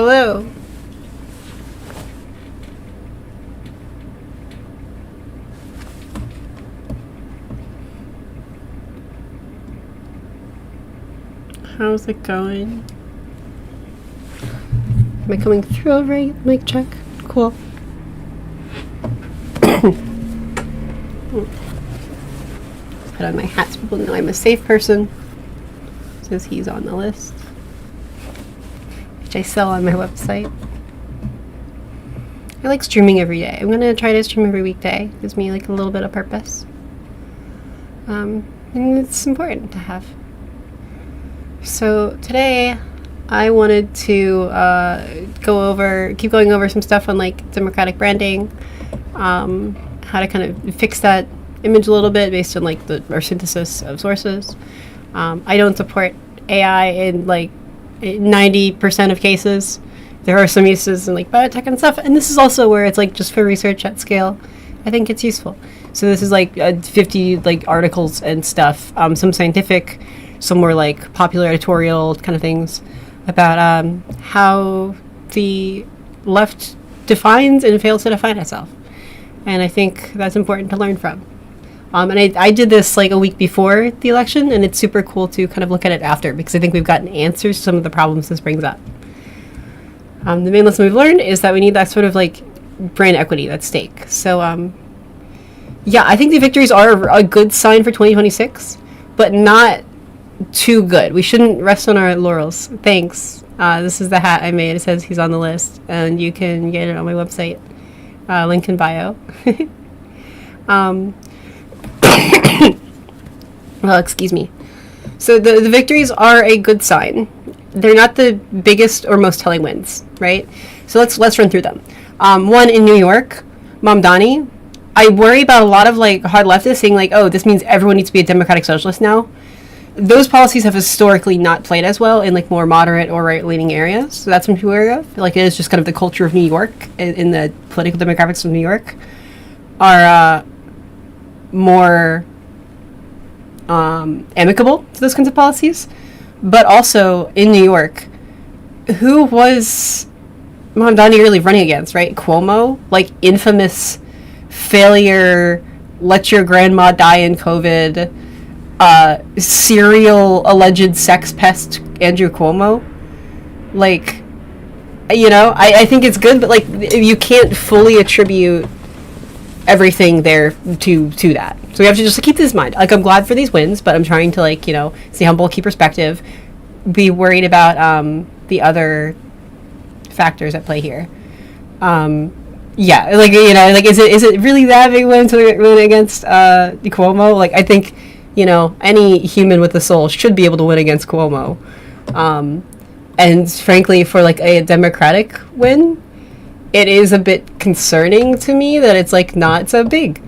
Hello. How's it going? Am I coming through all right? Mic check. Cool. Put on my hat so people know I'm a safe person. Says he's on the list, which I sell on my website. I like streaming every day. I'm gonna try to stream every weekday. Gives me like a little bit of purpose. And it's important to have. So today I wanted to keep going over some stuff on like democratic branding, how to kind of fix that image a little bit based on like our synthesis of sources. I don't support AI in like 90% of cases. There are some uses in like biotech and stuff, and this is also where it's like just for research at scale. I think it's useful. So this is like 50 like articles and stuff, some scientific, some more like popular editorial kind of things about how the left defines and fails to define itself. And I think that's important to learn from. And I did this like a week before the election, and it's super cool to kind of look at it after, because I think we've gotten answers to some of the problems this brings up. The main lesson we've learned is that we need that sort of like brand equity that's stake. So yeah, I think the victories are a good sign for 2026, but not too good. We shouldn't rest on our laurels. Thanks. This is the hat I made. It says he's on the list, and you can get it on my website. Link in bio. Well, excuse me. So the victories are a good sign. They're not the biggest or most telling wins, right? So let's run through them. One in New York, Mamdani. I worry about a lot of like hard leftists saying like, oh, this means everyone needs to be a democratic socialist now. Those policies have historically not played as well in like more moderate or right-leaning areas. So that's something to worry of. Like it is just kind of the culture of New York, in the political demographics of New York, are more amicable to those kinds of policies. But also in New York, who was Mamdani really running against, right? Cuomo, like infamous failure, let your grandma die in COVID, serial alleged sex pest Andrew Cuomo. Like, you know, I think it's good, but like you can't fully attribute everything there to that. So we have to just keep this in mind. Like, I'm glad for these wins, but I'm trying to like, you know, stay humble, keep perspective, be worried about the other factors at play here. Yeah, like, you know, like is it really that big win to win against Cuomo? Like, I think, you know, any human with a soul should be able to win against Cuomo. And frankly, for like a Democratic win, it is a bit concerning to me that it's like not so big.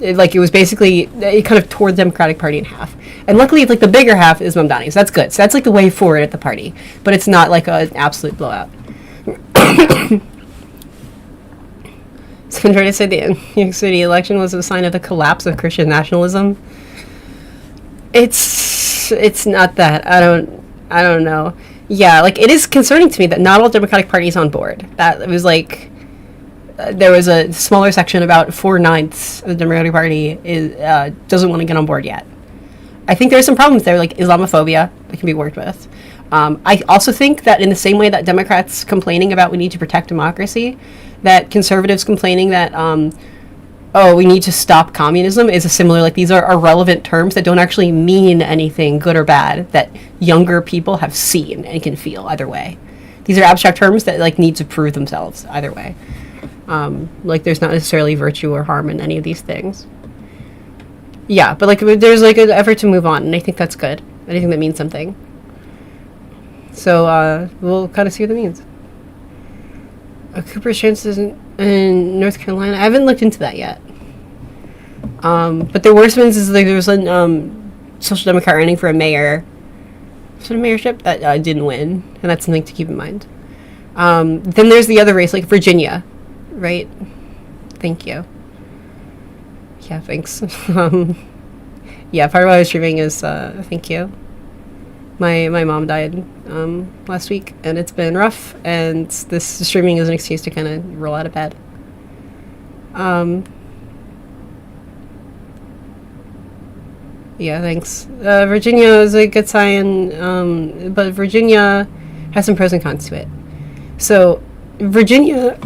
It was basically, it kind of tore the Democratic Party in half. And luckily, like the bigger half is Mamdani, so that's good. So that's like the way forward at the party, but it's not like an absolute blowout. So I'm trying to say the New York City election was a sign of the collapse of Christian nationalism. It's not that. I don't know. Yeah, like it is concerning to me that not all Democratic Party is on board. That it was like there was a smaller section, about 4/9 of the Democratic Party doesn't want to get on board yet. I think there are some problems there, like Islamophobia, that can be worked with. I also think that in the same way that Democrats complaining about we need to protect democracy, that conservatives complaining that we need to stop communism is a similar, like these are irrelevant terms that don't actually mean anything good or bad, that younger people have seen and can feel either way. These are abstract terms that like need to prove themselves either way. Like there's not necessarily virtue or harm in any of these things. Yeah, but like there's like an effort to move on, and I think that's good. I think that means something. So we'll kind of see what that means. Cooper's chances in North Carolina, I haven't looked into that yet. But the worst ones is like there was a Social Democrat running for a mayor, sort of mayorship that didn't win, and that's something to keep in mind. Then there's the other race, like Virginia, right? Thank you. Yeah, thanks. Yeah, part of what I was streaming is thank you. My mom died last week, and it's been rough. And this streaming is an excuse to kind of roll out of bed. Yeah, thanks. Virginia is a good sign, but Virginia has some pros and cons to it. So, Virginia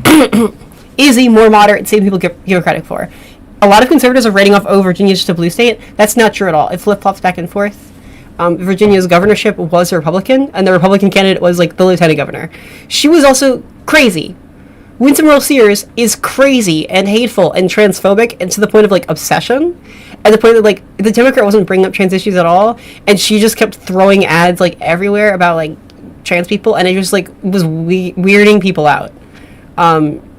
is a more moderate state than people give it credit for. A lot of conservatives are writing off, oh, Virginia's just a blue state. That's not true at all. It flip-flops back and forth. Virginia's governorship was a Republican, and the Republican candidate was, like, the lieutenant governor. She was also crazy. Winsome Earl-Sears is crazy and hateful and transphobic, and to the point of, like, obsession. At the point that, like, the Democrat wasn't bringing up trans issues at all, and she just kept throwing ads, like, everywhere about, like, trans people, and it just, like, was weirding people out.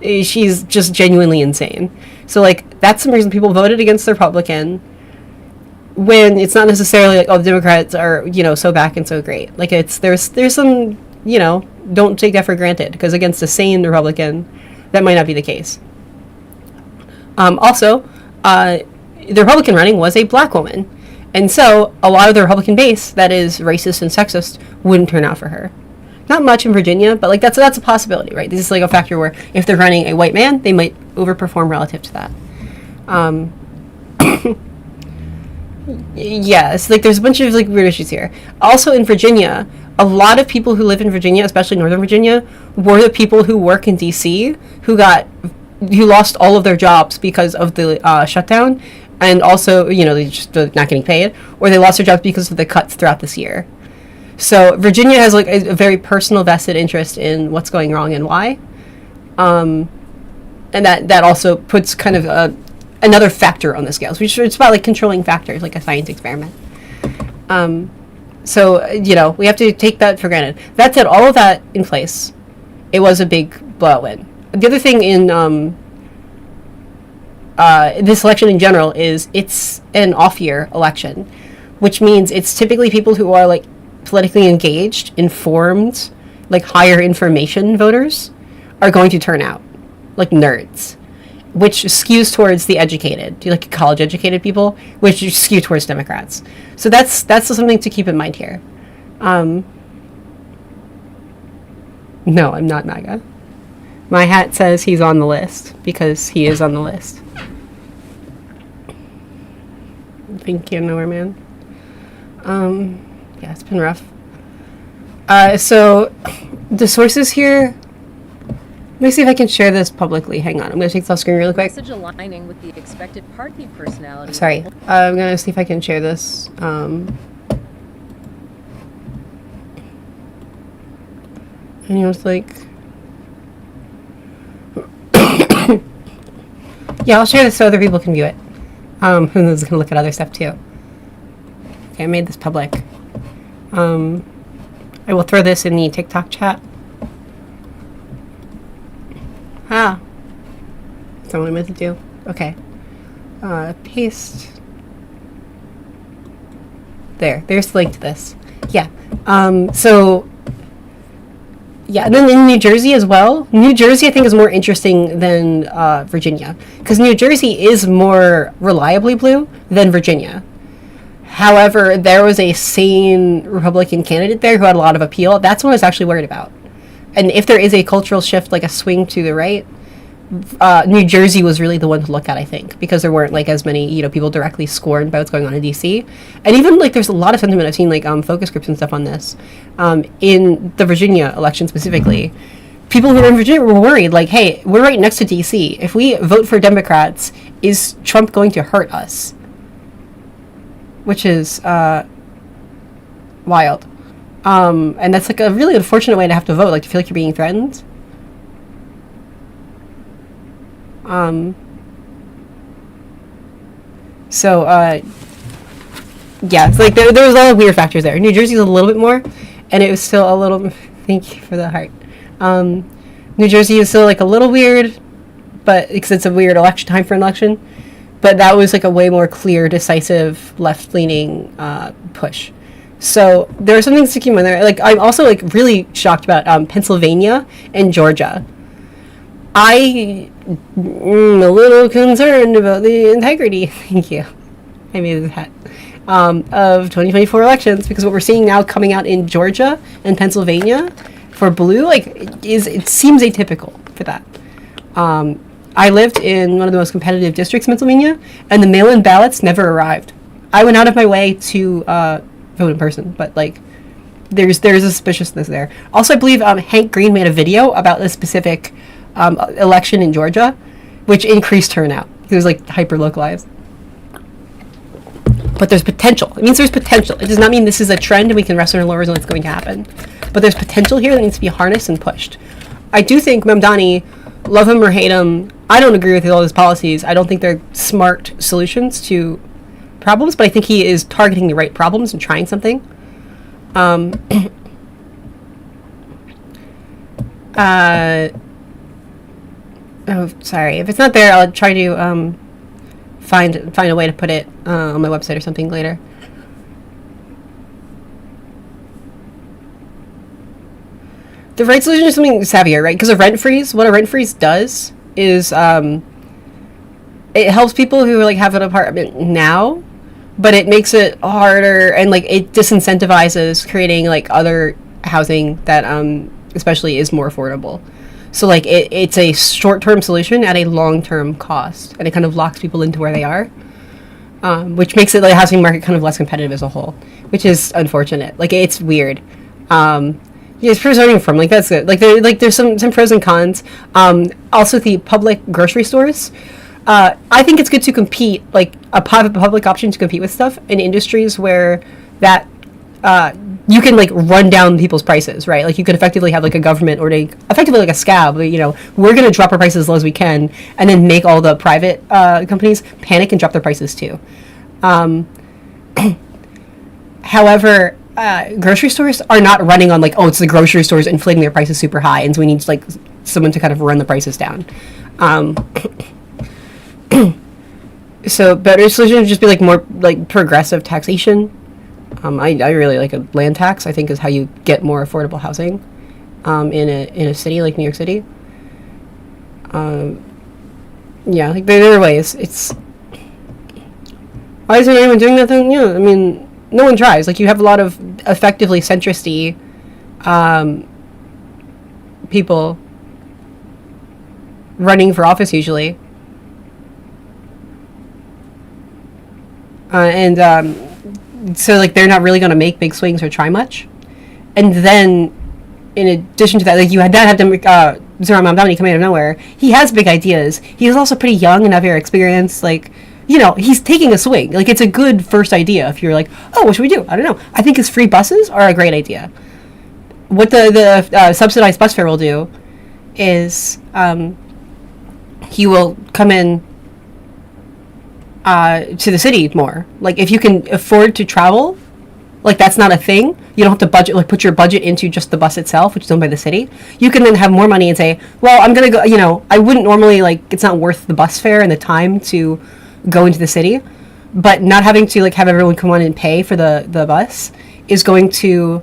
She's just genuinely insane. So, like, that's some reason people voted against the Republican, when it's not necessarily like, oh, the Democrats are, you know, so back and so great. Like, there's some, you know, don't take that for granted, because against a sane Republican, that might not be the case. Also, the Republican running was a black woman, and so a lot of the Republican base that is racist and sexist wouldn't turn out for her. Not much in Virginia, but, like, that's a possibility, right? This is, like, a factor where if they're running a white man, they might overperform relative to that. Yeah, it's like there's a bunch of, like, weird issues here. Also in Virginia, a lot of people who live in Virginia, especially Northern Virginia, were the people who work in DC who lost all of their jobs because of the shutdown, and also, you know, they're not getting paid, or they lost their jobs because of the cuts throughout this year. So Virginia has, like, a very personal vested interest in what's going wrong and why, and that also puts kind of another factor on the scales, which is about, like, controlling factors, like a science experiment. So, you know, we have to take that for granted. That said, all of that in place, it was a big blowout win. The other thing in this election in general is it's an off-year election, which means it's typically people who are, like, politically engaged, informed, like, higher information voters are going to turn out, like nerds, which skews towards the educated, like college-educated people, which skew towards Democrats. So that's something to keep in mind here. No, I'm not MAGA. My hat says he's on the list, because he is on the list. Thank you, Nowhere Man. Yeah, it's been rough. So, the sources here... Let me see if I can share this publicly. Hang on. I'm going to take this off screen really quick. Message aligning with the expected party personality. Sorry. I'm going to see if I can share this. Anyone's like... Yeah, I'll share this so other people can view it. Who knows, going to look at other stuff too. Okay, I made this public. I will throw this in the TikTok chat. Ah. That's not what I meant to do. Okay. Paste. There's the link to this. Yeah. So, yeah, and then in New Jersey as well. New Jersey, I think, is more interesting than Virginia, because New Jersey is more reliably blue than Virginia. However, there was a sane Republican candidate there who had a lot of appeal. That's what I was actually worried about. And if there is a cultural shift, like a swing to the right, New Jersey was really the one to look at, I think, because there weren't, like, as many, you know, people directly scorned by what's going on in DC. And even, like, there's a lot of sentiment. I've seen, like, focus groups and stuff on this. In the Virginia election specifically, people who were in Virginia were worried, like, hey, we're right next to DC. If we vote for Democrats, is Trump going to hurt us? Which is wild. And that's, like, a really unfortunate way to have to vote, like, to feel like you're being threatened. So, yeah, it's like there was a lot of weird factors there. New Jersey's a little bit more, and it was still a little... Thank you for the heart. New Jersey is still, like, a little weird, but because it's a weird election time for an election. But that was, like, a way more clear, decisive, left-leaning push. So there are some things to keep in mind there. Like, I'm also, like, really shocked about Pennsylvania and Georgia. I am a little concerned about the integrity. Thank you. I made that. of 2024 elections, because what we're seeing now coming out in Georgia and Pennsylvania for blue, like, it seems atypical for that. I lived in one of the most competitive districts in Pennsylvania, and the mail-in ballots never arrived. I went out of my way to vote in person, but like, there's a suspiciousness there. Also, I believe Hank Green made a video about a specific election in Georgia, which increased turnout. It was like hyper localized. But there's potential. It means there's potential. It does not mean this is a trend and we can rest on our laurels and it's going to happen. But there's potential here that needs to be harnessed and pushed. I do think Mamdani, love him or hate him, I don't agree with all his policies. I don't think they're smart solutions to problems, but I think he is targeting the right problems and trying something. Oh, sorry. If it's not there, I'll try to find a way to put it on my website or something later. The right solution is something savvier, right? Because a rent freeze, what a rent freeze does is it helps people who like have an apartment now, but it makes it harder, and like it disincentivizes creating like other housing that especially is more affordable. So like it's a short-term solution at a long-term cost, and it kind of locks people into where they are, which makes it like the housing market kind of less competitive as a whole, which is unfortunate. Like it's weird. Yeah, it's for zoning from, like, that's good. Like, there's some pros and cons. Also, the public grocery stores. I think it's good to compete, like, a public option to compete with stuff in industries where that, you can, like, run down people's prices, right? Like, you could effectively have, like, a government or effectively, like, a scab, you know, we're going to drop our prices as low as we can, and then make all the private companies panic and drop their prices, too. However, grocery stores are not running on like, oh, it's the grocery stores inflating their prices super high, and so we need like someone to kind of run the prices down. So better solution would just be like more like progressive taxation. I really like a land tax. I think is how you get more affordable housing in a city like New York City. Yeah, like there are ways. It's why isn't anyone doing that then? Yeah, I mean, no one tries. Like, you have a lot of effectively centrist-y people running for office usually. So, like, they're not really going to make big swings or try much. And then, in addition to that, like, you had that have Zohran Mamdani come out of nowhere. He has big ideas. He's also pretty young and not very experienced, like, you know, he's taking a swing. Like, it's a good first idea if you're like, oh, what should we do? I don't know. I think his free buses are a great idea. What the subsidized bus fare will do is he will come in to the city more. Like, if you can afford to travel, like, that's not a thing. You don't have to budget, like, put your budget into just the bus itself, which is owned by the city. You can then have more money and say, well, I'm going to go, you know, I wouldn't normally, like, it's not worth the bus fare and the time to go into the city, but not having to like have everyone come on and pay for the bus is going to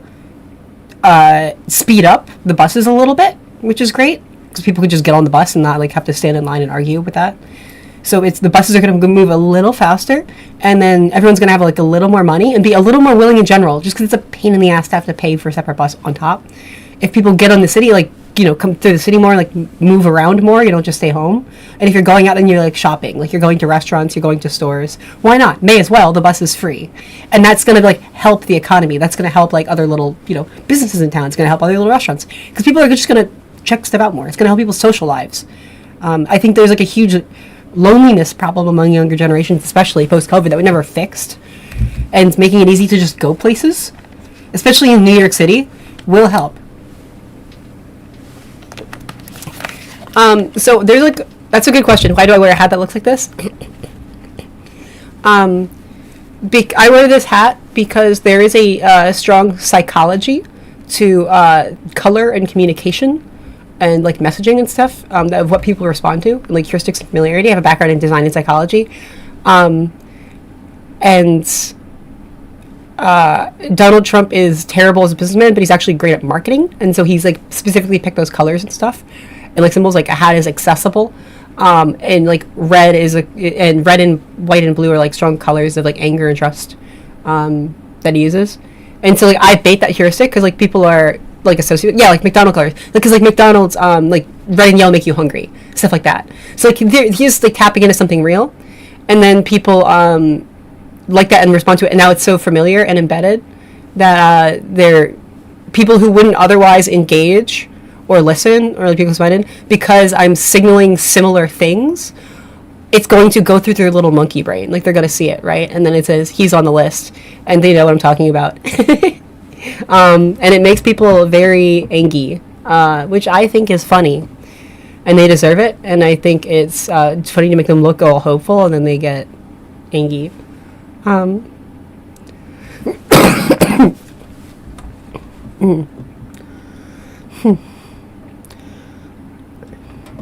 speed up the buses a little bit, which is great because people could just get on the bus and not like have to stand in line and argue with that. So it's the buses are going to move a little faster, and then everyone's going to have like a little more money and be a little more willing in general, just because it's a pain in the ass to have to pay for a separate bus on top. If people get on the city, like, you know, come through the city more, like move around more, you don't just stay home. And if you're going out, then you're like shopping, like you're going to restaurants, you're going to stores. Why not? May as well. The bus is free, and that's going to like help the economy. That's going to help like other little, you know, businesses in town. It's going to help other little restaurants because people are just going to check stuff out more. It's going to help people's social lives. I think there's like a huge loneliness problem among younger generations, especially post-COVID, that we never fixed. And making it easy to just go places, especially in New York City, will help. So there's like, that's a good question. Why do I wear a hat that looks like this? I wear this hat because there is a strong psychology to color and communication and like messaging and stuff of what people respond to, and like heuristics and familiarity. I have a background in design and psychology. Donald Trump is terrible as a businessman, but he's actually great at marketing, and so he's like specifically picked those colors and stuff. And like symbols, like a hat is accessible, and like red and white and blue are like strong colors of like anger and trust. that he uses. And so like I bait that heuristic because like people are like associated, yeah, like McDonald's colors, because like McDonald's like red and yellow make you hungry, stuff like that. So like he's like tapping into something real, and then people like that and respond to it, and now it's so familiar and embedded that they're people who wouldn't otherwise engage or listen or like people minded because I'm signaling similar things. It's going to go through their little monkey brain, like they're gonna see it, right? And then it says he's on the list, and they know what I'm talking about. And it makes people very angry, which I think is funny, and they deserve it. And I think it's funny to make them look all hopeful, and then they get angry.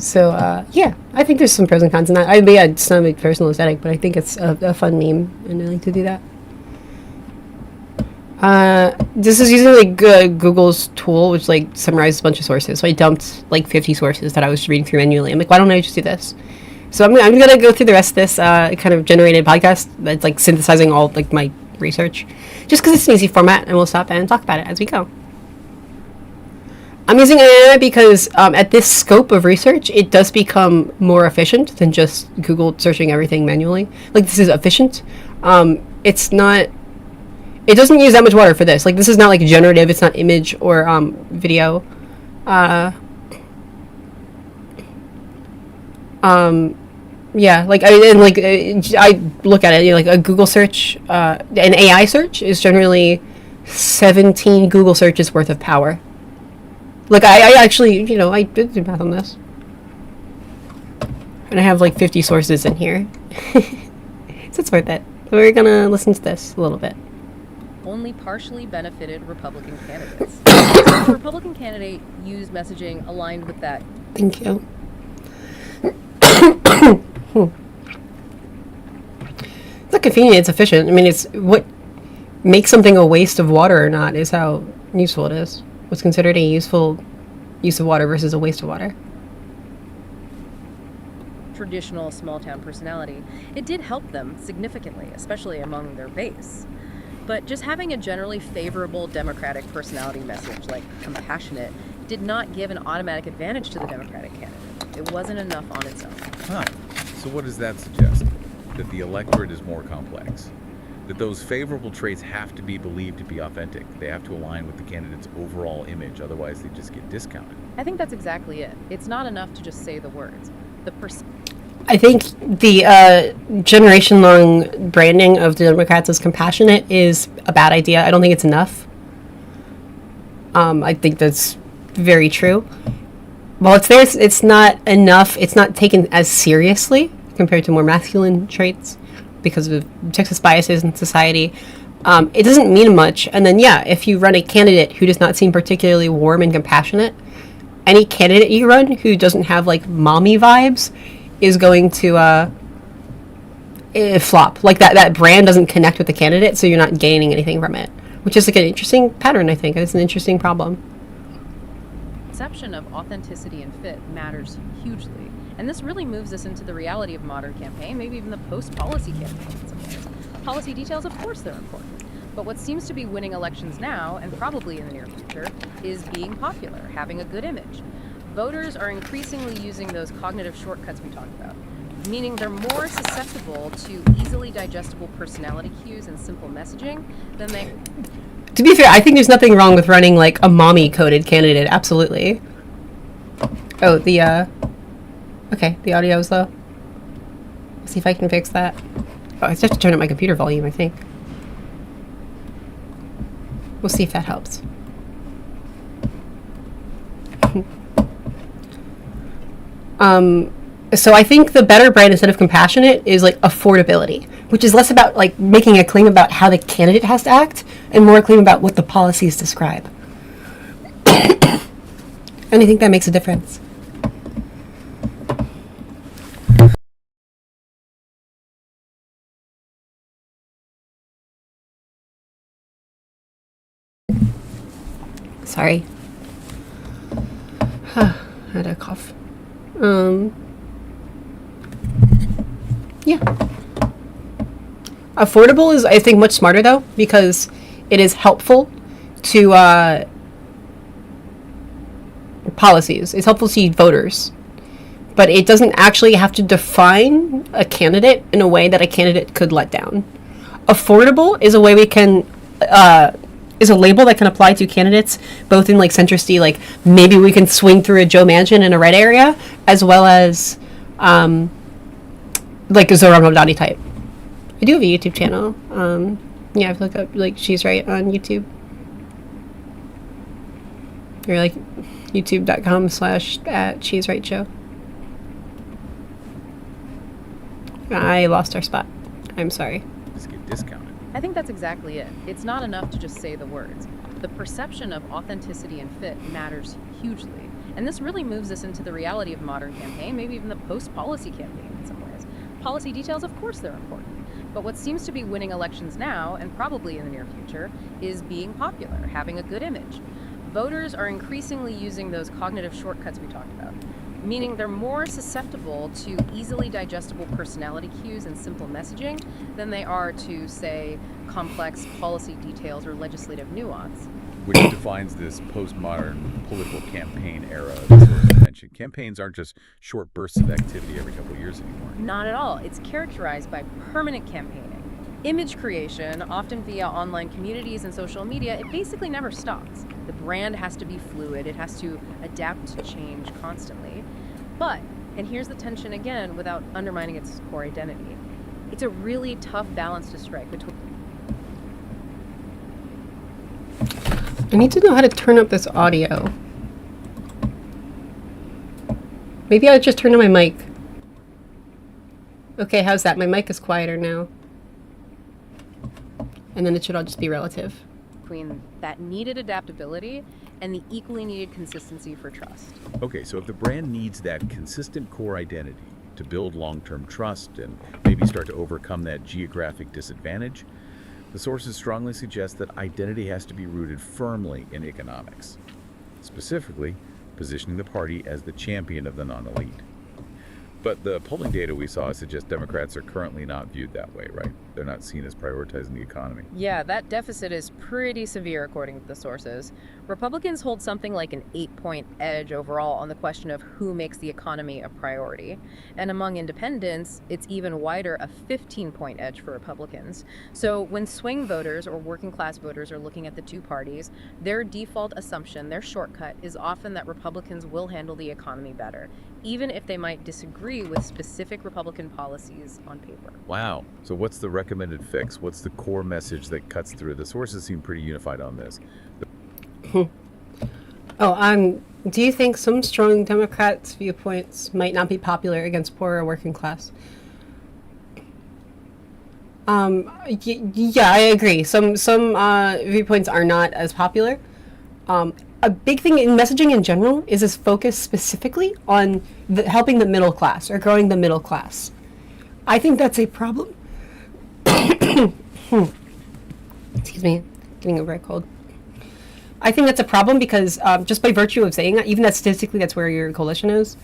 So yeah, I think there's some pros and cons in that. It's not my personal aesthetic, but I think it's a fun meme, and I like to do that. This is using like Google's tool, which like summarizes a bunch of sources. So I dumped like 50 sources that I was reading through manually. I'm like, why don't I just do this? So I'm gonna go through the rest of this kind of generated podcast that's like synthesizing all like my research, just because it's an easy format, and we'll stop and talk about it as we go. I'm using AI because at this scope of research, it does become more efficient than just Google searching everything manually. Like, this is efficient. It's not... It doesn't use that much water for this. Like, this is not, like, generative. It's not image or video. Yeah, like, I look at it, you know, like, a Google search, an AI search is generally 17 Google searches worth of power. Like, I actually, you know, I did do math on this. And I have, like, 50 sources in here. So it's worth it. So we're gonna listen to this a little bit. Only partially benefited Republican candidates. So the Republican candidate used messaging aligned with that. Thank you. It's not convenient, it's efficient. I mean, it's what makes something a waste of water or not is how useful it is. What's considered a useful use of water versus a waste of water. Traditional small-town personality, it did help them significantly, especially among their base. But just having a generally favorable Democratic personality message, like compassionate, did not give an automatic advantage to the Democratic candidate. It wasn't enough on its own. Huh. So what does that suggest? That the electorate is more complex? That those favorable traits have to be believed to be authentic? They have to align with the candidate's overall image, otherwise they just get discounted. I think that's exactly it. It's not enough to just say the words. I think the generation-long branding of the Democrats as compassionate is a bad idea. I don't think it's enough. I think that's very true. While it's there, it's not enough. It's not taken as seriously compared to more masculine traits because of sexist biases in society. It doesn't mean much. And then, yeah, if you run a candidate who does not seem particularly warm and compassionate, any candidate you run who doesn't have, like, mommy vibes is going to flop. Like, that brand doesn't connect with the candidate, so you're not gaining anything from it. Which is, like, an interesting pattern, I think. It's an interesting problem. Perception of authenticity and fit matters hugely. And this really moves us into the reality of modern campaign, maybe even the post-policy campaign in some ways. Policy details, of course, they're important. But what seems to be winning elections now, and probably in the near future, is being popular, having a good image. Voters are increasingly using those cognitive shortcuts we talked about, meaning they're more susceptible to easily digestible personality cues and simple messaging than they... To be fair, I think there's nothing wrong with running, like, a mommy-coded candidate, absolutely. Oh, okay, the audio is low. Let's see if I can fix that. Oh, I just have to turn up my computer volume, I think. We'll see if that helps. So I think the better brand instead of compassionate is like affordability, which is less about like making a claim about how the candidate has to act and more a claim about what the policies describe. And I think that makes a difference. Sorry. I had a cough. Yeah. Affordable is, I think, much smarter though, because it is helpful to policies. It's helpful to voters, but it doesn't actually have to define a candidate in a way that a candidate could let down. Affordable is a way we can is a label that can apply to candidates both in like centristy, like maybe we can swing through a Joe Manchin in a red area, as well as like a Zohran Mamdani type. I do have a YouTube channel. Yeah, I've looked up like She's Right on YouTube. Or like youtube.com/She's Right Show. I lost our spot. I'm sorry. Just get discounted. I think that's exactly it. It's not enough to just say the words. The perception of authenticity and fit matters hugely. And this really moves us into the reality of modern campaign, maybe even the post-policy campaign in some ways. Policy details, of course, they're important. But what seems to be winning elections now, and probably in the near future, is being popular, having a good image. Voters are increasingly using those cognitive shortcuts we talked about, meaning they're more susceptible to easily digestible personality cues and simple messaging than they are to, say, complex policy details or legislative nuance. Which defines this postmodern political campaign era that sort of mentioned. Campaigns aren't just short bursts of activity every couple of years anymore. Not at all. It's characterized by permanent campaigning. Image creation, often via online communities and social media, it basically never stops. The brand has to be fluid, it has to adapt to change constantly. But, and here's the tension again without undermining its core identity, it's a really tough balance to strike between... I need to know how to turn up this audio. Maybe I'll just turn on my mic. Okay, how's that? My mic is quieter now. And then it should all just be relative. between that needed adaptability and the equally needed consistency for trust. Okay, so if the brand needs that consistent core identity to build long-term trust and maybe start to overcome that geographic disadvantage, the sources strongly suggest that identity has to be rooted firmly in economics, specifically positioning the party as the champion of the non-elite. But the polling data we saw suggests Democrats are currently not viewed that way, right? They're not seen as prioritizing the economy. Yeah, that deficit is pretty severe according to the sources. Republicans hold something like an 8-point edge overall on the question of who makes the economy a priority. And among independents, it's even wider, a 15-point edge for Republicans. So when swing voters or working class voters are looking at the two parties, their default assumption, their shortcut, is often that Republicans will handle the economy better, even if they might disagree with specific Republican policies on paper. Wow. So what's the recommended fix? What's the core message that cuts through? The sources seem pretty unified on this. Do you think some strong Democrats' viewpoints might not be popular against poorer working class? Yeah, I agree. Some viewpoints are not as popular. A big thing in messaging in general is this focus specifically on helping the middle class or growing the middle class. I think that's a problem. Excuse me, getting over a cold. I think that's a problem because just by virtue of saying that, even that statistically that's where your coalition is,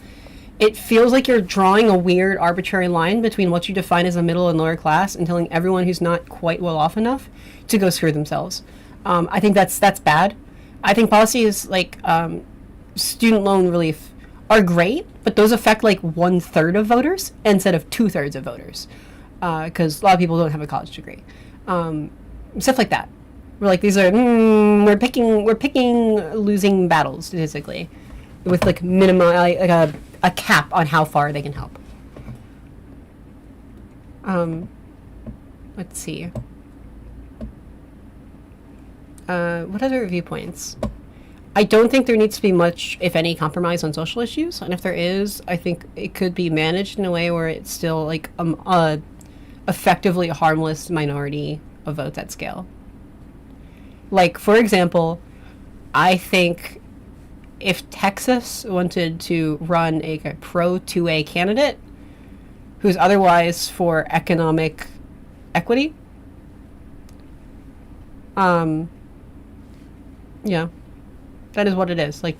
it feels like you're drawing a weird arbitrary line between what you define as a middle and lower class and telling everyone who's not quite well off enough to go screw themselves. I think that's bad. I think policies like student loan relief are great, but those affect like 1/3 of voters instead of 2/3 of voters, because a lot of people don't have a college degree. Stuff like that. We're like, these are we're picking losing battles statistically, with like a cap on how far they can help. Let's see. What other viewpoints? I don't think there needs to be much, if any, compromise on social issues. And if there is, I think it could be managed in a way where it's still like effectively a harmless minority of votes at scale. Like, for example, I think if Texas wanted to run a pro 2A candidate who's otherwise for economic equity, yeah, that is what it is. Like,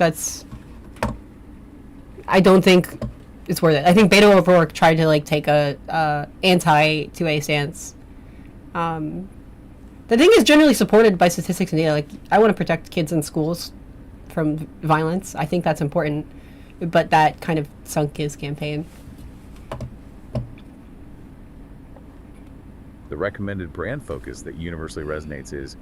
I don't think it's worth it. I think Beto O'Rourke tried to like take a anti 2A stance The thing is generally supported by statistics and data. Like, I want to protect kids in schools from violence. I think that's important, but that kind of sunk his campaign. The recommended brand focus that universally resonates is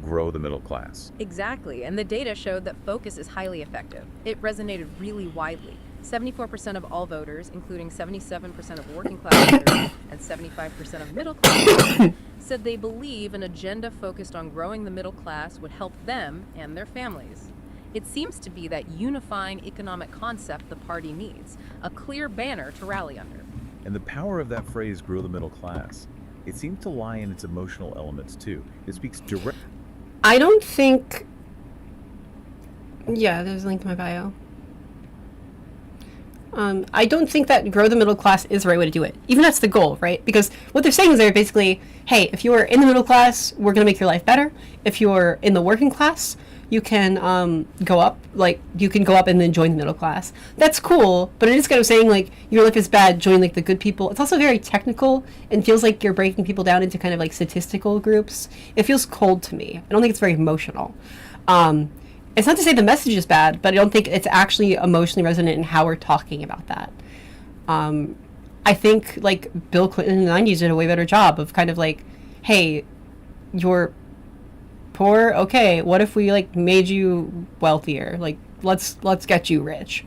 grow the middle class. Exactly, and the data showed that focus is highly effective. It resonated really widely. 74% of all voters, including 77% of working class voters and 75% of middle class voters, said they believe an agenda focused on growing the middle class would help them and their families. It seems to be that unifying economic concept the party needs, a clear banner to rally under. And the power of that phrase, grow the middle class, it seems to lie in its emotional elements too. It speaks directly. I don't think. Yeah, there's a link to my bio. I don't think that grow the middle class is the right way to do it. Even that's the goal, right? Because what they're saying is they're basically, hey, if you're in the middle class, we're going to make your life better. If you're in the working class, you can go up. Like, you can go up and then join the middle class. That's cool, but it is kind of saying, like, your life is bad, join, like, the good people. It's also very technical and feels like you're breaking people down into kind of, like, statistical groups. It feels cold to me. I don't think it's very emotional. It's not to say the message is bad, but I don't think it's actually emotionally resonant in how we're talking about that. I think, like, Bill Clinton in the 90s did a way better job of kind of like, hey, you're poor, okay, what if we, like, made you wealthier? Like, let's get you rich.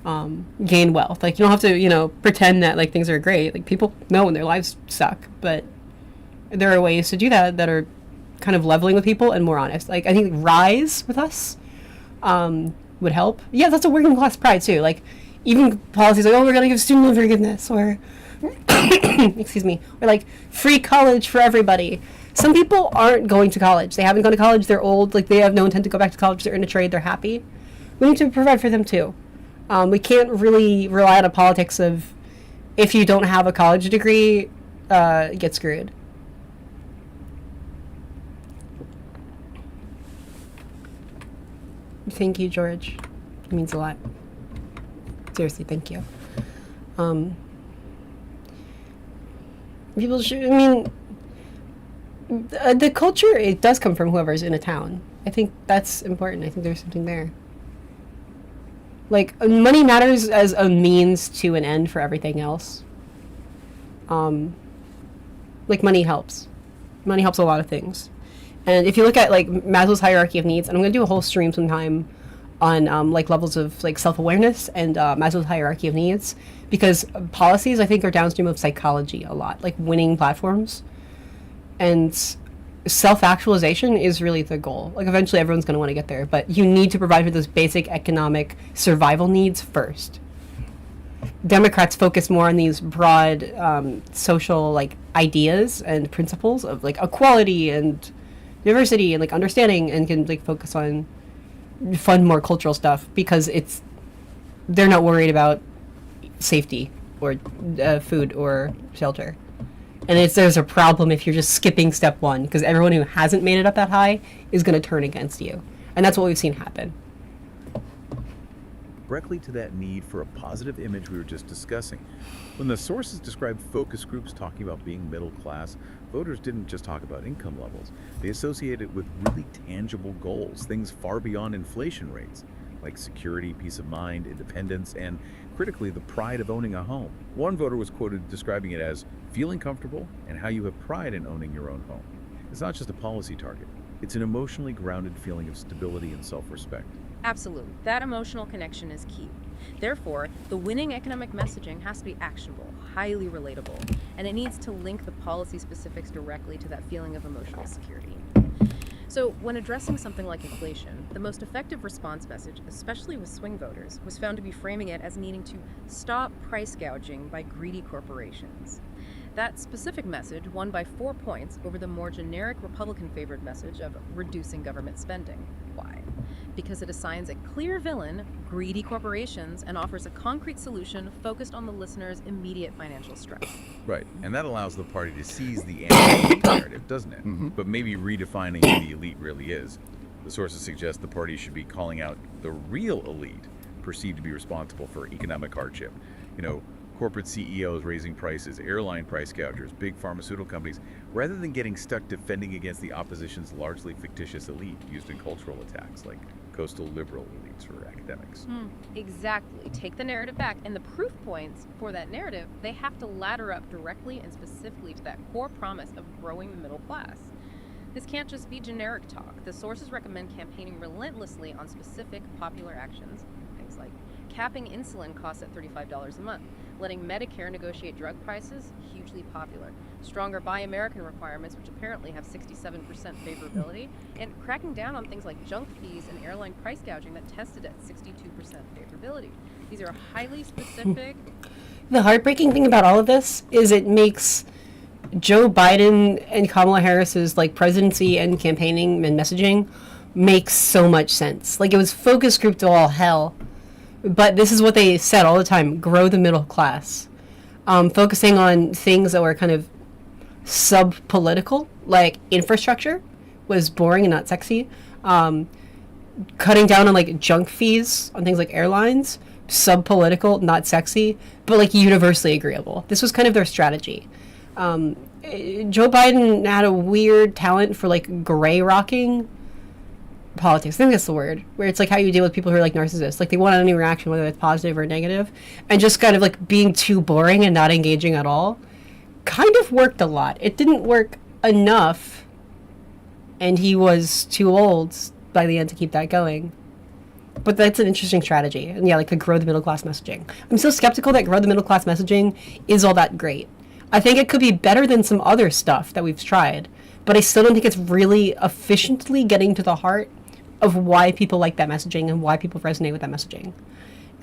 Gain wealth. Like, you don't have to, pretend that, like, things are great. Like, people know when their lives suck, but there are ways to do that that are kind of leveling with people and more honest. Like, I think Rise with us would help. Yeah, that's a working class pride too. Like, even policies like, oh, we're gonna give student loan forgiveness, or excuse me, or like free college for everybody. Some people aren't going to college. They haven't gone to college. They're old. Like, they have no intent to go back to college. They're in a trade. They're happy. We need to provide for them too. We can't really rely on a politics of, if you don't have a college degree, get screwed. Thank you, George. It means a lot. Seriously, thank you. People should, the culture, it does come from whoever's in a town. I think that's important. I think there's something there. Like, money matters as a means to an end for everything else. Like, money helps. Money helps a lot of things. And if you look at, like, Maslow's hierarchy of needs, and I'm going to do a whole stream sometime on, like, levels of, like, self-awareness and Maslow's hierarchy of needs, because policies, I think, are downstream of psychology a lot, like winning platforms. And self-actualization is really the goal. Like, eventually everyone's going to want to get there, but you need to provide for those basic economic survival needs first. Democrats focus more on these broad social, like, ideas and principles of, like, equality and diversity and, like, understanding, and can, like, focus on fund more cultural stuff because they're not worried about safety or food or shelter. And there's a problem if you're just skipping step one, because everyone who hasn't made it up that high is going to turn against you, and that's what we've seen happen. Directly to that need for a positive image we were just discussing. When the sources described focus groups talking about being middle class, voters didn't just talk about income levels. They associated it with really tangible goals, things far beyond inflation rates, like security, peace of mind, independence, and critically, the pride of owning a home. One voter was quoted describing it as feeling comfortable and how you have pride in owning your own home. It's not just a policy target. It's an emotionally grounded feeling of stability and self-respect. Absolutely. That emotional connection is key. Therefore, the winning economic messaging has to be actionable, highly relatable, and it needs to link the policy specifics directly to that feeling of emotional security. So, when addressing something like inflation, the most effective response message, especially with swing voters, was found to be framing it as needing to stop price gouging by greedy corporations. That specific message won by 4 points over the more generic Republican-favored message of reducing government spending. Why? Because it assigns a clear villain, greedy corporations, and offers a concrete solution focused on the listener's immediate financial stress. Right, and that allows the party to seize the anti-elite narrative, doesn't it? Mm-hmm. But maybe redefining who the elite really is. The sources suggest the party should be calling out the real elite perceived to be responsible for economic hardship. corporate CEOs raising prices, airline price gougers, big pharmaceutical companies, rather than getting stuck defending against the opposition's largely fictitious elite used in cultural attacks like coastal liberal elites or academics. Exactly. Take the narrative back, and the proof points for that narrative, they have to ladder up directly and specifically to that core promise of growing the middle class. This can't just be generic talk. The sources recommend campaigning relentlessly on specific popular actions, things like capping insulin costs at $35 a month, letting Medicare negotiate drug prices, hugely popular, stronger Buy American requirements, which apparently have 67% favorability, and cracking down on things like junk fees and airline price gouging that tested at 62% favorability. These are highly specific. The heartbreaking thing about all of this is it makes Joe Biden and Kamala Harris's like presidency and campaigning and messaging makes so much sense. Like, it was focus group to all hell, but this is what they said all the time: grow the middle class, focusing on things that were kind of sub-political, like infrastructure was boring and not sexy. Cutting down on like junk fees on things like airlines, sub-political, not sexy, but like universally agreeable. This was kind of their strategy. Joe Biden had a weird talent for like gray rocking politics. I think that's the word, where it's like how you deal with people who are like narcissists. Like, they want any reaction, whether it's positive or negative, and just kind of like being too boring and not engaging at all kind of worked a lot. It didn't work enough, and he was too old by the end to keep that going. But that's an interesting strategy. And yeah, like the grow the middle class messaging. I'm so skeptical that grow the middle class messaging is all that great. I think it could be better than some other stuff that we've tried, but I still don't think it's really efficiently getting to the heart of why people like that messaging and why people resonate with that messaging.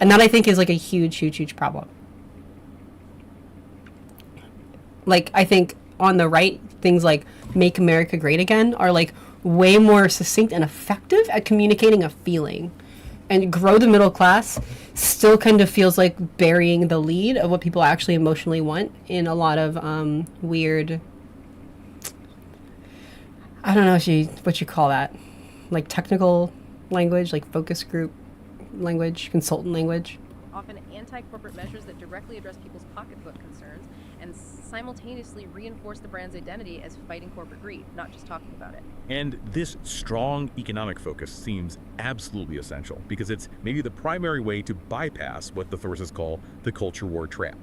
And that, I think, is like a huge, huge, huge problem. Like, I think on the right, things like Make America Great Again are like way more succinct and effective at communicating a feeling. And grow the middle class still kind of feels like burying the lead of what people actually emotionally want in a lot of weird, I don't know what you call that, like technical language, like focus group language, consultant language. Often anti-corporate measures that directly address people's pocketbook concerns and simultaneously reinforce the brand's identity as fighting corporate greed, not just talking about it. And this strong economic focus seems absolutely essential because it's maybe the primary way to bypass what the sources call the culture war trap.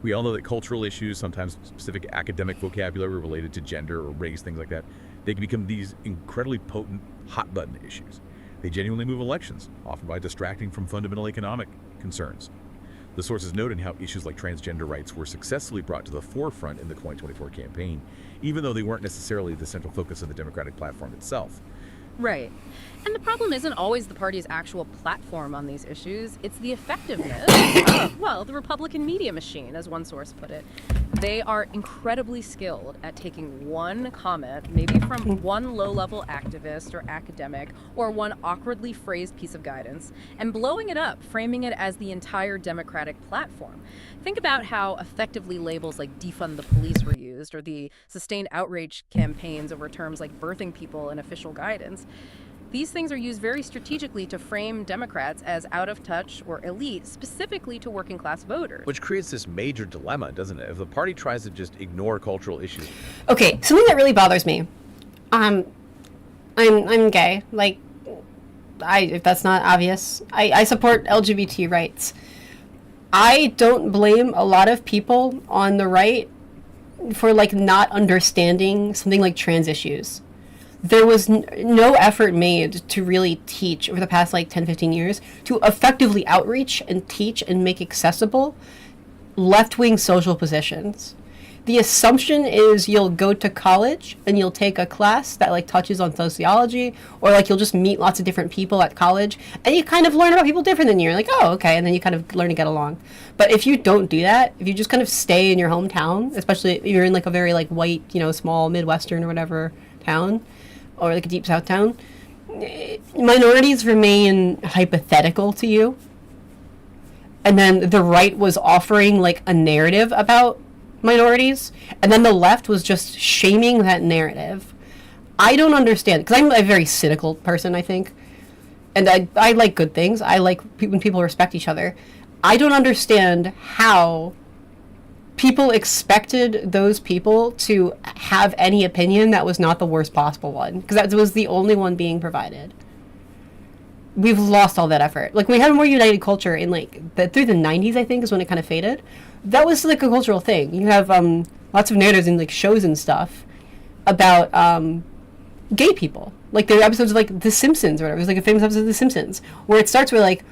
We all know that cultural issues, sometimes specific academic vocabulary related to gender or race, things like that, they can become these incredibly potent hot-button issues. They genuinely move elections, often by distracting from fundamental economic concerns. The sources noted how issues like transgender rights were successfully brought to the forefront in the 2024 campaign, even though they weren't necessarily the central focus of the Democratic platform itself. Right. And the problem isn't always the party's actual platform on these issues. It's the effectiveness of, well, the Republican media machine, as one source put it. They are incredibly skilled at taking one comment, maybe from one low-level activist or academic, or one awkwardly phrased piece of guidance, and blowing it up, framing it as the entire Democratic platform. Think about how effectively labels like defund the police were used, or the sustained outrage campaigns over terms like birthing people in official guidance. These things are used very strategically to frame Democrats as out of touch or elite, specifically to working class voters. Which creates this major dilemma, doesn't it? If the party tries to just ignore cultural issues. Okay, something that really bothers me. I'm gay. Like, if that's not obvious, I support LGBT rights. I don't blame a lot of people on the right for like not understanding something like trans issues. There was no effort made to really teach over the past like 10, 15 years to effectively outreach and teach and make accessible left-wing social positions. The assumption is you'll go to college and you'll take a class that like touches on sociology, or like you'll just meet lots of different people at college and you kind of learn about people different than you. You're like, oh, okay, and then you kind of learn to get along. But if you don't do that, if you just kind of stay in your hometown, especially if you're in like a very like white, small Midwestern or whatever town, or like a deep South town, minorities remain hypothetical to you. And then the right was offering like a narrative about minorities, and then the left was just shaming that narrative. I don't understand, because I'm a very cynical person, I think. And I like good things. I like when people respect each other. I don't understand how people expected those people to have any opinion that was not the worst possible one, because that was the only one being provided. We've lost all that effort. Like, we had a more united culture in through the 90s, I think, is when it kind of faded. That was like a cultural thing. You have lots of narratives in like shows and stuff about gay people. Like, there are episodes of like The Simpsons or whatever. There's like a famous episode of The Simpsons where it starts with like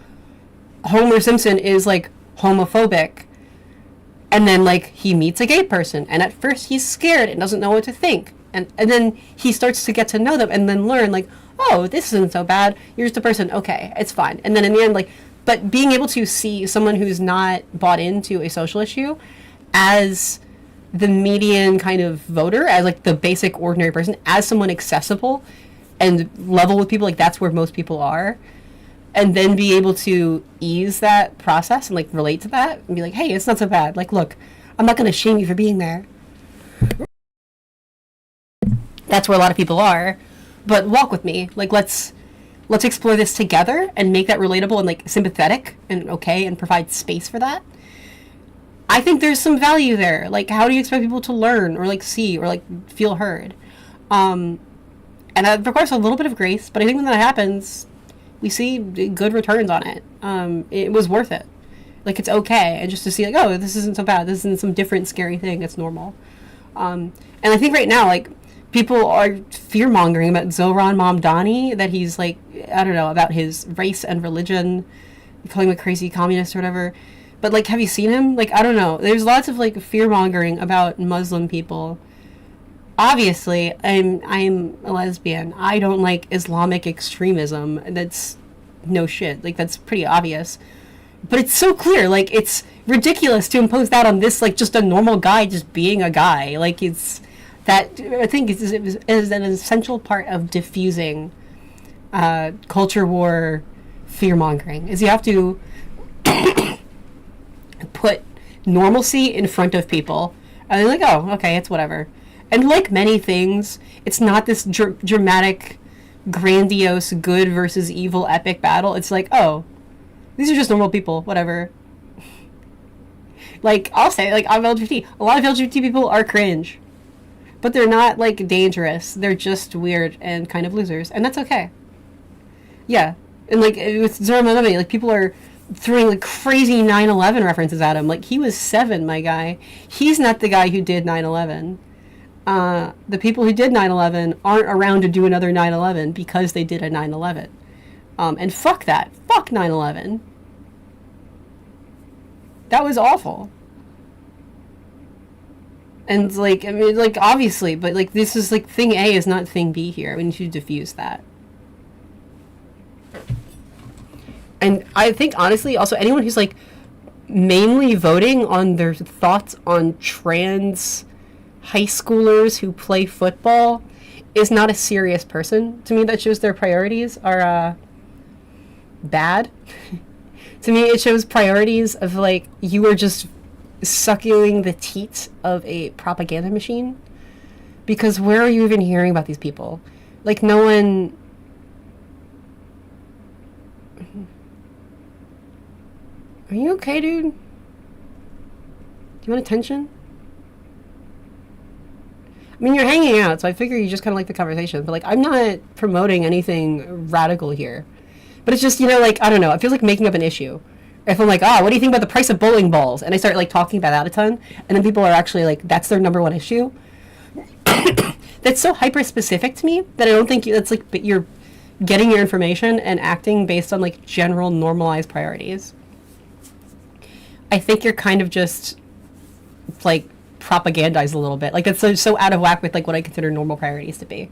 Homer Simpson is like homophobic, and then like he meets a gay person, and at first he's scared and doesn't know what to think, and then he starts to get to know them and then learn like, oh, this isn't so bad, you're just a person, okay, it's fine. And then in the end, like, but being able to see someone who's not bought into a social issue as the median kind of voter, as like the basic ordinary person, as someone accessible and level with people, like that's where most people are, and then be able to ease that process and like relate to that and be like, hey, it's not so bad, like, look, I'm not going to shame you for being there. That's where a lot of people are. But walk with me, like, let's explore this together and make that relatable and like sympathetic and okay and provide space for that. I think there's some value there. Like, how do you expect people to learn or like see or like feel heard? And that requires a little bit of grace, but I think when that happens, we see good returns on it. It was worth it. Like, it's okay. And just to see like, oh, this isn't so bad. This isn't some different scary thing. It's normal. And I think right now, like, people are fear-mongering about Zohran Mamdani, that he's like, I don't know, about his race and religion, calling him a crazy communist or whatever. But like, have you seen him? Like, I don't know. There's lots of like fear-mongering about Muslim people. Obviously, I'm a lesbian. I don't like Islamic extremism. That's no shit. Like, that's pretty obvious. But it's so clear. Like, it's ridiculous to impose that on this, like, just a normal guy just being a guy. Like, it's... That, I think, is an essential part of diffusing culture war fear-mongering, is you have to put normalcy in front of people, and they're like, oh, okay, it's whatever. And like many things, it's not this dramatic, grandiose, good versus evil epic battle. It's like, oh, these are just normal people, whatever. Like, I'll say, like, I'm LGBT. A lot of LGBT people are cringe. But they're not, like, dangerous. They're just weird and kind of losers. And that's okay. Yeah. And, like, with Zohran Mamdani, like, people are throwing, like, crazy 9/11 references at him. Like, he was 7, my guy. He's not the guy who did 9/11. The people who did 9/11 aren't around to do another 9/11 because they did a 9/11. And fuck that. Fuck 9/11. That was awful. And, like, I mean, like, obviously, but, like, this is, like, thing A is not thing B here. We need to diffuse that. And I think, honestly, also, anyone who's, like, mainly voting on their thoughts on trans high schoolers who play football is not a serious person. To me, that shows their priorities are, bad. To me, it shows priorities of, like, you are just sucking the teats of a propaganda machine, because where are you even hearing about these people? Like, no one... Are you okay, dude? Do you want attention? I mean, you're hanging out, so I figure you just kind of like the conversation, but like, I'm not promoting anything radical here. But it's just, you know, like, I don't know, it feels like making up an issue. If I'm like, what do you think about the price of bowling balls? And I start, like, talking about that a ton, and then people are actually, like, that's their number one issue. That's so hyper-specific to me that I don't think that's, like, you're getting your information and acting based on, like, general normalized priorities. I think you're kind of just, like, propagandized a little bit. Like, that's so out of whack with, like, what I consider normal priorities to be.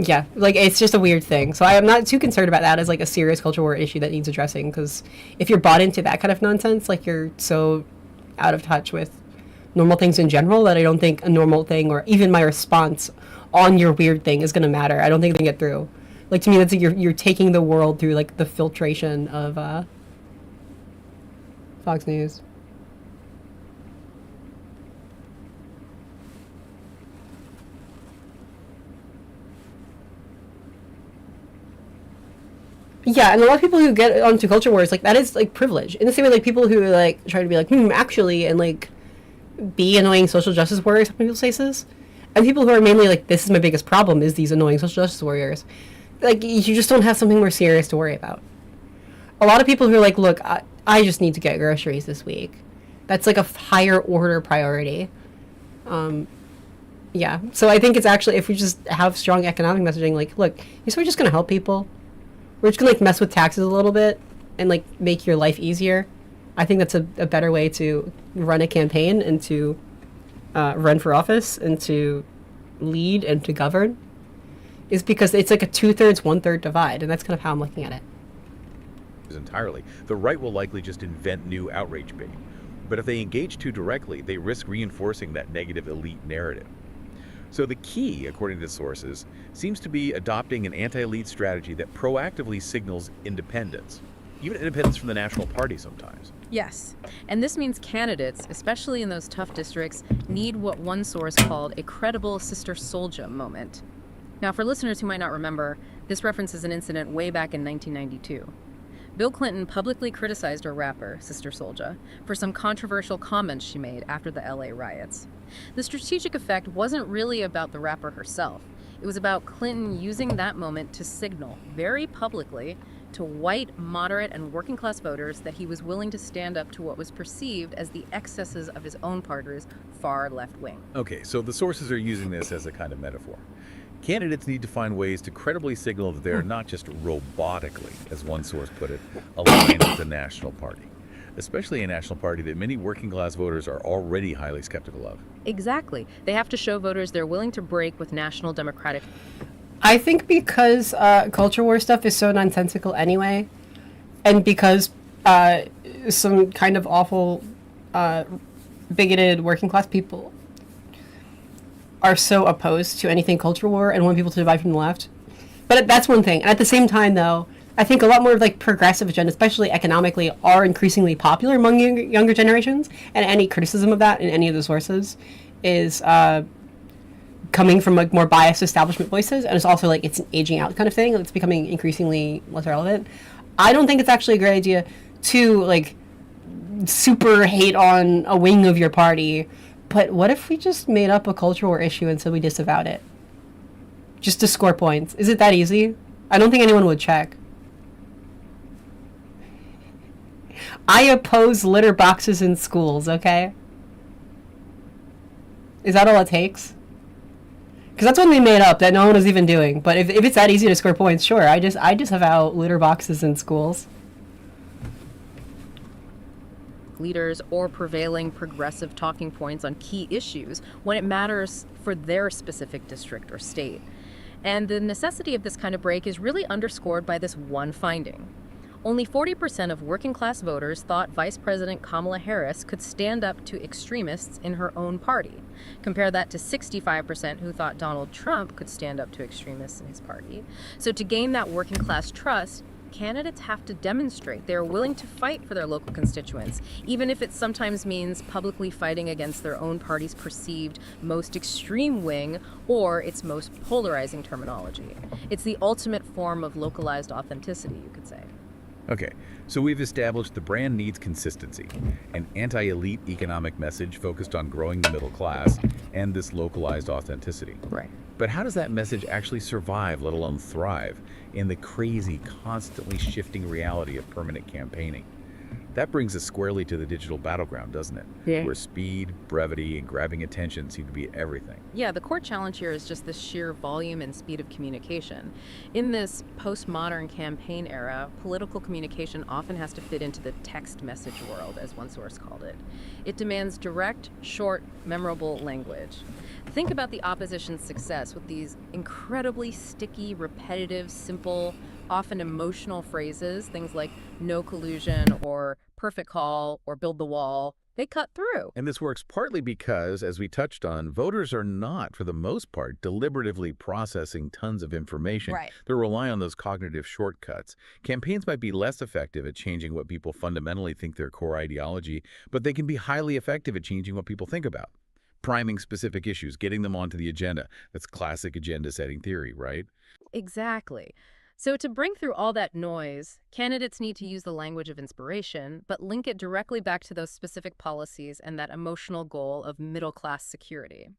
Yeah, like, it's just a weird thing. So I am not too concerned about that as, like, a serious culture war issue that needs addressing, because if you're bought into that kind of nonsense, like, you're so out of touch with normal things in general that I don't think a normal thing or even my response on your weird thing is going to matter. I don't think they get through. Like, to me, that's like you're taking the world through, like, the filtration of Fox News. Yeah, and a lot of people who get onto culture wars, like, that is like privilege. In the same way, like, people who like try to be like, actually, and like be annoying social justice warriors in people's faces, and people who are mainly like, this is my biggest problem, is these annoying social justice warriors. Like, you just don't have something more serious to worry about. A lot of people who are like, look, I just need to get groceries this week. That's like a higher order priority. Yeah, so I think it's actually, if we just have strong economic messaging, like, look, we're just gonna help people. We're just gonna like mess with taxes a little bit and like make your life easier. I think that's a better way to run a campaign and to run for office and to lead and to govern, is because it's like a 2/3, 1/3 divide, and that's kind of how I'm looking at it. Entirely. The right will likely just invent new outrage bait. But if they engage too directly, they risk reinforcing that negative elite narrative. So the key, according to sources, seems to be adopting an anti-elite strategy that proactively signals independence, even independence from the national party sometimes. Yes, and this means candidates, especially in those tough districts, need what one source called a credible Sister Souljah moment. Now, for listeners who might not remember, this references an incident way back in 1992. Bill Clinton publicly criticized a rapper, Sister Souljah, for some controversial comments she made after the LA riots. The strategic effect wasn't really about the rapper herself. It was about Clinton using that moment to signal, very publicly, to white, moderate, and working class voters that he was willing to stand up to what was perceived as the excesses of his own party's far left wing. Okay, so the sources are using this as a kind of metaphor. Candidates need to find ways to credibly signal that they are not just robotically, as one source put it, aligned with the national party, especially a national party that many working class voters are already highly skeptical of. Exactly. They have to show voters they're willing to break with National Democratic. I think because culture war stuff is so nonsensical anyway, and because some kind of awful, bigoted working class people are so opposed to anything culture war and want people to divide from the left. But that's one thing. And at the same time, though, I think a lot more of like progressive agenda, especially economically, are increasingly popular among younger generations. And any criticism of that in any of the sources is coming from like more biased establishment voices. And it's also like it's an aging out kind of thing. It's becoming increasingly less relevant. I don't think it's actually a great idea to like super hate on a wing of your party. But what if we just made up a culture war issue and said we disavowed it? Just to score points. Is it that easy? I don't think anyone would check. I oppose litter boxes in schools, okay? Is that all it takes? Because that's one they made up that no one was even doing. But if it's that easy to score points, sure, I disavow litter boxes in schools. Leaders or prevailing progressive talking points on key issues when it matters for their specific district or state. And the necessity of this kind of break is really underscored by this one finding. Only 40% of working class voters thought Vice President Kamala Harris could stand up to extremists in her own party. Compare that to 65% who thought Donald Trump could stand up to extremists in his party. So to gain that working class trust, candidates have to demonstrate they're willing to fight for their local constituents, even if it sometimes means publicly fighting against their own party's perceived most extreme wing or its most polarizing terminology. It's the ultimate form of localized authenticity, you could say. Okay, so we've established the brand needs consistency, an anti-elite economic message focused on growing the middle class, and this localized authenticity. Right. But how does that message actually survive, let alone thrive, in the crazy, constantly shifting reality of permanent campaigning? That brings us squarely to the digital battleground, doesn't it? Yeah. Where speed, brevity, and grabbing attention seem to be everything. Yeah, the core challenge here is just the sheer volume and speed of communication. In this postmodern campaign era, political communication often has to fit into the text message world, as one source called it. It demands direct, short, memorable language. Think about the opposition's success with these incredibly sticky, repetitive, simple, often emotional phrases, things like no collusion or perfect call or build the wall. They cut through. And this works partly because, as we touched on, voters are not, for the most part, deliberatively processing tons of information. Right. They're relying on those cognitive shortcuts. Campaigns might be less effective at changing what people fundamentally think their core ideology, but they can be highly effective at changing what people think about. Priming specific issues, getting them onto the agenda. That's classic agenda setting theory, right? Exactly. So, to bring through all that noise, candidates need to use the language of inspiration, but link it directly back to those specific policies and that emotional goal of middle class security.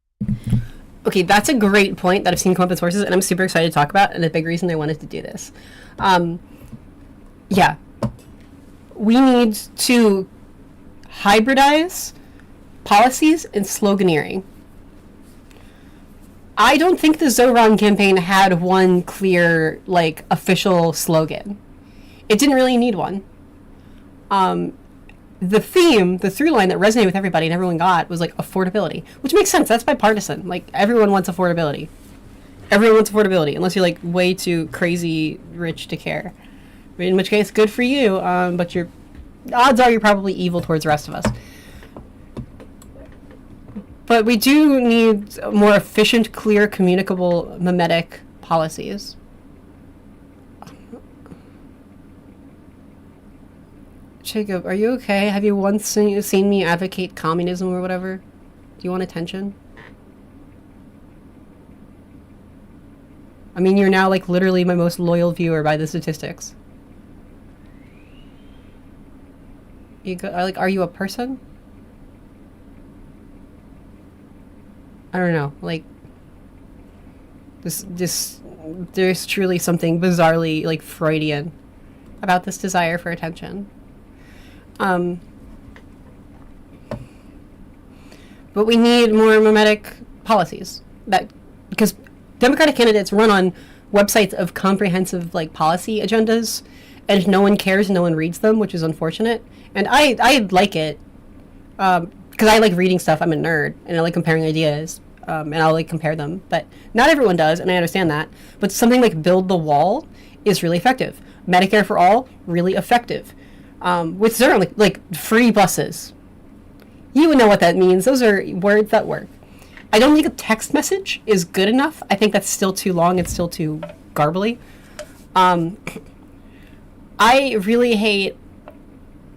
Okay, that's a great point that I've seen come up in sources, and I'm super excited to talk about, and a big reason I wanted to do this. Yeah. We need to hybridize policies and sloganeering. I don't think the Zoran campaign had one clear, like, official slogan. It didn't really need one. The theme, the through line that resonated with everybody and everyone got was, like, affordability, which makes sense. That's bipartisan. Like, everyone wants affordability. Everyone wants affordability, unless you're, like, way too crazy rich to care. In which case, good for you, but odds are you're probably evil towards the rest of us. But we do need more efficient, clear, communicable, mimetic policies. Jacob, are you okay? Have you once seen me advocate communism or whatever? Do you want attention? I mean, you're now, like, literally my most loyal viewer by the statistics. Are you a person? I don't know, like, there's truly something bizarrely, like, Freudian about this desire for attention. But we need more mimetic policies because Democratic candidates run on websites of comprehensive, like, policy agendas, and no one cares, no one reads them, which is unfortunate. And I like it, because I like reading stuff. I'm a nerd, and I like comparing ideas, and I'll, like, compare them. But not everyone does, and I understand that. But something like Build the Wall is really effective. Medicare for All, really effective. With Zero, like free buses. You would know what that means. Those are words that work. I don't think a text message is good enough. I think that's still too long. It's still too garbly. I really hate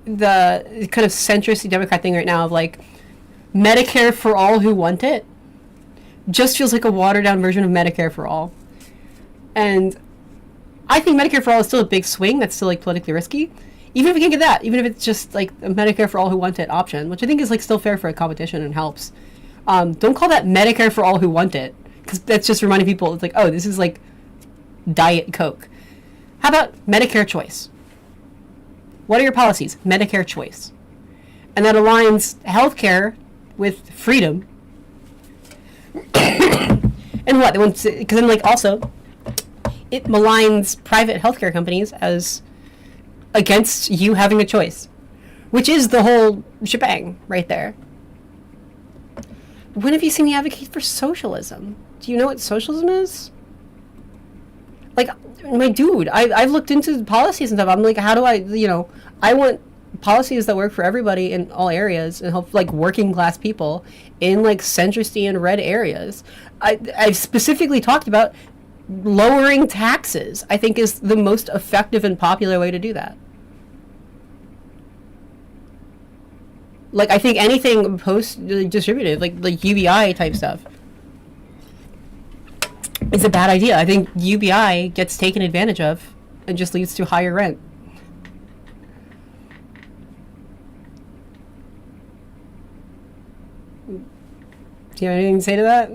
the kind of centrist Democrat thing right now of, like, Medicare for all who want it. Just feels like a watered down version of Medicare for all. And I think Medicare for all is still a big swing. That's still, like, politically risky. Even if we can get that, even if it's just, like, a Medicare for all who want it option, which I think is, like, still fair for a competition and helps. Don't call that Medicare for all who want it, because that's just reminding people, it's like, oh, this is, like, Diet Coke. How about Medicare choice? What are your policies? Medicare choice. And that aligns healthcare with freedom. And what? They want to, because then, like, also, it maligns private healthcare companies as against you having a choice, which is the whole shebang right there. When have you seen me advocate for socialism? Do you know what socialism is? Like, my dude, I've looked into policies and stuff. I'm like, how do I, I want policies that work for everybody in all areas and help, like, working class people in, like, centristy and red areas. I've specifically talked about lowering taxes, I think, is the most effective and popular way to do that. Like, I think anything post-distributive, like UBI type stuff, is a bad idea. I think UBI gets taken advantage of and just leads to higher rent. Do you have anything to say to that?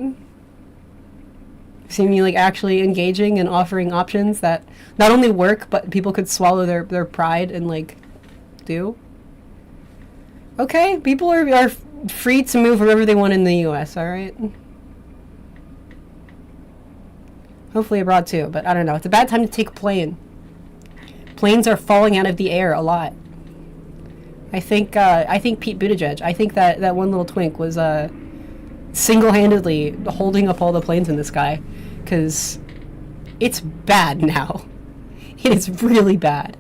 See me, like, actually engaging and offering options that not only work, but people could swallow their pride and, like, do? Okay, people are free to move wherever they want in the U.S., alright? Hopefully abroad too, but I don't know. It's a bad time to take a plane. Planes are falling out of the air a lot. I think Pete Buttigieg, I think that one little twink was single-handedly holding up all the planes in the sky, because it's bad now. It is really bad.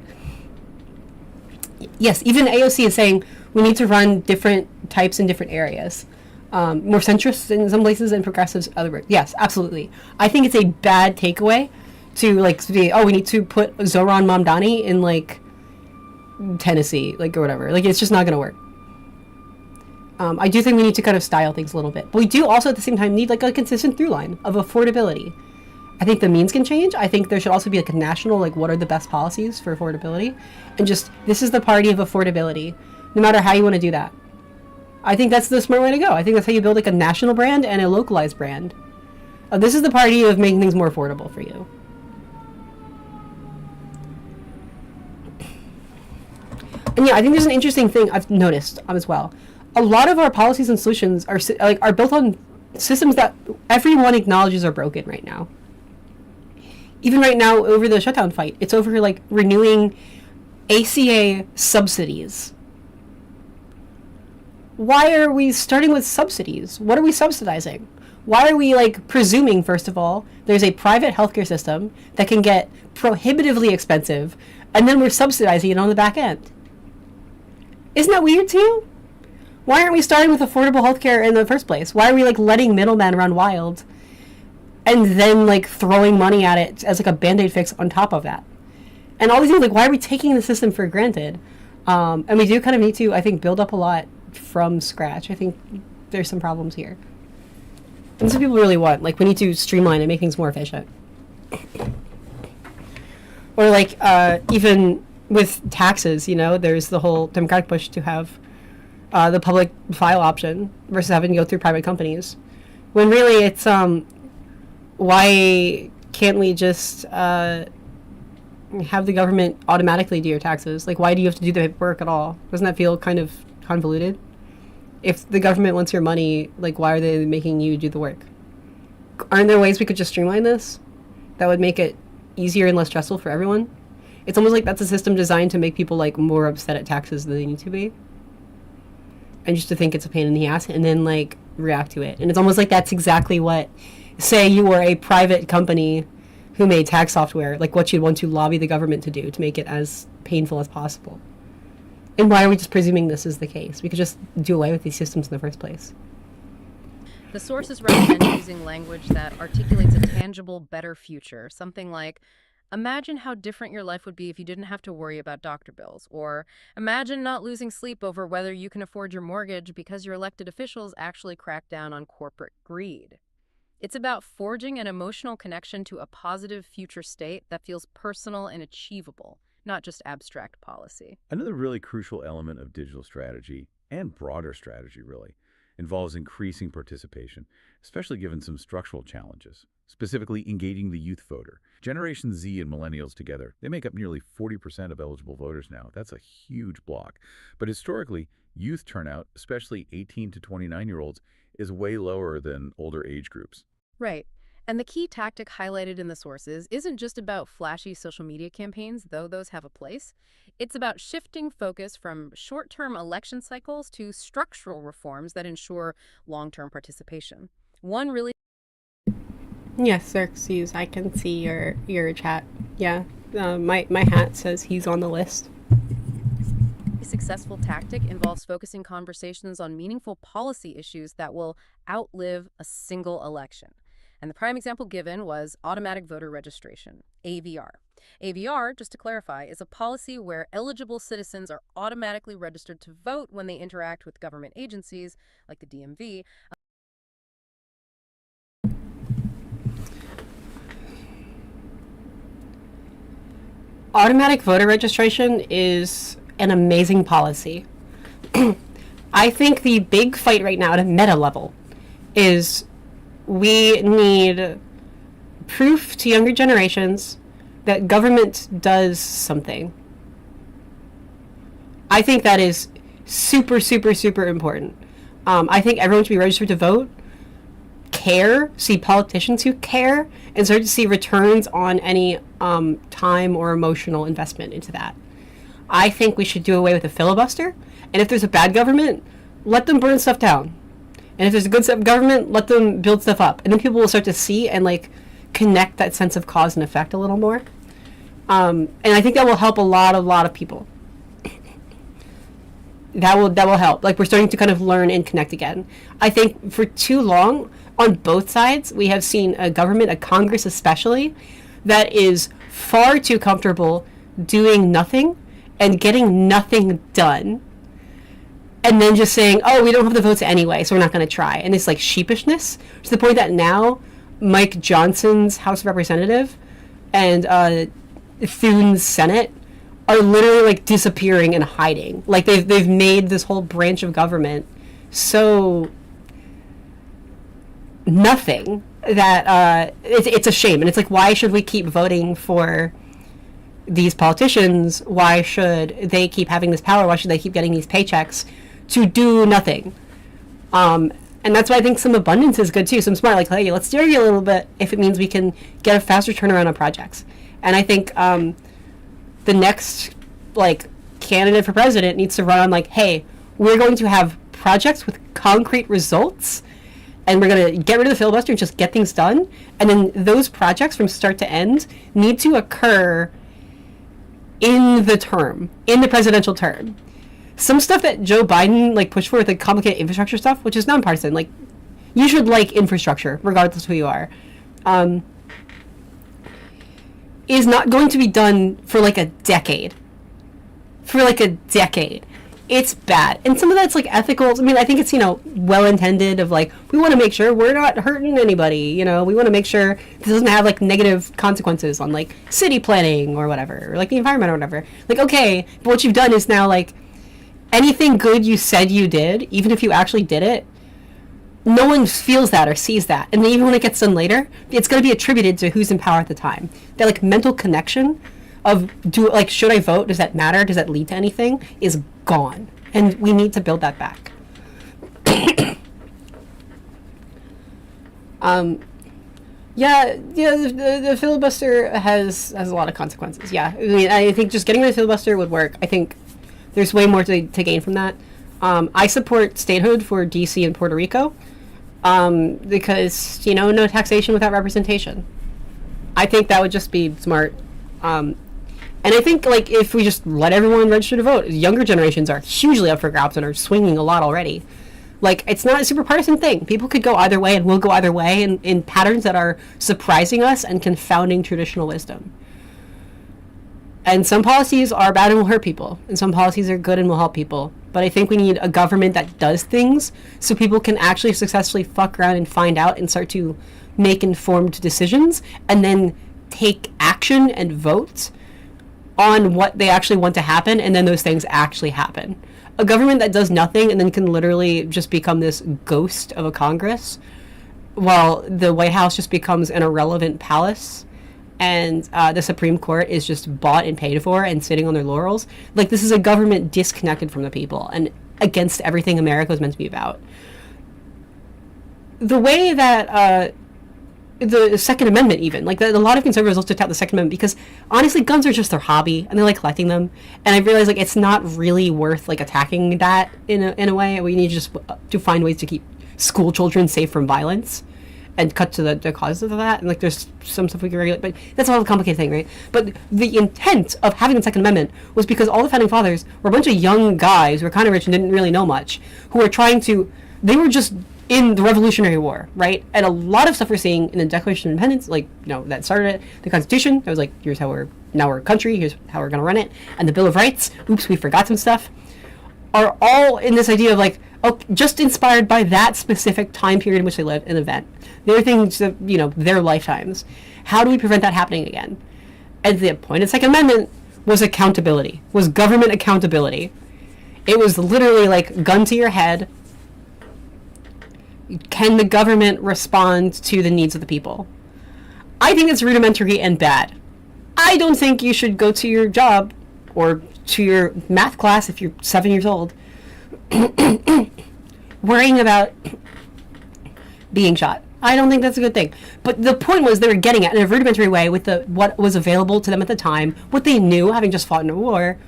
Yes, even AOC is saying we need to run different types in different areas. More centrist in some places and progressives other. Yes, absolutely. I think it's a bad takeaway to, like, be, we need to put Zohran Mamdani in, like, Tennessee, like, or whatever. Like, it's just not going to work. I do think we need to kind of style things a little bit. But we do also at the same time need, like, a consistent through line of affordability. I think the means can change. I think there should also be like a national, like, what are the best policies for affordability? And just, this is the party of affordability, no matter how you want to do that. I think that's the smart way to go. I think that's how you build like a national brand and a localized brand. This is the party of making things more affordable for you. And yeah, I think there's an interesting thing I've noticed as well. A lot of our policies and solutions are built on systems that everyone acknowledges are broken right now. Even right now, over the shutdown fight, it's over like renewing ACA subsidies. Why are we starting with subsidies? What are we subsidizing? Why are we like presuming, first of all, there's a private healthcare system that can get prohibitively expensive, and then we're subsidizing it on the back end? Isn't that weird to you? Why aren't we starting with affordable healthcare in the first place? Why are we like letting middlemen run wild and then like throwing money at it as like a band-aid fix on top of that? And all these things, like, why are we taking the system for granted? And we do kind of need to, I think, build up a lot from scratch. I think there's some problems here. And that's what people really want. Like, we need to streamline and make things more efficient. Or like, even with taxes, you know, there's the whole Democratic push to have the public file option versus having to go through private companies. When really it's, why can't we just have the government automatically do your taxes? Like, why do you have to do the work at all? Doesn't that feel kind of convoluted? If the government wants your money, like, why are they making you do the work? Aren't there ways we could just streamline this that would make it easier and less stressful for everyone? It's almost like that's a system designed to make people like more upset at taxes than they need to be, and just to think it's a pain in the ass and then like react to it. And it's almost like that's exactly what, say you were a private company who made tax software, like what you'd want to lobby the government to do to make it as painful as possible. And why are we just presuming this is the case? We could just do away with these systems in the first place. The sources recommend using language that articulates a tangible, better future. Something like, imagine how different your life would be if you didn't have to worry about doctor bills. Or imagine not losing sleep over whether you can afford your mortgage because your elected officials actually crack down on corporate greed. It's about forging an emotional connection to a positive future state that feels personal and achievable, not just abstract policy. Another really crucial element of digital strategy, and broader strategy really, involves increasing participation, especially given some structural challenges, specifically engaging the youth voter. Generation Z and millennials together, they make up nearly 40% of eligible voters now. That's a huge block. But historically, youth turnout, especially 18 to 29-year-olds, is way lower than older age groups. Right. And the key tactic highlighted in the sources isn't just about flashy social media campaigns, though those have a place. It's about shifting focus from short-term election cycles to structural reforms that ensure long-term participation. One really... Yes, Xerxes, I can see your chat. Yeah, my hat says he's on the list. successful tactic involves focusing conversations on meaningful policy issues that will outlive a single election. And the prime example given was automatic voter registration, AVR. AVR, just to clarify, is a policy where eligible citizens are automatically registered to vote when they interact with government agencies, like the DMV. Automatic voter registration is an amazing policy. I think the big fight right now at a meta level is we need proof to younger generations that government does something. I think that is super, super, super important. I think everyone should be registered to vote, care, see politicians who care, and start to see returns on any time or emotional investment into that. I think we should do away with the filibuster, and if there's a bad government, let them burn stuff down. And if there's a good government, let them build stuff up. And then people will start to see and like connect that sense of cause and effect a little more. And I think that will help a lot of people. That will help. Like, we're starting to kind of learn and connect again. I think for too long, on both sides, we have seen a government, a Congress especially, that is far too comfortable doing nothing and getting nothing done. And then just saying, oh, we don't have the votes anyway, so we're not going to try. And it's like sheepishness to the point that now Mike Johnson's House of Representative and Thune's Senate are literally like disappearing and hiding. Like they've made this whole branch of government so nothing that it's a shame. And it's like, why should we keep voting for these politicians? Why should they keep having this power? Why should they keep getting these paychecks to do nothing? And that's why I think some abundance is good too. Some smart, like, hey, let's dare you a little bit if it means we can get a faster turnaround on projects. And I think the next like candidate for president needs to run on like, hey, we're going to have projects with concrete results, and we're going to get rid of the filibuster and just get things done. And then those projects from start to end need to occur in the presidential term. Some stuff that Joe Biden like pushed for with the complicated infrastructure stuff, which is nonpartisan, like you should like infrastructure regardless of who you are, is not going to be done for like a decade. It's bad. And some of that's like ethical. I mean, I think it's, well intended of like, we want to make sure we're not hurting anybody. We want to make sure this doesn't have like negative consequences on like city planning or whatever, or like the environment or whatever. Like, okay, but what you've done is now like anything good you said you did, even if you actually did it, no one feels that or sees that. And then even when it gets done later, it's going to be attributed to who's in power at the time. That like mental connection of should I vote? Does that matter? Does that lead to anything? Is gone. And we need to build that back. The filibuster has a lot of consequences. Yeah, I mean, I think just getting rid of the filibuster would work. I think there's way more to gain from that. I support statehood for DC and Puerto Rico because, no taxation without representation. I think that would just be smart. And I think, like, if we just let everyone register to vote, younger generations are hugely up for grabs and are swinging a lot already. Like, it's not a super partisan thing. People could go either way and will go either way in patterns that are surprising us and confounding traditional wisdom. And some policies are bad and will hurt people, and some policies are good and will help people. But I think we need a government that does things so people can actually successfully fuck around and find out and start to make informed decisions and then take action and vote on what they actually want to happen, and then those things actually happen. A government that does nothing and then can literally just become this ghost of a Congress, while the White House just becomes an irrelevant palace, and the Supreme Court is just bought and paid for and sitting on their laurels. Like, this is a government disconnected from the people and against everything America was meant to be about. The way that the Second Amendment, even like a lot of conservatives also tout the Second Amendment because honestly, guns are just their hobby and they like collecting them. And I realize like it's not really worth like attacking that in a way. We need just to find ways to keep school children safe from violence and cut to the causes of that. And like there's some stuff we can regulate, but that's all a complicated thing, right? But the intent of having the Second Amendment was because all the founding fathers were a bunch of young guys who were kind of rich and didn't really know much, who were they were just in the Revolutionary War, right? And a lot of stuff we're seeing in the Declaration of Independence, like, that started it, the Constitution, that was like, here's how we're a country, here's how we're gonna run it, and the Bill of Rights, oops, we forgot some stuff, are all in this idea of like, just inspired by that specific time period in which they lived, an event. The other things that, their lifetimes. How do we prevent that happening again? And the point of the Second Amendment was accountability, was government accountability. It was literally like, gun to your head, can the government respond to the needs of the people? I think it's rudimentary and bad. I don't think you should go to your job or to your math class if you're 7 years old worrying about being shot. I don't think that's a good thing. But the point was they were getting at in a rudimentary way with what was available to them at the time, what they knew, having just fought in a war,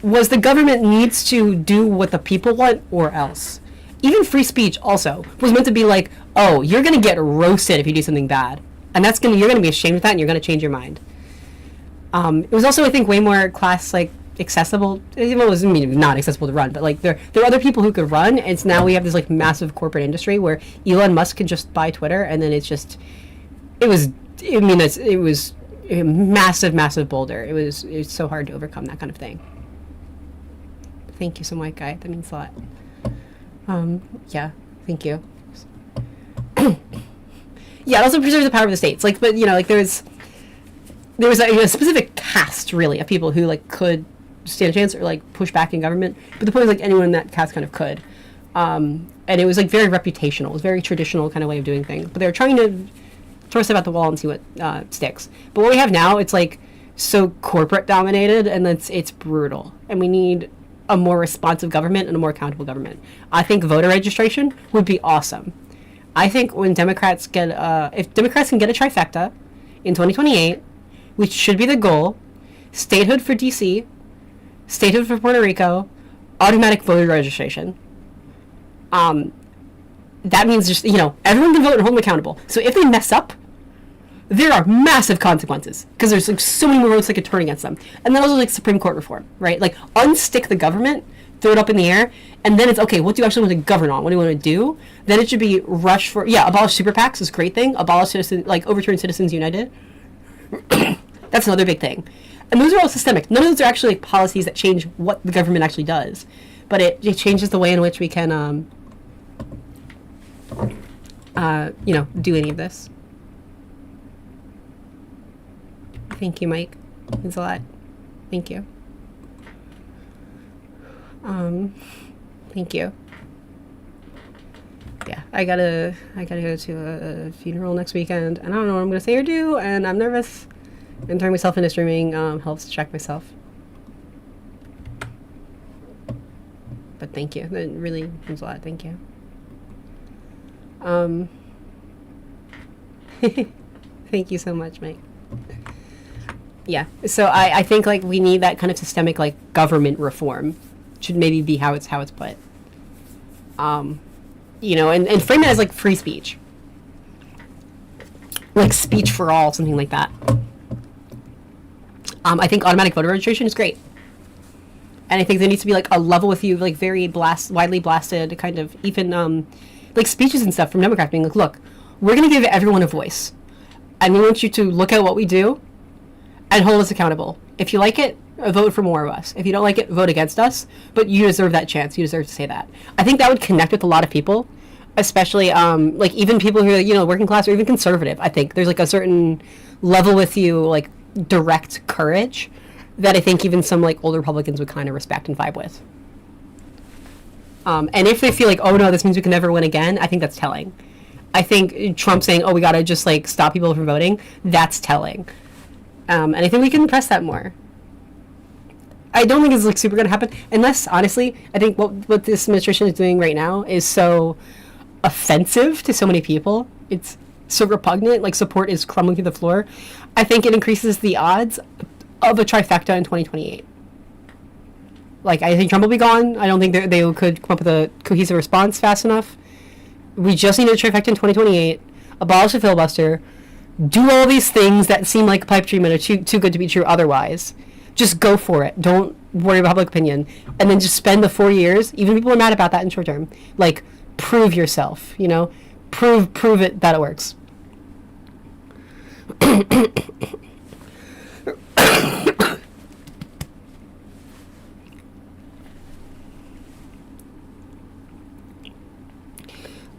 was the government needs to do what the people want or else. Even free speech also was meant to be like, oh, you're going to get roasted if you do something bad. And you're going to be ashamed of that and you're going to change your mind. It was also, I think, way more class, like, accessible. It was not accessible to run, but like there are other people who could run. And it's now we have this like massive corporate industry where Elon Musk can just buy Twitter, and then it was a massive boulder. It's so hard to overcome that kind of thing. Thank you, some white guy. That means a lot. Yeah, thank you. Yeah, it also preserves the power of the states. Like, but like there was a specific caste really of people who like could stand a chance or like push back in government. But the point is like anyone in that caste kind of could, and it was like very reputational. It was very traditional kind of way of doing things. But they were trying to throw stuff out the wall and see what sticks. But what we have now, it's like so corporate dominated, and it's brutal. And we need a more responsive government and a more accountable government. I think voter registration would be awesome. I think when Democrats get, if Democrats can get a trifecta in 2028, which should be the goal, statehood for DC, statehood for Puerto Rico, automatic voter registration. That means just, everyone can vote and hold them accountable. So if they mess up, there are massive consequences because there's like so many more votes that could turn against them. And then also like Supreme Court reform, right? Like unstick the government, throw it up in the air, and then it's okay, what do you actually want to govern on? What do you want to do? Then it should be rush for, abolish super PACs is a great thing. Abolish overturn Citizens United. That's another big thing. And those are all systemic. None of those are actually like policies that change what the government actually does. But it changes the way in which we can, do any of this. Thank you, Mike. Thanks a lot. Thank you. Thank you. Yeah, I gotta go to a funeral next weekend, and I don't know what I'm gonna say or do, and I'm nervous. And turning myself into streaming helps distract myself. But thank you. That really means a lot. Thank you. Thank you so much, Mike. Yeah, so I think like we need that kind of systemic like government reform. Should maybe be how it's put. And frame it as like free speech, like speech for all, something like that. I think automatic voter registration is great, and I think there needs to be like a level with you, like very widely blasted kind of even like speeches and stuff from Democrats being like, look, we're gonna give everyone a voice, and we want you to look at what we do and hold us accountable. If you like it, vote for more of us. If you don't like it, vote against us. But you deserve that chance. You deserve to say that. I think that would connect with a lot of people, especially like even people who are working class or even conservative. I think there's like a certain level with you, like direct courage, that I think even some like older Republicans would kind of respect and vibe with. And if they feel like, oh no, this means we can never win again, I think that's telling. I think Trump saying, oh, we gotta just like stop people from voting, that's telling. And I think we can press that more. I don't think it's like super gonna happen unless, honestly, I think what this administration is doing right now is so offensive to so many people. It's so repugnant. Like support is crumbling through the floor. I think it increases the odds of a trifecta in 2028. Like I think Trump will be gone. I don't think they could come up with a cohesive response fast enough. We just need a trifecta in 2028. Abolish the filibuster. Do all these things that seem like pipe dream and are too good to be true otherwise. Just go for it. Don't worry about public opinion. And then just spend the 4 years, even people are mad about that in short term, like prove yourself, prove it that it works.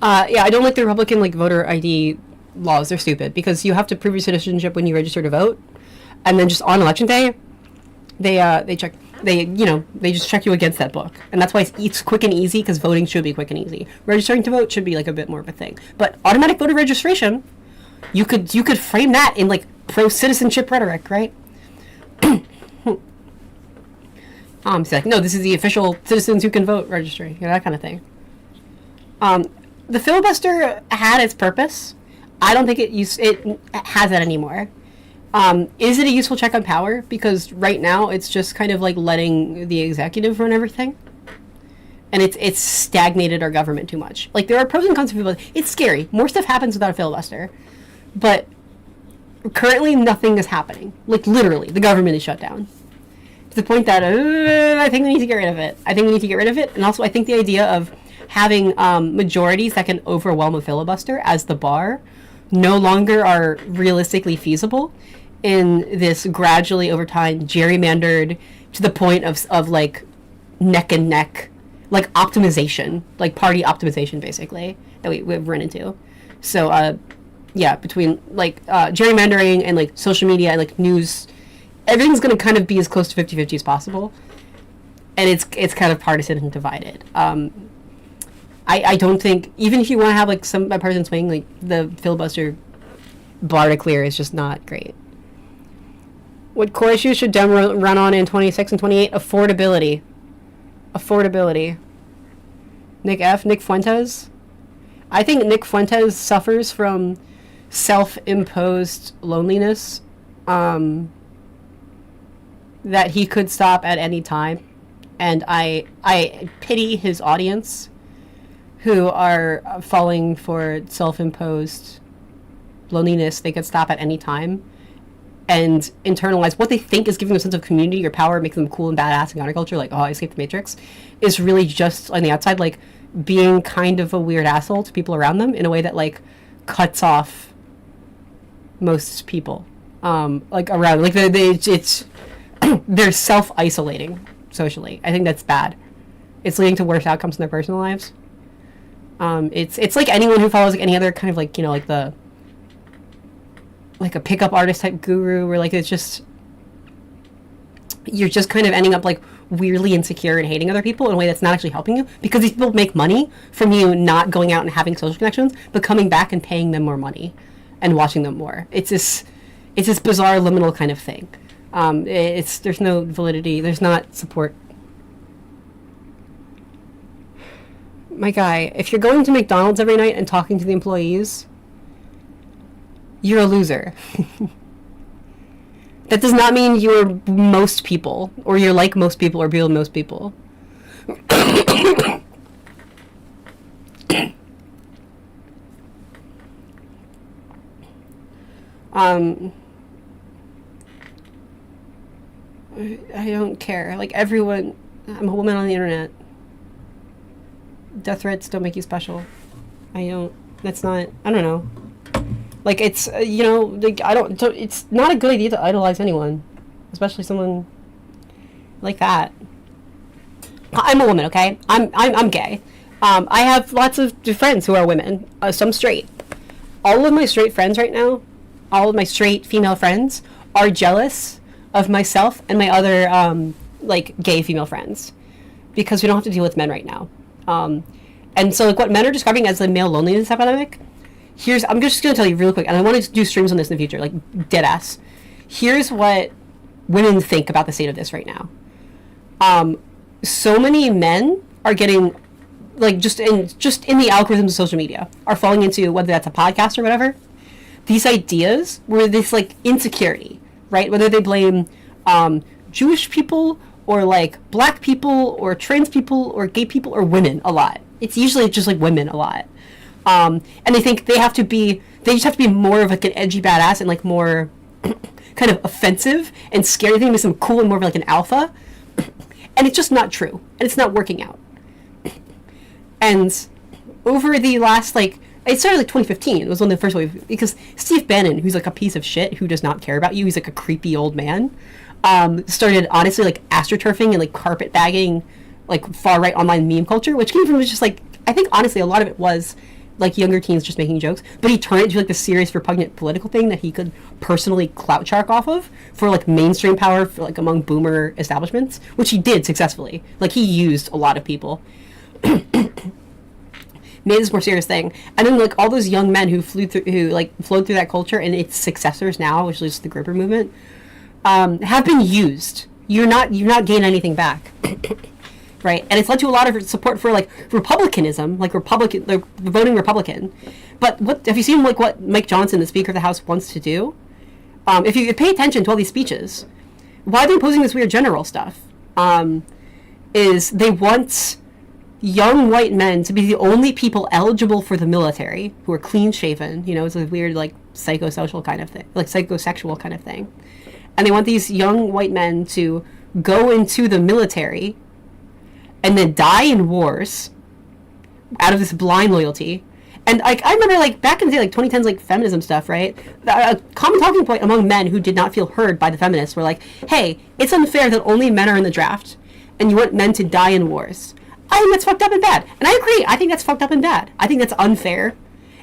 I don't like the Republican voter ID laws. They're stupid because you have to prove your citizenship when you register to vote, and then just on election day, they just check you against that book, and that's why it's quick and easy because voting should be quick and easy. Registering to vote should be like a bit more of a thing, but automatic voter registration, you could frame that in like pro citizenship rhetoric, right? So like, no, this is the official citizens who can vote registry, that kind of thing. The filibuster had its purpose. I don't think it has that anymore. Is it a useful check on power? Because right now it's just kind of like letting the executive run everything, and it's stagnated our government too much. Like there are pros and cons of people. It's scary. More stuff happens without a filibuster, but currently nothing is happening. Like literally, the government is shut down to the point that I think we need to get rid of it. And also I think the idea of having majorities that can overwhelm a filibuster as the bar no longer are realistically feasible in this gradually over time gerrymandered to the point of like neck and neck, like optimization, like party optimization basically that we've run into. So yeah, between like gerrymandering and like social media and like news, everything's going to kind of be as close to 50-50 as possible, and it's kind of partisan and divided. I don't think, even if you want to have like some bipartisan swing, like the filibuster bar to clear is just not great. What core issues should Dem run on in 26 and 28? Affordability. Nick Fuentes. I think Nick Fuentes suffers from self-imposed loneliness that he could stop at any time, and I pity his audience who are falling for self-imposed loneliness. They could stop at any time and internalize what they think is giving them a sense of community or power, making them cool and badass in counterculture, like, oh, I escaped the Matrix, is really just on the outside, like, being kind of a weird asshole to people around them in a way that, like, cuts off most people. Like, around, like, it's they're self-isolating socially. I think that's bad. It's leading to worse outcomes in their personal lives. It's like anyone who follows like any other kind of like, you know, like the like a pickup artist type guru, where like it's just, you're just kind of ending up like weirdly insecure and hating other people in a way that's not actually helping you, because these people make money from you not going out and having social connections, but coming back and paying them more money and watching them more. It's this bizarre liminal kind of thing. There's no validity, there's not support. My guy, if you're going to McDonald's every night and talking to the employees, you're a loser. That does not mean you're most people, or you're like most people, or be most people. I don't care. Like, everyone, I'm a woman on the internet. Death threats don't make you special. I don't know. Like, it's, you know, like, it's not a good idea to idolize anyone, especially someone like that. I'm a woman, okay? I'm gay. I have lots of friends who are women, some straight. All of my straight friends right now, all of my straight female friends are jealous of myself and my other, like, gay female friends, because we don't have to deal with men right now. And so, like, what men are describing as the male loneliness epidemic, I'm just going to tell you real quick, and I want to do streams on this in the future, like, dead ass. Here's what women think about the state of this right now. So many men are getting, like, just in the algorithms of social media, are falling into, whether that's a podcast or whatever, these ideas where this, like, insecurity, right? Whether they blame Jewish people, or, like, black people, or trans people, or gay people, or women a lot. It's usually just, like, women a lot. And they think they just have to be more of, like, an edgy badass and, like, more kind of offensive and scary. They think makes them cool and more of, like, an alpha. And it's just not true. And it's not working out. And over the last, like, it started, like, 2015. It was one of the first wave. Because Steve Bannon, who's, like, a piece of shit who does not care about you, he's, like, a creepy old man, started, honestly, like, astroturfing and, like, carpet bagging, like, far-right online meme culture, which came from just, like, I think, honestly, a lot of it was, like, younger teens just making jokes, but he turned it into, like, this serious, repugnant political thing that he could personally clout shark off of for, like, mainstream power, for, like, among boomer establishments, which he did successfully. Like, he used a lot of people. Made this more serious thing. And then, like, all those young men who flowed through that culture and its successors now, which is the Gripper movement, have been used. You're not gaining anything back. Right? And it's led to a lot of support for, like, republicanism, like voting Republican. But what have you seen, like, what Mike Johnson, the Speaker of the House, wants to do? If you pay attention to all these speeches, why they're imposing this weird general stuff is they want young white men to be the only people eligible for the military who are clean shaven. You know, it's a weird, like, psychosexual kind of thing. And they want these young white men to go into the military and then die in wars out of this blind loyalty. And, like, I remember, like, back in the day, like, 2010s, like, feminism stuff, right? A common talking point among men who did not feel heard by the feminists were like, hey, it's unfair that only men are in the draft, and you want men to die in wars. I think that's fucked up and bad. And I agree. I think that's fucked up and bad. I think that's unfair.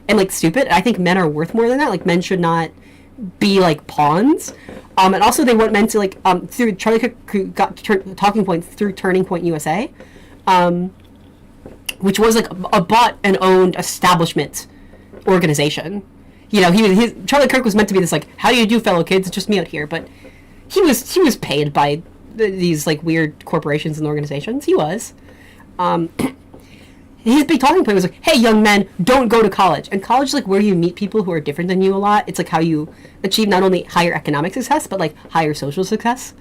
and like stupid. I think men are worth more than that. Like men should not be like pawns. And also they want men to like through Charlie Cook who got talking points through Turning Point USA, which was like a bought and owned establishment organization. You know, Charlie Kirk was meant to be this like, how do you do, fellow kids? It's just me out here, but he was paid by these like weird corporations and organizations. He was. His big talking point was like, hey, young men, don't go to college. And college is like where you meet people who are different than you a lot. It's like how you achieve not only higher economic success, but like higher social success.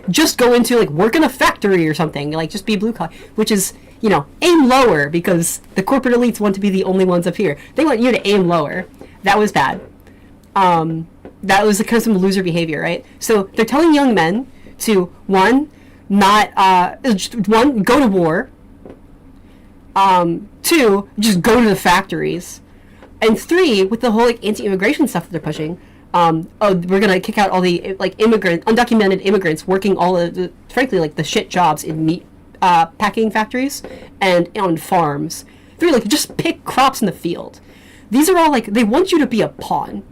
Just go into like work in a factory or something, like just be blue collar, which is, you know, aim lower because the corporate elites want to be the only ones up here. They want you to aim lower. That was bad. That was kind of some loser behavior, right? So they're telling young men to one, go to war. Two, just go to the factories. And three, with the whole like anti-immigration stuff that they're pushing, we're gonna kick out all the like undocumented immigrants working all of the, frankly, like the shit jobs in meat packing factories and on farms. Three, like just pick crops in the field. These are all like, they want you to be a pawn.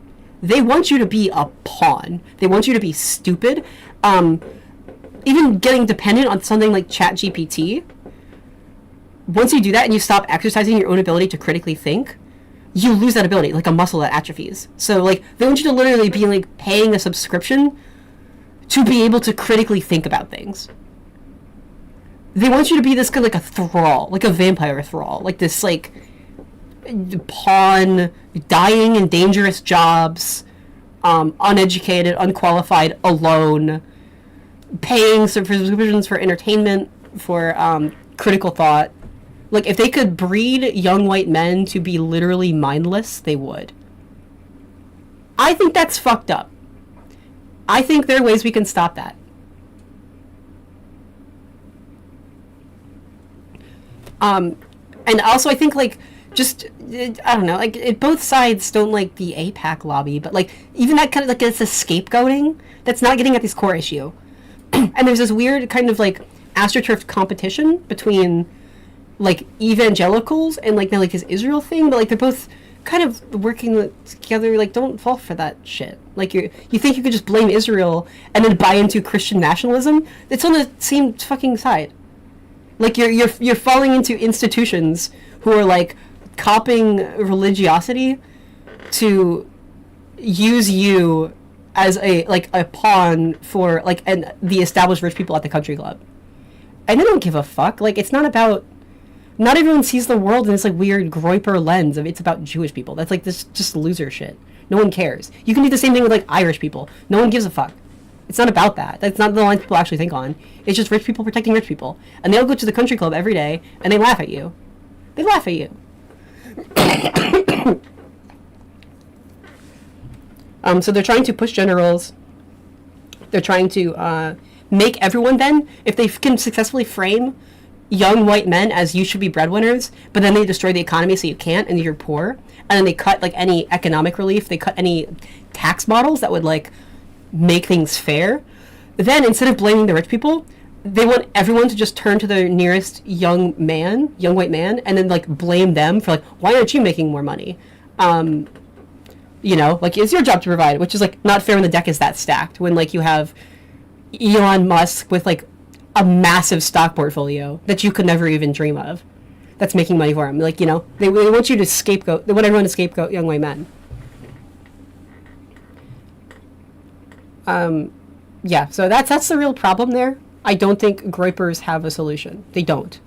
They want you to be a pawn. They want you to be stupid. Even getting dependent on something like ChatGPT. Once you do that and you stop exercising your own ability to critically think, you lose that ability, like a muscle that atrophies. So, like, they want you to literally be, like, paying a subscription to be able to critically think about things. They want you to be this kind of like a thrall, like a vampire thrall, like this, like, pawn, dying in dangerous jobs, uneducated, unqualified, alone, paying subscriptions for entertainment, for critical thought. Like, if they could breed young white men to be literally mindless, they would. I think that's fucked up. I think there are ways we can stop that. And also I think, like, just, I don't know, like, both sides don't like the AIPAC lobby, but, like, even that kind of, like, it's a scapegoating that's not getting at this core issue. And there's this weird kind of, like, astroturfed competition between, like, evangelicals and, like, now, like, this Israel thing, but, like, they're both kind of working together. Like, don't fall for that shit. Like, you think you could just blame Israel and then buy into Christian nationalism? It's on the same fucking side. Like, you're falling into institutions who are, like, copying religiosity to use you as a pawn for, like, the established rich people at the country club. And they don't give a fuck. Like, it's not about... Not everyone sees the world in this, like, weird Groyper lens of it's about Jewish people. That's, like, this just loser shit. No one cares. You can do the same thing with, like, Irish people. No one gives a fuck. It's not about that. That's not the line people actually think on. It's just rich people protecting rich people. And they'll go to the country club every day, and they laugh at you. They laugh at you. So they're trying to push gender roles. They're trying to make everyone then, if they can successfully frame young white men as you should be breadwinners, but then they destroy the economy so you can't and you're poor, and then they cut, like, any economic relief, they cut any tax models that would, like, make things fair, then instead of blaming the rich people, they want everyone to just turn to their nearest young white man, and then, like, blame them for, like, why aren't you making more money? You know, like, it's your job to provide, which is, like, not fair when the deck is that stacked, when, like, you have Elon Musk with, like, a massive stock portfolio that you could never even dream of that's making money for him. Like, you know, they want you to scapegoat, they want everyone to scapegoat young white men. Yeah, so that's the real problem there. I don't think Groypers have a solution. They don't.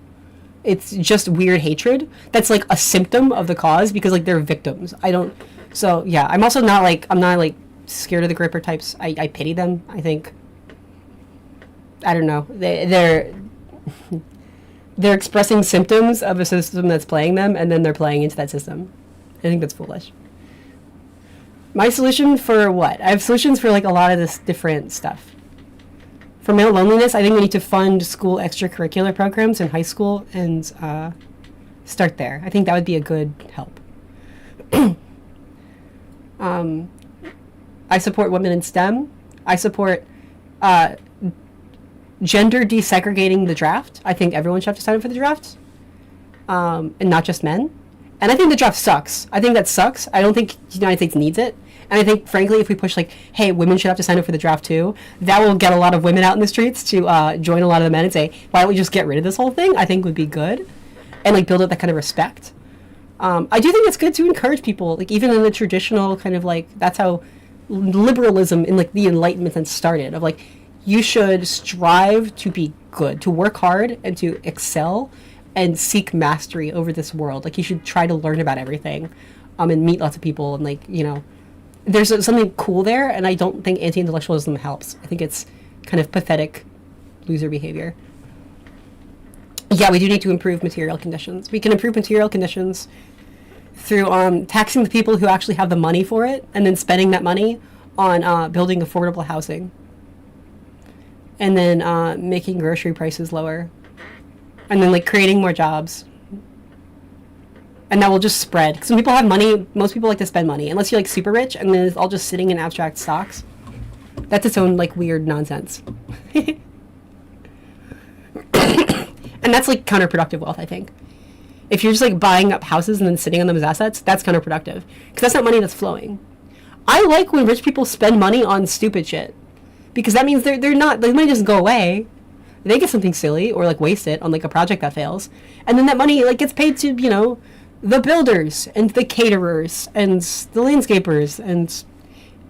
It's just weird hatred that's, like, a symptom of the cause because, like, they're victims. So, yeah, I'm also not, like, scared of the Groyper types. I pity them, I think. I don't know. They're expressing symptoms of a system that's playing them, and then they're playing into that system. I think that's foolish. My solution for what? I have solutions for, like, a lot of this different stuff. For male loneliness, I think we need to fund school extracurricular programs in high school and start there. I think that would be a good help. I support women in STEM. I support gender desegregating the draft. I think everyone should have to sign up for the draft, and not just men. And I think the draft sucks. I think that sucks. I don't think the United States needs it. And I think, frankly, if we push, like, hey, women should have to sign up for the draft too, that will get a lot of women out in the streets to join a lot of the men and say, why don't we just get rid of this whole thing? I think would be good. And, like, build up that kind of respect. I do think it's good to encourage people, like, even in the traditional kind of, like, that's how liberalism in, like, the Enlightenment then started, of, like, you should strive to be good, to work hard and to excel and seek mastery over this world. Like, you should try to learn about everything and meet lots of people and, like, you know, there's something cool there, and I don't think anti-intellectualism helps. I think it's kind of pathetic loser behavior. Yeah, we do need to improve material conditions. We can improve material conditions through taxing the people who actually have the money for it, and then spending that money on building affordable housing. And then making grocery prices lower. And then, like, creating more jobs. And that will just spread. Because when people have money, most people like to spend money. Unless you're, like, super rich, and then it's all just sitting in abstract stocks. That's its own, like, weird nonsense. And that's, like, counterproductive wealth, I think. If you're just, like, buying up houses and then sitting on them as assets, that's counterproductive. Because that's not money that's flowing. I like when rich people spend money on stupid shit. Because that means they're not, the money doesn't go away. They get something silly or, like, waste it on, like, a project that fails. And then that money, like, gets paid to, you know, the builders and the caterers and the landscapers and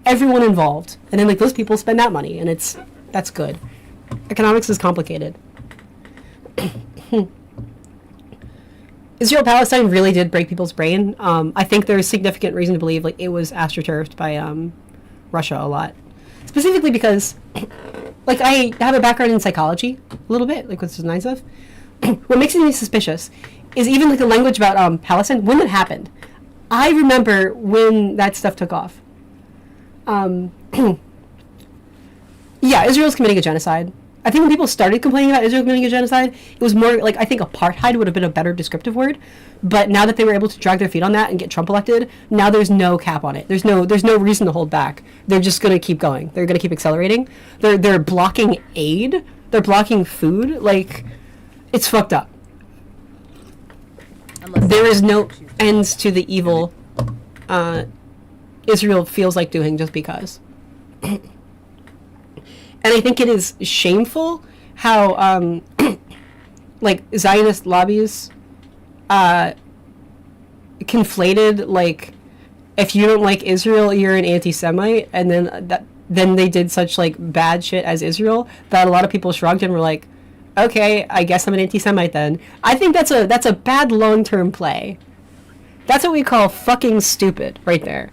everyone involved. And then, like, those people spend that money, and that's good. Economics is complicated. Israel-Palestine really did break people's brain. I think there's significant reason to believe, like, it was astroturfed by Russia a lot. Specifically because, like, I have a background in psychology, a little bit, like, with some nice stuff. What makes me suspicious is even, like, the language about Palestine, when it happened. I remember when that stuff took off. Yeah, Israel's committing a genocide. I think when people started complaining about Israel committing a genocide, it was more, like, I think apartheid would have been a better descriptive word. But now that they were able to drag their feet on that and get Trump elected, now there's no cap on it. There's no reason to hold back. They're just going to keep going. They're going to keep accelerating. They're blocking aid. They're blocking food. Like, it's fucked up. There is no ends to the evil Israel feels like doing just because. And I think it is shameful how, like, Zionist lobbies conflated, like, if you don't like Israel, you're an anti-Semite, and then they did such, like, bad shit as Israel that a lot of people shrugged and were like, okay, I guess I'm an anti-Semite then. I think that's a bad long-term play. That's what we call fucking stupid right there.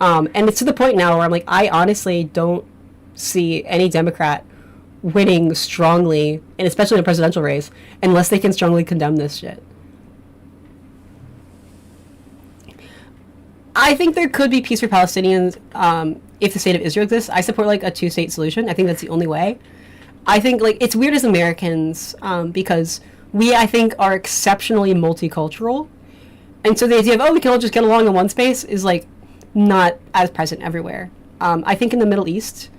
And it's to the point now where I'm like, I honestly don't see any Democrat winning strongly, and especially in a presidential race, unless they can strongly condemn this shit. I think there could be peace for Palestinians if the state of Israel exists. I support, like, a two-state solution. I think that's the only way. I think, like, it's weird as Americans because we, I think, are exceptionally multicultural. And so the idea of, oh, we can all just get along in one space is, like, not as present everywhere. I think in the Middle East,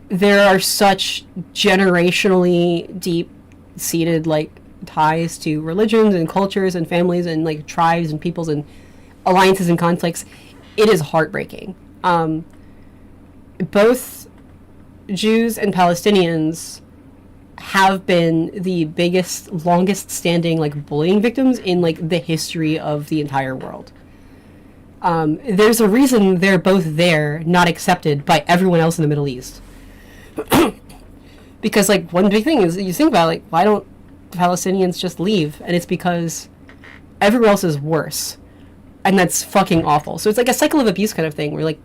there are such generationally deep-seated, like, ties to religions and cultures and families and, like, tribes and peoples and alliances and conflicts. It is heartbreaking. Both Jews and Palestinians have been the biggest, longest-standing, like, bullying victims in, like, the history of the entire world. There's a reason they're both there, not accepted by everyone else in the Middle East. Because, like, one big thing is, you think about, like, why don't Palestinians just leave? And it's because everywhere else is worse. And that's fucking awful. So it's like a cycle of abuse kind of thing, where, like,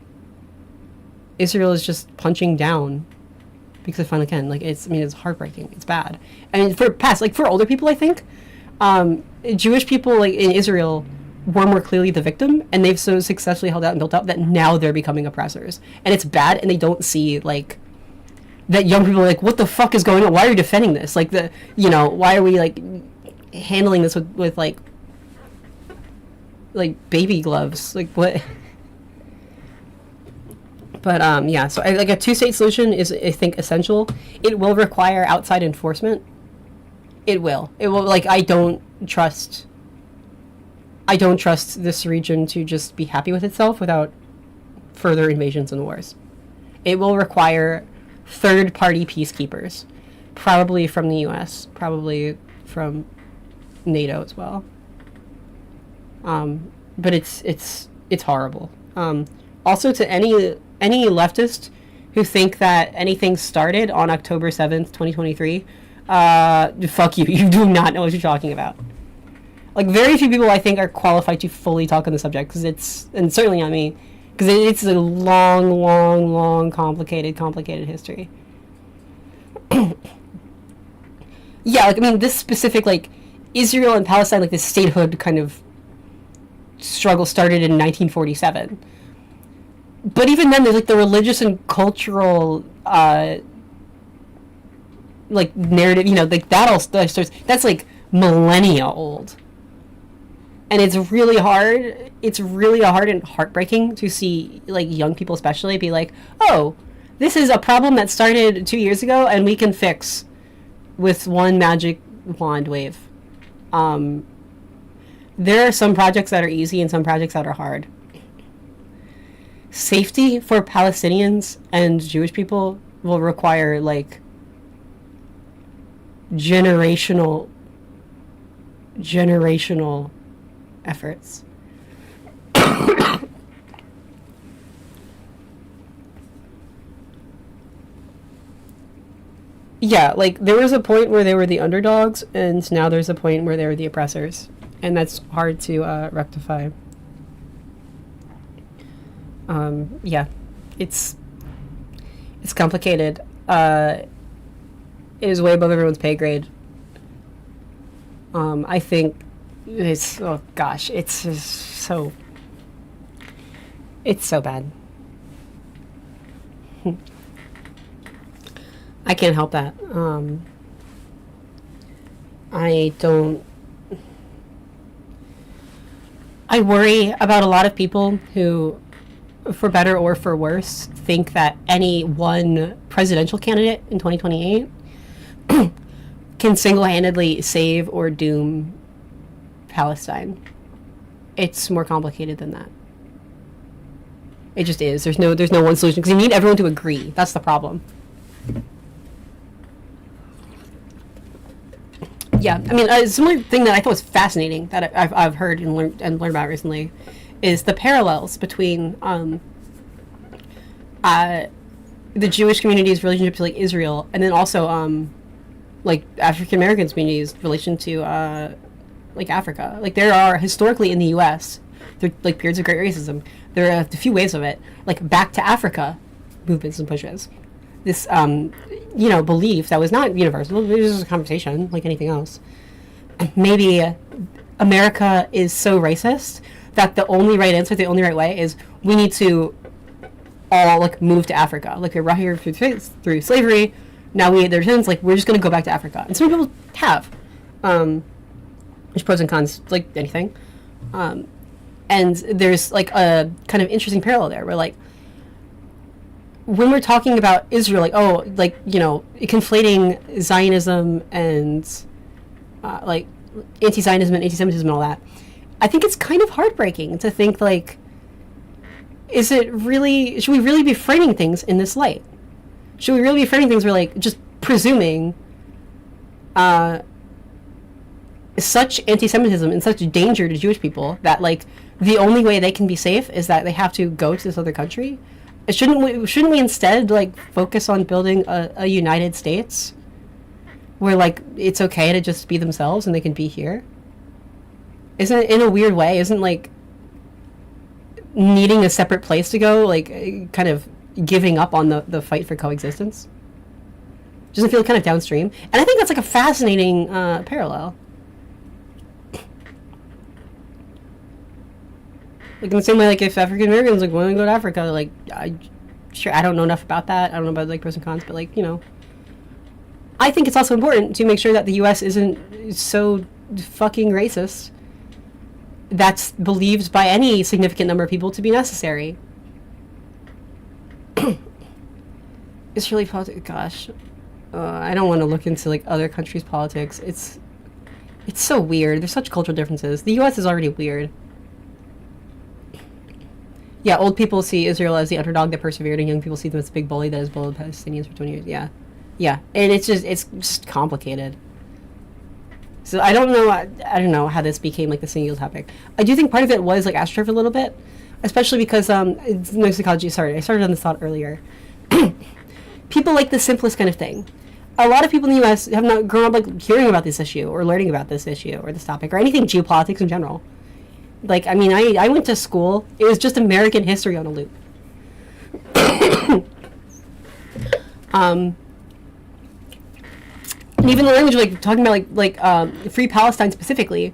Israel is just punching down because they finally can. Like, it's heartbreaking. It's bad. And for older people, I think, Jewish people, like, in Israel were more clearly the victim, and they've so successfully held out and built up that now they're becoming oppressors. And it's bad, and they don't see, like, that young people are like, what the fuck is going on? Why are you defending this? Like, why are we, like, handling this with like baby gloves? Like, what? But, yeah, so like a two-state solution is, I think, essential. It will require outside enforcement. It will. Like, I don't trust I don't trust this region to just be happy with itself without further invasions and wars. It will require third-party peacekeepers, probably from the U.S., probably from NATO as well. But it's horrible. Also, to any leftist who think that anything started on October 7th, 2023, fuck you. You do not know what you're talking about. Like, very few people I think are qualified to fully talk on the subject, because and certainly not me, because it's a long, complicated history. Yeah, like, I mean, this specific, like, Israel and Palestine, like, this statehood kind of struggle started in 1947. But even then, there's, like, the religious and cultural, like, narrative, you know, like, that all starts, that's, like, millennia old. And it's really hard and heartbreaking to see, like, young people especially be like, oh, this is a problem that started 2 years ago and we can fix with one magic wand wave. There are some projects that are easy and some projects that are hard. Safety for Palestinians and Jewish people will require, like, generational efforts. Yeah, like, there was a point where they were the underdogs, and now there's a point where they were the oppressors. And that's hard to rectify. Yeah, it's complicated. It is way above everyone's pay grade. I think it's, oh gosh, it's just so bad. I can't help that. I worry about a lot of people who, for better or for worse, think that any one presidential candidate in 2028 can single-handedly save or doom Palestine. It's more complicated than that. It just is. There's no one solution, because you need everyone to agree. That's the problem. Yeah, I mean, a similar thing that I thought was fascinating that I've heard and learned about recently is the parallels between the Jewish community's relationship to, like, Israel, and then also like African Americans community's relation to like Africa. Like, there are historically in the U.S. there, like, periods of great racism. There are a few waves of it, like Back to Africa movements and pushes. This belief that was not universal. It was just a conversation like anything else. Maybe America is so racist that the only right answer, the only right way, is we need to all, like, move to Africa. Like, we're right here through slavery. Now we their sins. Like, we're just going to go back to Africa. And some people have. There's pros and cons, like anything. And there's, like, a kind of interesting parallel there where, like, when we're talking about Israel, like, oh, like, you know, conflating Zionism and, like, anti-Zionism and anti-Semitism and all that, I think it's kind of heartbreaking to think, like, should we really be framing things in this light? Should we really be framing things where, like, just presuming such anti-Semitism and such danger to Jewish people that, like, the only way they can be safe is that they have to go to this other country? Shouldn't we instead, like, focus on building a United States where, like, it's okay to just be themselves and they can be here? Isn't, in a weird way, like, needing a separate place to go, like, kind of giving up on the fight for coexistence? Doesn't feel kind of downstream? And I think that's, like, a fascinating parallel. Like, in the same way, like, if African Americans, like, want to go to Africa, like, I don't know enough about that. I don't know about, like, pros and cons, but, like, you know, I think it's also important to make sure that the U.S. isn't so fucking racist that's believed by any significant number of people to be necessary. It's really politics. Gosh, I don't want to look into, like, other countries' politics. It's so weird. There's such cultural differences. The U.S. is already weird. Yeah, old people see Israel as the underdog that persevered, and young people see them as the big bully that has bullied Palestinians for 20 years. Yeah. Yeah. And it's just complicated. So I don't know how this became like the singular topic. I do think part of it was like AstroTurf a little bit, especially because it's no psychology. Sorry, I started on this thought earlier. People like the simplest kind of thing. A lot of people in the U.S. have not grown up like hearing about this issue or learning about this issue or this topic or anything geopolitics in general. Like, I mean, I went to school. It was just American history on a loop. And even the language, like talking about like Free Palestine specifically,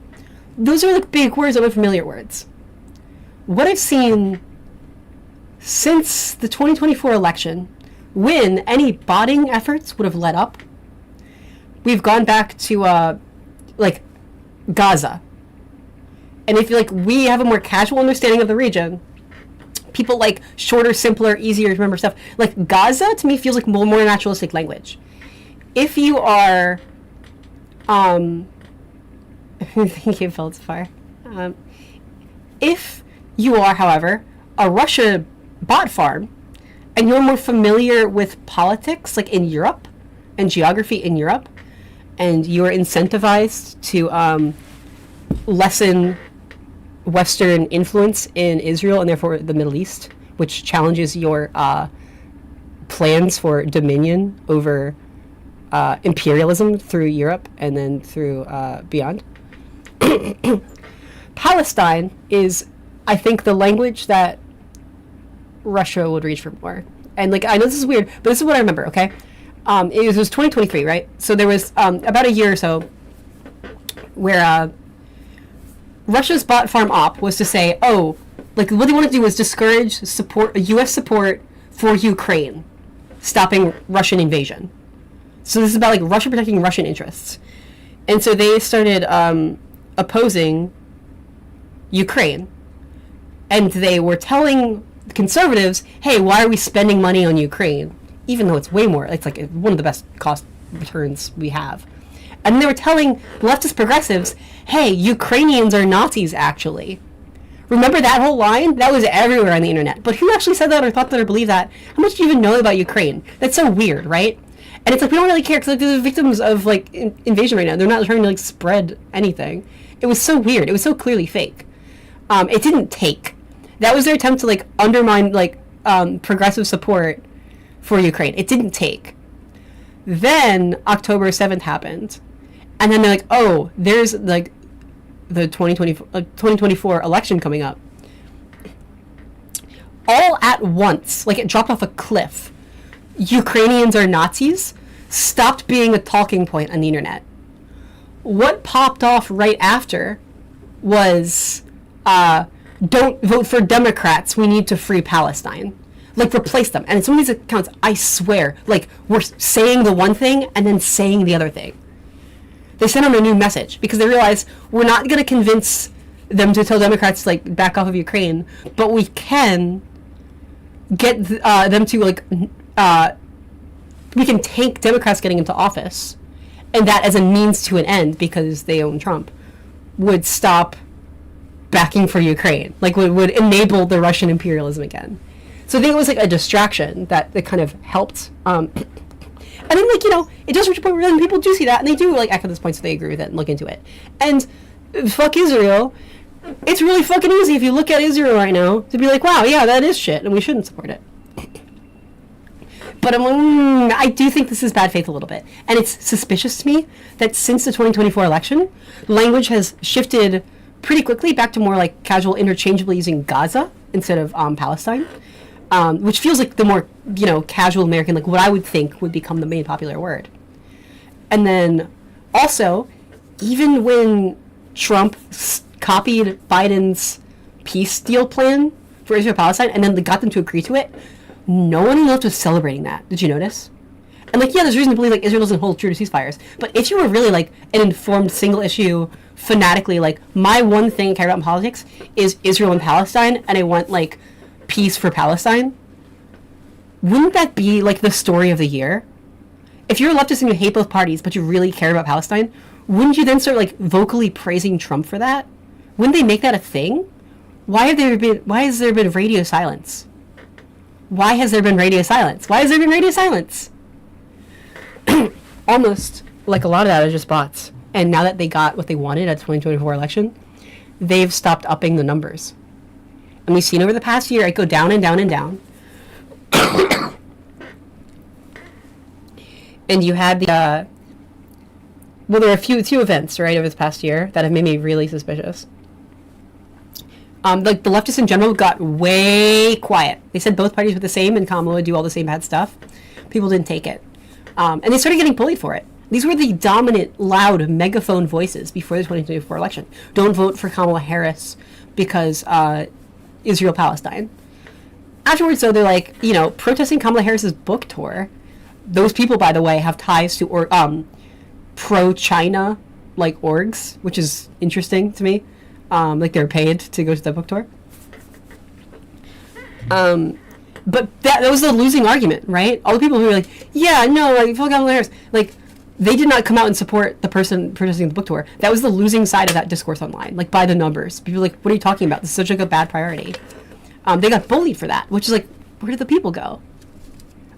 those are like big words, unfamiliar words. What I've seen since the 2024 election, when any botting efforts would have let up, we've gone back to like Gaza. And if like we have a more casual understanding of the region, people like shorter, simpler, easier to remember stuff. Like Gaza to me feels like more naturalistic language. If you are, thank you, Feldspar. If you are, however, a Russia bot farm, and you're more familiar with politics, like in Europe, and geography in Europe, and you're incentivized to lessen Western influence in Israel and therefore the Middle East, which challenges your plans for dominion over imperialism through Europe and then through beyond. Palestine is, I think, the language that Russia would reach for more. And like, I know this is weird, but this is what I remember, okay? It was 2023, right? So there was about a year or so where Russia's bot farm op was to say, oh, like what they want to do is discourage U.S. support for Ukraine, stopping Russian invasion. So this is about like Russia protecting Russian interests. And so they started opposing Ukraine. And they were telling conservatives, hey, why are we spending money on Ukraine? Even though it's way more, it's like one of the best cost returns we have. And they were telling leftist progressives, hey, Ukrainians are Nazis, actually. Remember that whole line? That was everywhere on the internet. But who actually said that or thought that or believed that? How much do you even know about Ukraine? That's so weird, right? And it's like, we don't really care because like, they're the victims of like invasion right now. They're not trying to like spread anything. It was so weird. It was so clearly fake. It didn't take. That was their attempt to like undermine like progressive support for Ukraine. It didn't take. Then October 7th happened. And then they're like, oh, there's like the 2024 election coming up. All at once, like it dropped off a cliff. Ukrainians are Nazis stopped being a talking point on the internet. What popped off right after was don't vote for Democrats, we need to free Palestine. Like replace them. And in some of these accounts, I swear, like we're saying the one thing and then saying the other thing. They sent out a new message because they realized we're not going to convince them to tell Democrats to like back off of Ukraine, but we can get them to like we can tank Democrats getting into office, and that as a means to an end because they own Trump would stop backing for Ukraine, like would enable the Russian imperialism again. So I think it was like a distraction that kind of helped. And then, like, you know, it does reach a point where then people do see that, and they do, like, echo this point, so they agree with it and look into it. And fuck Israel. It's really fucking easy if you look at Israel right now to be like, wow, yeah, that is shit, and we shouldn't support it. But I do think this is bad faith a little bit. And it's suspicious to me that since the 2024 election, language has shifted pretty quickly back to more, like, casual, interchangeably using Gaza instead of Palestine. Which feels like the more, you know, casual American, like what I would think would become the main popular word. And then also, even when Trump copied Biden's peace deal plan for Israel-Palestine and then got them to agree to it, no one on the left was celebrating that. Did you notice? And like, yeah, there's reason to believe like Israel doesn't hold true to ceasefires. But if you were really like an informed single issue, fanatically, like my one thing I care about in politics is Israel and Palestine, and I want like peace for Palestine, wouldn't that be like the story of the year? If you're a leftist and you hate both parties but you really care about Palestine, wouldn't you then start like vocally praising Trump for that? Wouldn't they make that a thing? Why has there been radio silence? Why has there been radio silence? Why has there been radio silence? Almost like a lot of that is just bots. And now that they got what they wanted at the 2024 election, they've stopped upping the numbers. And we've seen over the past year it go down and down and down. And you had the well, there are a few events, right, over the past year that have made me really suspicious. Like the leftists in general got way quiet. They said both parties were the same and Kamala would do all the same bad stuff. People didn't take it. And they started getting bullied for it. These were the dominant, loud, megaphone voices before the 2024 election. Don't vote for Kamala Harris because Israel-Palestine. Afterwards, though, they're like, protesting Kamala Harris's book tour. Those people, by the way, have ties to pro-China, like, orgs, which is interesting to me. Like, they're paid to go to the book tour. But that was the losing argument, right? All the people who were like, yeah, no, like, fuck Kamala Harris. Like, they did not come out and support the person protesting the book tour. That was the losing side of that discourse online, like, by the numbers. People were like, what are you talking about? This is such like a bad priority. They got bullied for that, which is like, where did the people go?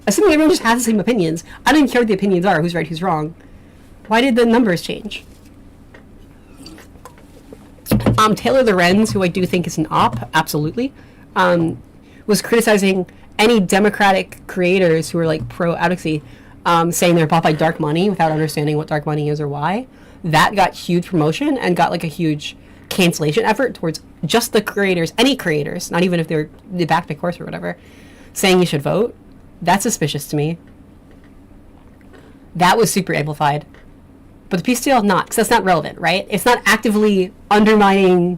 Assuming everyone just has the same opinions, I don't even care what the opinions are, who's right, who's wrong. Why did the numbers change? Taylor Lorenz, who I do think is an op, absolutely, was criticizing any Democratic creators who were like pro-advocacy, saying they're bought by dark money without understanding what dark money is or why. That got huge promotion and got like a huge cancellation effort towards just the creators, any creators, not even if they're backed by course or whatever, saying you should vote. That's suspicious to me. That was super amplified. But the PCL not, because that's not relevant, right? It's not actively undermining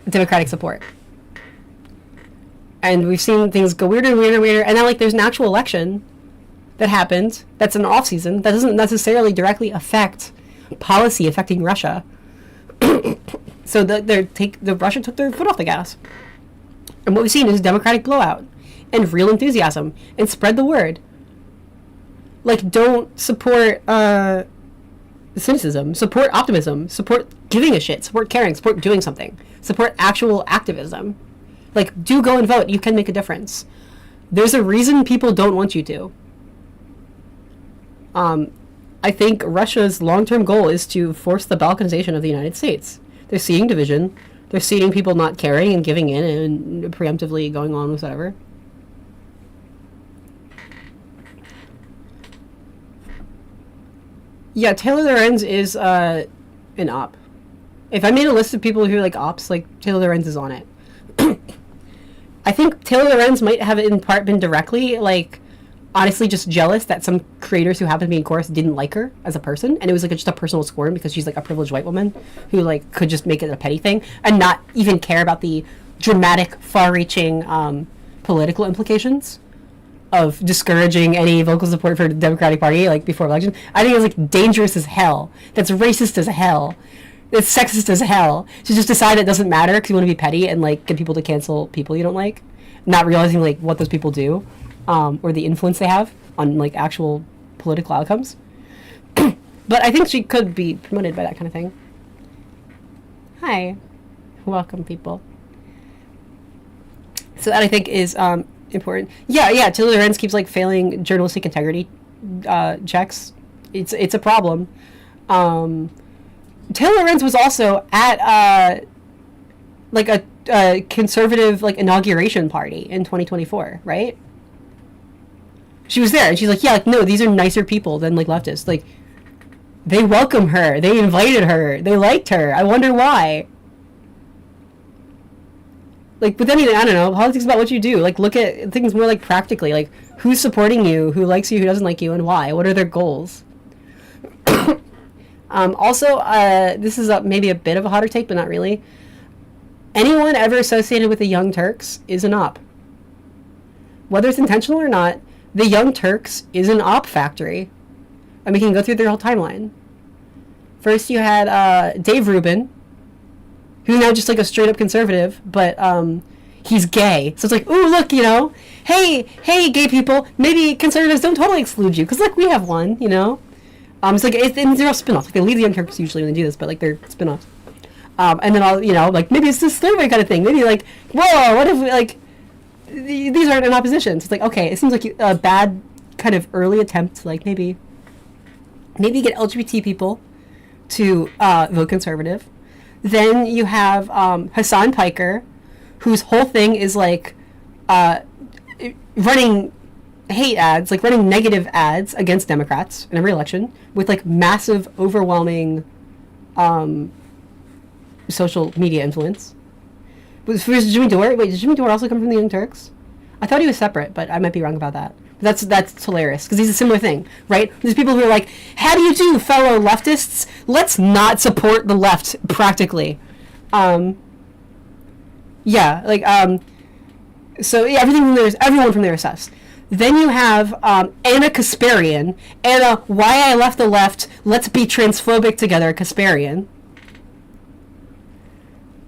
Democratic support. And we've seen things go weirder and weirder and weirder, and then like there's an actual election that happened that's an off-season that doesn't necessarily directly affect policy affecting Russia. So the Russia took their foot off the gas. And what we've seen is Democratic blowout and real enthusiasm and spread the word. Like, don't support cynicism, support optimism, support giving a shit, support caring, support doing something, support actual activism. Like, do go and vote. You can make a difference. There's a reason people don't want you to. I think Russia's long-term goal is to force the balkanization of the United States. They're seeing division. They're seeing people not caring and giving in and preemptively going on with whatever. Yeah, Taylor Lorenz is an op. If I made a list of people who are like ops, like Taylor Lorenz is on it. I think Taylor Lorenz might have in part been directly, like, honestly just jealous that some creators who happen to be in chorus didn't like her as a person, and it was like just a personal scorn because she's like a privileged white woman who like could just make it a petty thing and not even care about the dramatic, far-reaching political implications of discouraging any vocal support for the Democratic Party like before election. I think it's like dangerous as hell. That's racist as hell. It's sexist as hell to just decide it doesn't matter because you want to be petty and like get people to cancel people you don't like, not realizing like what those people do. Or the influence they have on like actual political outcomes. But I think she could be promoted by that kind of thing. Hi. Welcome, people. So that I think is important. Yeah, Taylor Lorenz keeps like failing journalistic integrity checks. It's a problem. Taylor Lorenz was also at like a conservative like inauguration party in 2024, right? She was there, and she's like, yeah, like, no, these are nicer people than, like, leftists. Like, they welcome her. They invited her. They liked her. I wonder why. Like, but then, I don't know, politics is about what you do. Like, look at things more, like, practically. Like, who's supporting you, who likes you, who doesn't like you, and why? What are their goals? Also, this is maybe a bit of a hotter take, but not really. Anyone ever associated with the Young Turks is an op. Whether it's intentional or not, the Young Turks is an op factory. I mean, you can go through their whole timeline. First, you had Dave Rubin, who's now just like a straight up conservative, but he's gay. So it's like, ooh, look, hey, gay people, maybe conservatives don't totally exclude you, because look, we have one, It's like and they're all spin-offs. Like they leave the Young Turks usually when they do this, but like they're spin-offs. And then I'll like maybe it's this third way kind of thing. Maybe like, whoa, what if like these aren't in opposition? So it's like, okay, it seems like a bad kind of early attempt to like maybe get LGBT people to vote conservative. Then you have Hassan Piker, whose whole thing is like running hate ads, like running negative ads against Democrats in every election with like massive, overwhelming social media influence. Was Jimmy Dore? Wait, did Jimmy Dore also come from the Young Turks? I thought he was separate, but I might be wrong about that. That's hilarious because he's a similar thing, right? There's people who are like, "How do you do, fellow leftists? Let's not support the left practically." So yeah, everyone from there is sus. Then you have Anna Kasparian. Anna, why I left the left? Let's be transphobic together, Kasparian.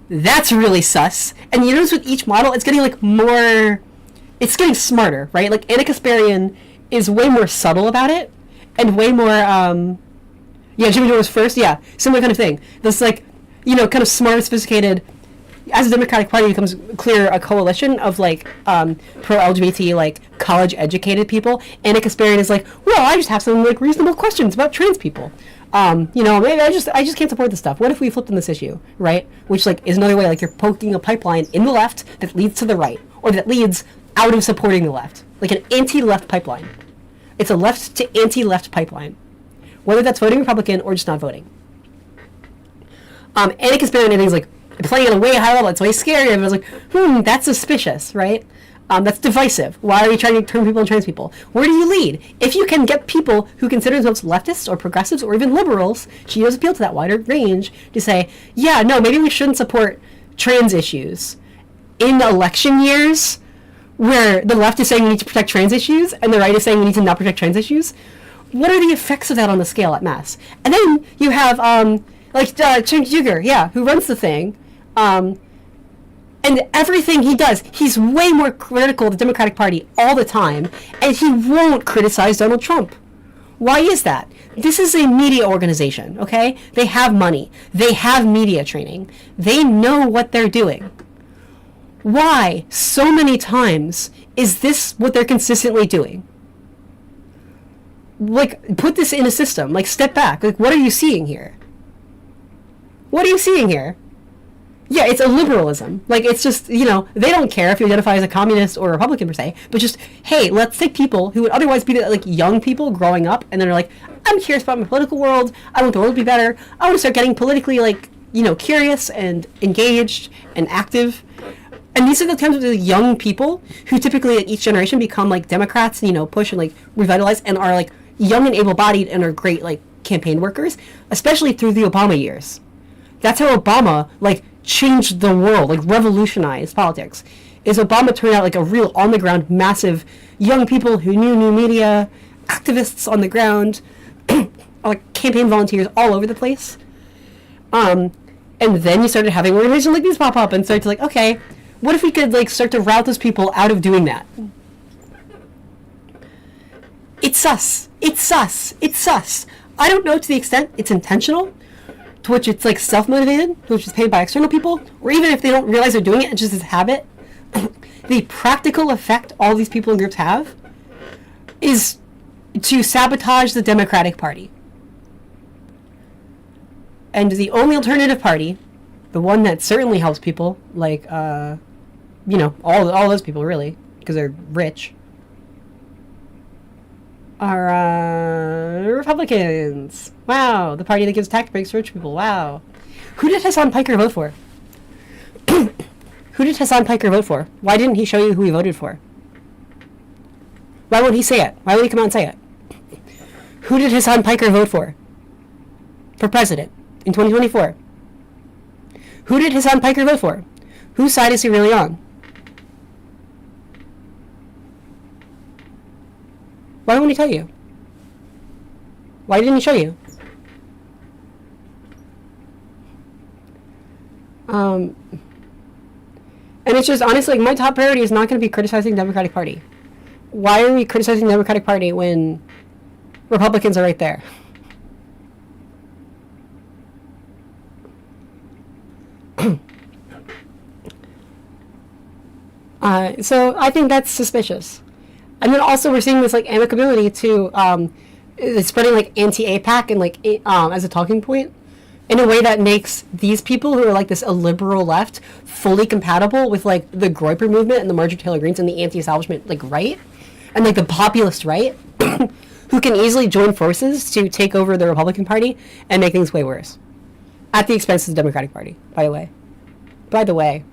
That's really sus. And you notice with each model, it's getting like more. It's getting smarter, right? Like Anna Kasparian is way more subtle about it, and way more. Jimmy Dore was first. Yeah, similar kind of thing. This like, kind of smart, sophisticated. As the Democratic Party becomes clear, a coalition of like pro-LGBT, like college-educated people, Anna Kasparian is like, well, I just have some like reasonable questions about trans people. Maybe I just can't support this stuff. What if we flipped on this issue, right? Which like is another way, like you're poking a pipeline in the left that leads to the right, or that leads out of supporting the left, like an anti-left pipeline. It's a left to anti-left pipeline, whether that's voting Republican or just not voting. Anna Kasparian, I think, is like playing at a way higher level. It's way scary. And I was like, that's suspicious, right? That's divisive. Why are you trying to turn people into trans people? Where do you lead? If you can get people who consider themselves leftists or progressives or even liberals, she does appeal to that wider range to say, yeah, no, maybe we shouldn't support trans issues in election years where the left is saying we need to protect trans issues and the right is saying we need to not protect trans issues. What are the effects of that on the scale at mass? And then you have Cenk Uygur, who runs the thing. And everything he does, he's way more critical of the Democratic Party all the time, and he won't criticize Donald Trump. Why is that? This is a media organization, okay? They have money. They have media training. They know what they're doing. Why, so many times, is this what they're consistently doing? Like, put this in a system. Like, step back. Like, what are you seeing here? What are you seeing here? Yeah, it's a liberalism. Like, it's just, they don't care if you identify as a communist or a Republican per se, but just, hey, let's take people who would otherwise be like young people growing up, and then they're like, I'm curious about my political world. I want the world to be better. I want to start getting politically, like, curious and engaged and active. And these are the times with the young people who typically at each generation become like Democrats, push and like revitalize and are like young and able-bodied and are great like campaign workers, especially through the Obama years. That's how Obama like changed the world, like revolutionized politics. Is Obama turned out like a real on-the-ground, massive young people who knew new media, activists on the ground, like campaign volunteers all over the place. And then you started having organizations like these pop up and started to like, okay, what if we could like start to route those people out of doing that? It's sus. It's sus. It's sus. I don't know to the extent it's intentional, to which it's like self-motivated, to which it's paid by external people, or even if they don't realize they're doing it, it's just this habit. The practical effect all these people and groups have is to sabotage the Democratic Party. And the only alternative party, the one that certainly helps people, like, all those people really, because they're rich, are Republicans. Wow, the party that gives tax breaks to rich people. Wow. Who did Hassan Piker vote for? Who did Hassan Piker vote for? Why didn't he show you who he voted for? Why won't he say it? Why won't he come out and say it? Who did Hassan Piker vote for? For president in 2024? Who did Hassan Piker vote for? Whose side is he really on? Why won't he tell you? Why didn't he show you? And it's just, honestly, like, my top priority is not going to be criticizing the Democratic Party. Why are we criticizing the Democratic Party when Republicans are right there? So I think that's suspicious. And then also we're seeing this like amicability to it's spreading like anti-APAC and like as a talking point in a way that makes these people who are like this illiberal left fully compatible with like the Groyper movement and the Marjorie Taylor Greenes and the anti-establishment like right and like the populist right who can easily join forces to take over the Republican Party and make things way worse at the expense of the Democratic Party. By the way,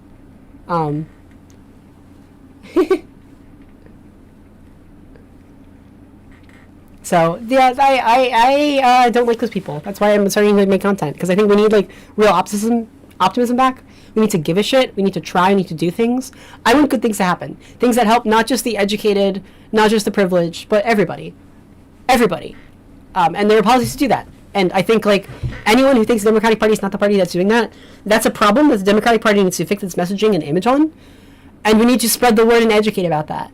so yeah, I don't like those people. That's why I'm starting to make content, because I think we need like real optimism back. We need to give a shit. We need to try. We need to do things. I want good things to happen. Things that help not just the educated, not just the privileged, but everybody. And there are policies to do that. And I think like anyone who thinks the Democratic Party is not the party that's doing that, that's a problem that the Democratic Party needs to fix its messaging and image on. And we need to spread the word and educate about that.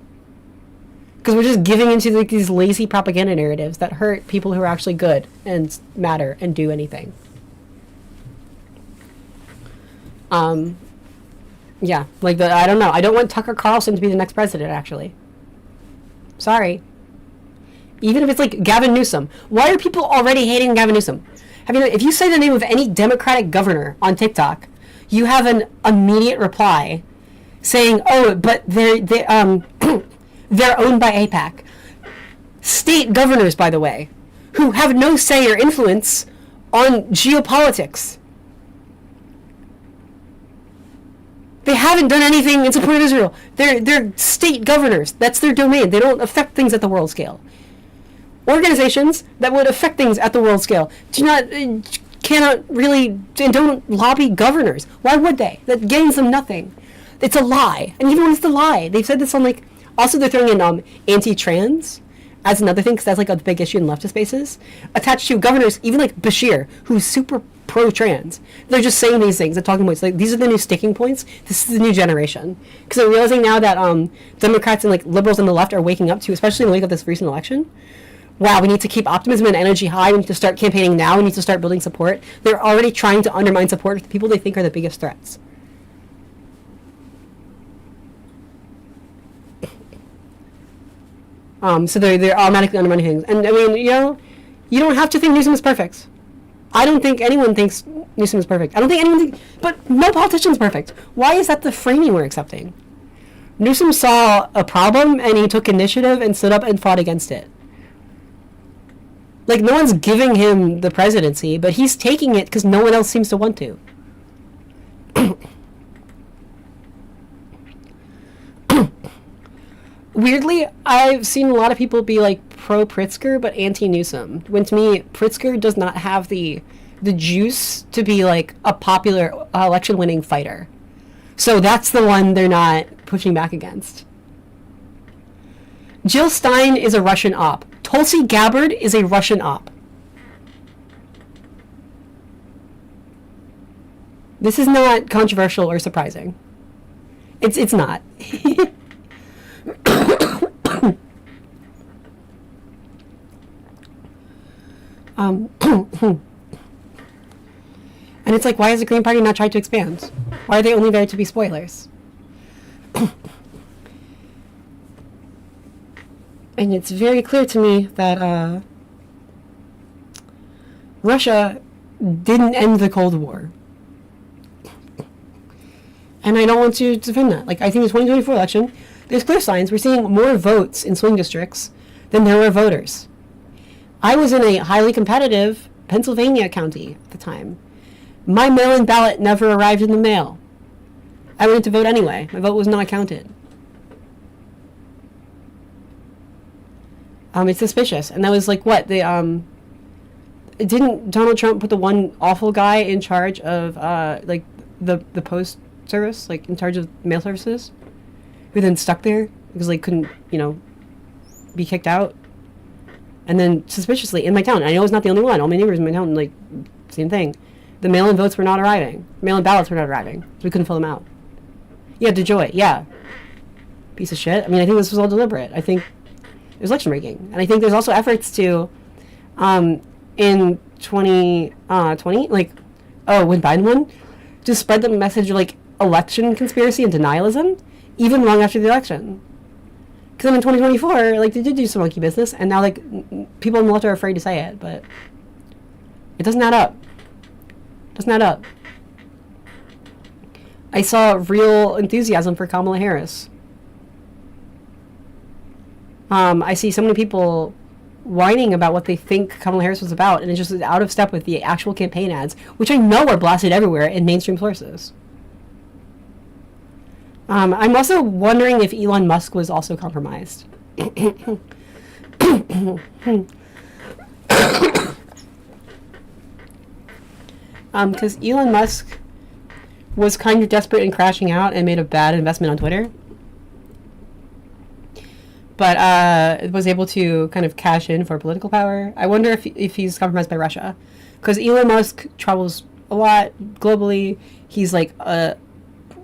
Because we're just giving into like these lazy propaganda narratives that hurt people who are actually good and matter and do anything. Yeah, like I don't know. I don't want Tucker Carlson to be the next president, actually. Sorry. Even if it's like Gavin Newsom. Why are people already hating Gavin Newsom? If you say the name of any Democratic governor on TikTok, you have an immediate reply saying, "Oh, but they're owned by AIPAC." State governors, by the way, who have no say or influence on geopolitics. They haven't done anything in support of Israel. They're state governors. That's their domain. They don't affect things at the world scale. Organizations that would affect things at the world scale cannot really, and don't lobby governors. Why would they? That gains them nothing. It's a lie. And even when it's a lie, they've said this on like, also they're throwing in anti-trans as another thing, because that's like a big issue in leftist spaces, attached to governors, even like Bashir, who's super pro-trans. They're just saying these things, they're talking points. Like, these are the new sticking points. This is the new generation. Because they're realizing now that Democrats and like liberals on the left are waking up to, especially in the wake of this recent election. Wow, we need to keep optimism and energy high. We need to start campaigning now. We need to start building support. They're already trying to undermine support with the people they think are the biggest threats. So they're automatically undermining things. And I mean, you don't have to think Newsom is perfect. I don't think anyone thinks Newsom is perfect. I don't think anyone thinks, but no politician's perfect. Why is that the framing we're accepting? Newsom saw a problem and he took initiative and stood up and fought against it. Like, no one's giving him the presidency, but he's taking it because no one else seems to want to. Weirdly, I've seen a lot of people be like pro-Pritzker but anti-Newsom, when to me Pritzker does not have the juice to be like a popular election-winning fighter. So that's the one they're not pushing back against. Jill Stein is a Russian op. Tulsi Gabbard is a Russian op. This is not controversial or surprising. It's not. And it's like, why has the Green Party not tried to expand? Why are they only there to be spoilers? And it's very clear to me that Russia didn't end the Cold War. And I don't want to defend that. Like, I think the 2024 election, there's clear signs. We're seeing more votes in swing districts than there were voters. I was in a highly competitive Pennsylvania county at the time. My mail-in ballot never arrived in the mail. I went to vote anyway. My vote was not counted. It's suspicious. And that was like, what? Didn't Donald Trump put the one awful guy in charge of, like, the post service, like, in charge of mail services, who then stuck there because, like, couldn't, be kicked out? And then, suspiciously, in my town, I know it's not the only one, all my neighbors in my town, like, same thing. The mail-in votes were not arriving. Mail-in ballots were not arriving. So we couldn't fill them out. Yeah, DeJoy, yeah. Piece of shit. I mean, I think this was all deliberate. I think it was election rigging. And I think there's also efforts to, in 2020, like, when Biden won, to spread the message of, like, election conspiracy and denialism even long after the election. Because in 2024, like, they did do some monkey business, and now, like, people in the left are afraid to say it, but it doesn't add up. Doesn't add up. I saw real enthusiasm for Kamala Harris. I see so many people whining about what they think Kamala Harris was about, and it's just out of step with the actual campaign ads, which I know are blasted everywhere in mainstream sources. I'm also wondering if Elon Musk was also compromised. Because Elon Musk was kind of desperate and crashing out and made a bad investment on Twitter. But was able to kind of cash in for political power. I wonder if he's compromised by Russia. Because Elon Musk travels a lot globally. He's like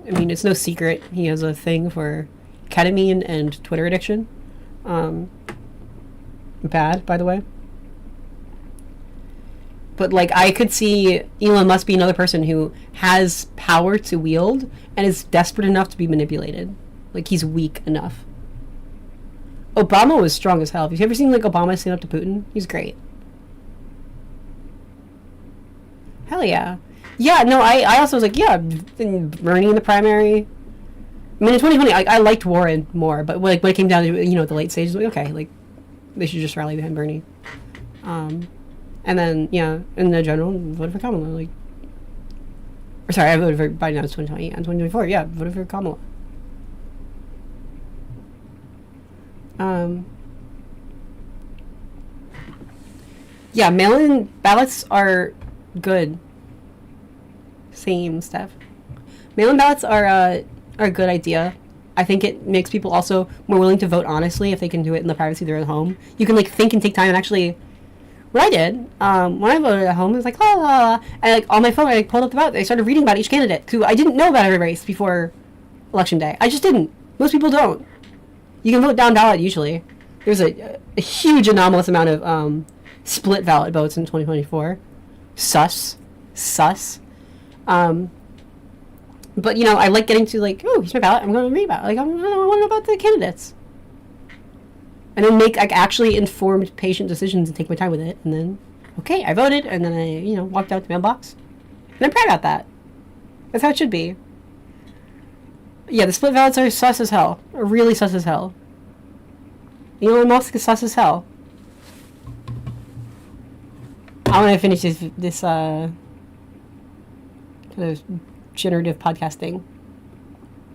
I mean, it's no secret he has a thing for ketamine and Twitter addiction. Bad, by the way. But, like, I could see Elon Musk be another person who has power to wield and is desperate enough to be manipulated. Like, he's weak enough. Obama was strong as hell. Have you ever seen, like, Obama stand up to Putin? He's great. Hell yeah. Yeah, no, I also was like, yeah, Bernie in the primary. I mean, in 2020, I liked Warren more, but when it came down to, you know, the late stages, like, okay, like, they should just rally behind Bernie. And then, yeah, in the general, voted for Kamala, like, or sorry, I voted for Biden, now it's 2020, and 2024, yeah, voted for Kamala. Yeah, mail-in ballots are good. Same stuff. Mail-in ballots are a good idea. I think it makes people also more willing to vote honestly if they can do it in the privacy of their own home. You can, like, think and take time and actually... What I did, when I voted at home, it was like, la la la, and, like, on my phone, I, like, pulled up the ballot. I started reading about each candidate, who I didn't know about every race before Election Day. I just didn't. Most people don't. You can vote down ballot, usually. There's a huge anomalous amount of split ballot votes in 2024. Sus. But, you know, I like getting to, like, oh, here's my ballot, I'm going to read about it. Like, I want to know about the candidates. And then make, like, actually informed, patient decisions and take my time with it. And then, okay, I voted, and then I, you know, walked out the mailbox. And I'm proud about that. That's how it should be. Yeah, the split ballots are sus as hell. Are really sus as hell. Elon Musk is sus as hell. I want to finish this kind of generative podcasting.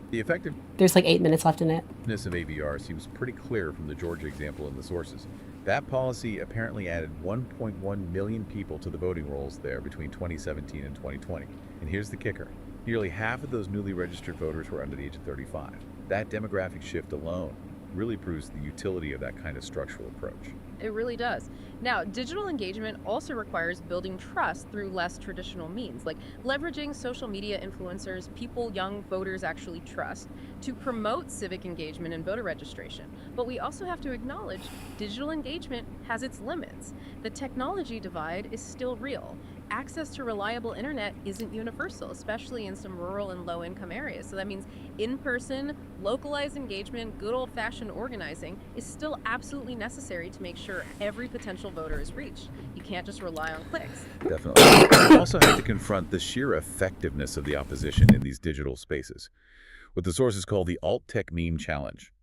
The effective There's like 8 minutes left in it. effectiveness of AVR seems pretty clear from the Georgia example in the sources. That policy apparently added 1.1 million people to the voting rolls there between 2017 and 2020. And here's the kicker. Nearly half of those newly registered voters were under the age of 35. That demographic shift alone really proves the utility of that kind of structural approach. It really does. Now, digital engagement also requires building trust through less traditional means, like leveraging social media influencers people young voters actually trust to promote civic engagement and voter registration. But we also have to acknowledge digital engagement has its limits. The technology divide is still real. Access to reliable internet isn't universal, especially in some rural and low-income areas. So that means in-person, localized engagement, good old-fashioned organizing is still absolutely necessary to make sure every potential voter is reached. You can't just rely on clicks. Definitely. We also have to confront the sheer effectiveness of the opposition in these digital spaces, what the sources call the alt-tech meme challenge.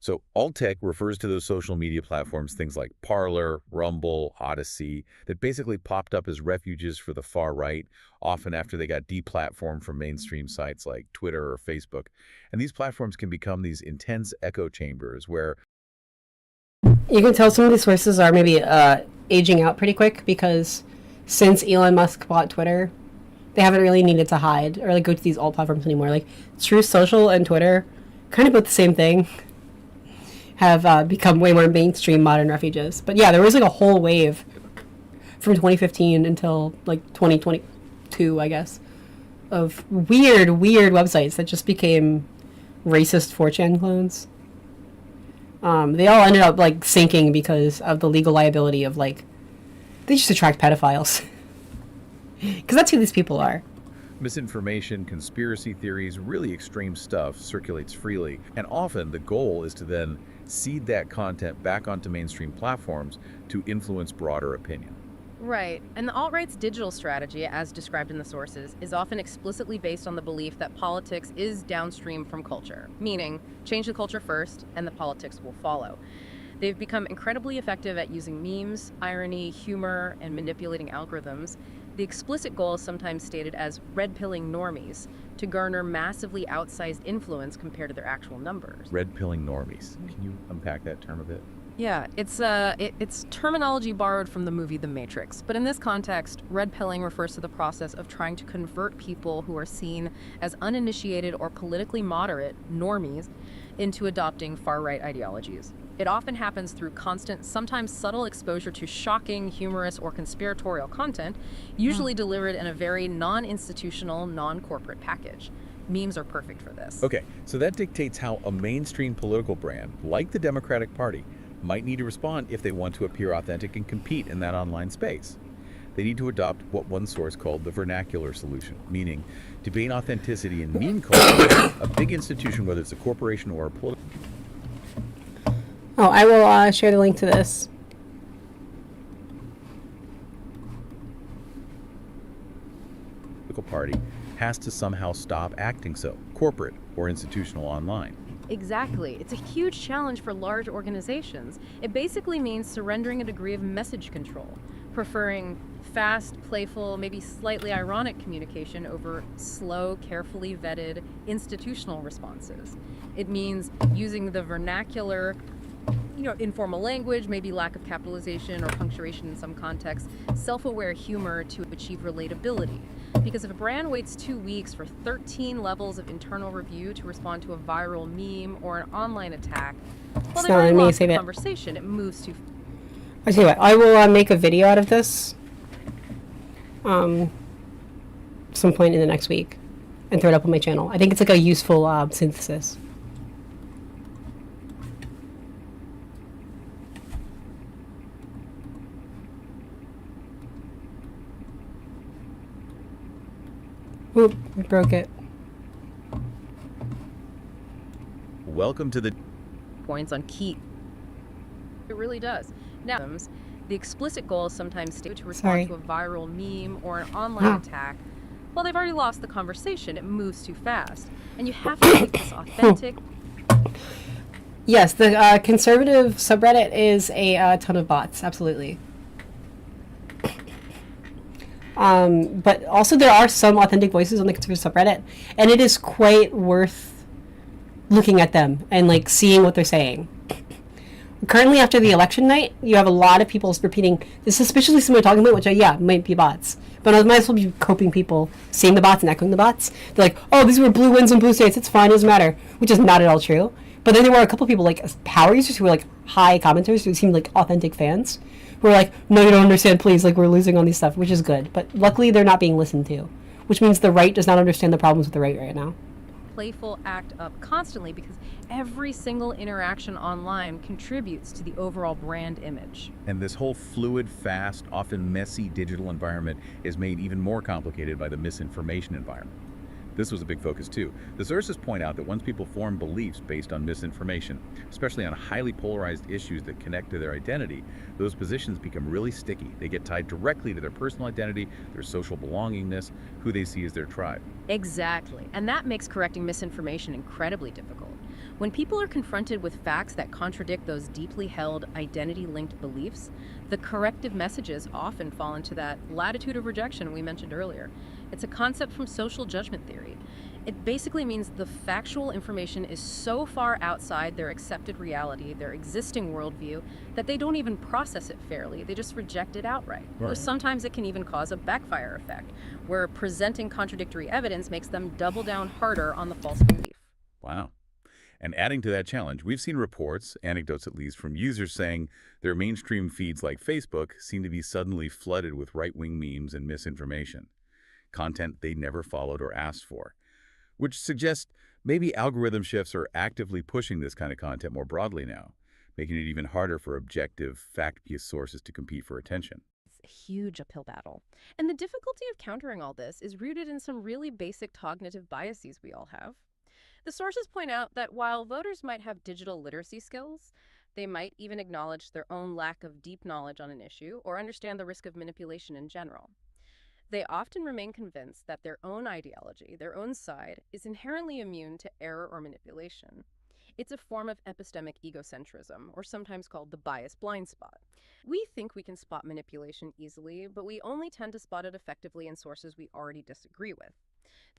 So alt-tech refers to those social media platforms, things like Parler, Rumble, Odyssey, that basically popped up as refuges for the far right, often after they got deplatformed from mainstream sites like Twitter or Facebook. And these platforms can become these intense echo chambers where You can tell some of these sources are maybe aging out pretty quick because since Elon Musk bought Twitter, they haven't really needed to hide or like go to these alt platforms anymore. Like Truth Social and Twitter, kind of both the same thing, have become way more mainstream modern refuges. But yeah, there was like a whole wave from 2015 until like 2022, I guess, of weird websites that just became racist 4chan clones. They all ended up like sinking because of the legal liability of like, they just attract pedophiles. Because that's who these people are. Misinformation, conspiracy theories, really extreme stuff circulates freely, and often the goal is to then seed that content back onto mainstream platforms to influence broader opinion. Right. And the alt-right's digital strategy, as described in the sources, is often explicitly based on the belief that politics is downstream from culture, meaning change the culture first and the politics will follow. They've become incredibly effective at using memes, irony, humor, and manipulating algorithms. The explicit goal is sometimes stated as red-pilling normies to garner massively outsized influence compared to their actual numbers. Red pilling normies. Can you unpack that term a bit? Yeah, it's terminology borrowed from the movie The Matrix. But in this context, red pilling refers to the process of trying to convert people who are seen as uninitiated or politically moderate normies into adopting far-right ideologies. It often happens through constant, sometimes subtle exposure to shocking, humorous, or conspiratorial content, usually delivered in a very non-institutional, non-corporate package. Memes are perfect for this. Okay, so that dictates how a mainstream political brand, like the Democratic Party, might need to respond if they want to appear authentic and compete in that online space. They need to adopt what one source called the vernacular solution, meaning to gain authenticity in meme culture, a big institution, whether it's a corporation or a political Oh, I will share the link to this. party, has to somehow stop acting so, corporate or institutional online. Exactly. It's a huge challenge for large organizations. It basically means surrendering a degree of message control, preferring fast, playful, maybe slightly ironic communication over slow, carefully vetted institutional responses. It means using the vernacular, informal language, maybe lack of capitalization or punctuation in some contexts, self-aware humor to achieve relatability. Because if a brand waits 2 weeks for 13 levels of internal review to respond to a viral meme or an online attack, well, they've already lost the conversation. It moves too. I'll tell you what, I will make a video out of this some point in the next week and throw it up on my channel. I think it's like a useful synthesis. Oop, I broke it. Welcome to the points on key. It really does. Now, the explicit goal is sometimes stated to respond to a viral meme or an online attack. Well, they've already lost the conversation. It moves too fast. And you have to keep this authentic. Yes, the conservative subreddit is a ton of bots, absolutely. But also there are some authentic voices on the conservative subreddit, and it is quite worth looking at them and like seeing what they're saying. Currently, after the election night, you have a lot of people repeating the suspiciously similar talking point, which might be bots. But I might as well be coping people seeing the bots and echoing the bots. They're like, oh, these were blue wins in blue states, it's fine, doesn't matter, which is not at all true. But then there were a couple people, like power users who were like high commenters who seemed like authentic fans, who were like, no, you don't understand, please, like we're losing on these stuff, which is good. But luckily they're not being listened to, which means the right does not understand the problems with the right now. Playful act up constantly because every single interaction online contributes to the overall brand image. And this whole fluid, fast, often messy digital environment is made even more complicated by the misinformation environment. This was a big focus too. The sources point out that once people form beliefs based on misinformation, especially on highly polarized issues that connect to their identity, those positions become really sticky. They get tied directly to their personal identity, their social belongingness, who they see as their tribe. Exactly. And that makes correcting misinformation incredibly difficult. When people are confronted with facts that contradict those deeply held identity-linked beliefs, the corrective messages often fall into that latitude of rejection we mentioned earlier. It's a concept from social judgment theory. It basically means the factual information is so far outside their accepted reality, their existing worldview, that they don't even process it fairly. They just reject it outright. Right. Or sometimes it can even cause a backfire effect, where presenting contradictory evidence makes them double down harder on the false belief. Wow. And adding to that challenge, we've seen reports, anecdotes at least, from users saying their mainstream feeds like Facebook seem to be suddenly flooded with right-wing memes and misinformation, content they never followed or asked for, which suggests maybe algorithm shifts are actively pushing this kind of content more broadly now, making it even harder for objective, fact-based sources to compete for attention. huge uphill battle. And the difficulty of countering all this is rooted in some really basic cognitive biases we all have. The sources point out that while voters might have digital literacy skills, they might even acknowledge their own lack of deep knowledge on an issue or understand the risk of manipulation in general. They often remain convinced that their own ideology, their own side, is inherently immune to error or manipulation. It's a form of epistemic egocentrism, or sometimes called the bias blind spot. We think we can spot manipulation easily, but we only tend to spot it effectively in sources we already disagree with.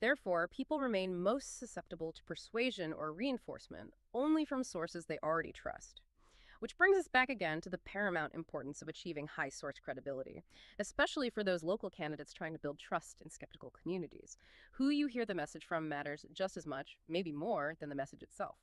Therefore, people remain most susceptible to persuasion or reinforcement only from sources they already trust. Which brings us back again to the paramount importance of achieving high source credibility, especially for those local candidates trying to build trust in skeptical communities. Who you hear the message from matters just as much, maybe more, than the message itself.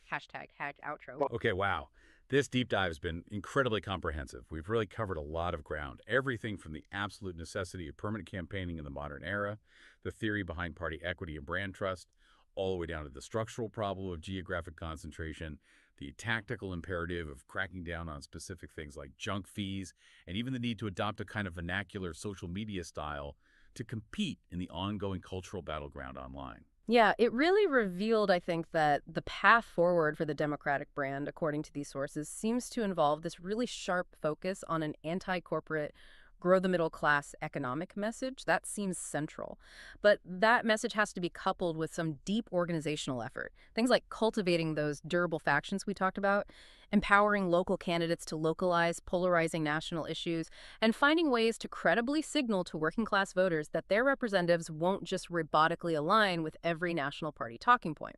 #outro. Okay, wow. This deep dive has been incredibly comprehensive. We've really covered a lot of ground. Everything from the absolute necessity of permanent campaigning in the modern era, the theory behind party equity and brand trust, all the way down to the structural problem of geographic concentration, the tactical imperative of cracking down on specific things like junk fees, and even the need to adopt a kind of vernacular social media style to compete in the ongoing cultural battleground online. Yeah, it really revealed, I think, that the path forward for the Democratic brand, according to these sources, seems to involve this really sharp focus on an anti-corporate, grow the middle class economic message. That seems central. But that message has to be coupled with some deep organizational effort. Things like cultivating those durable factions we talked about, empowering local candidates to localize polarizing national issues, and finding ways to credibly signal to working class voters that their representatives won't just robotically align with every national party talking point.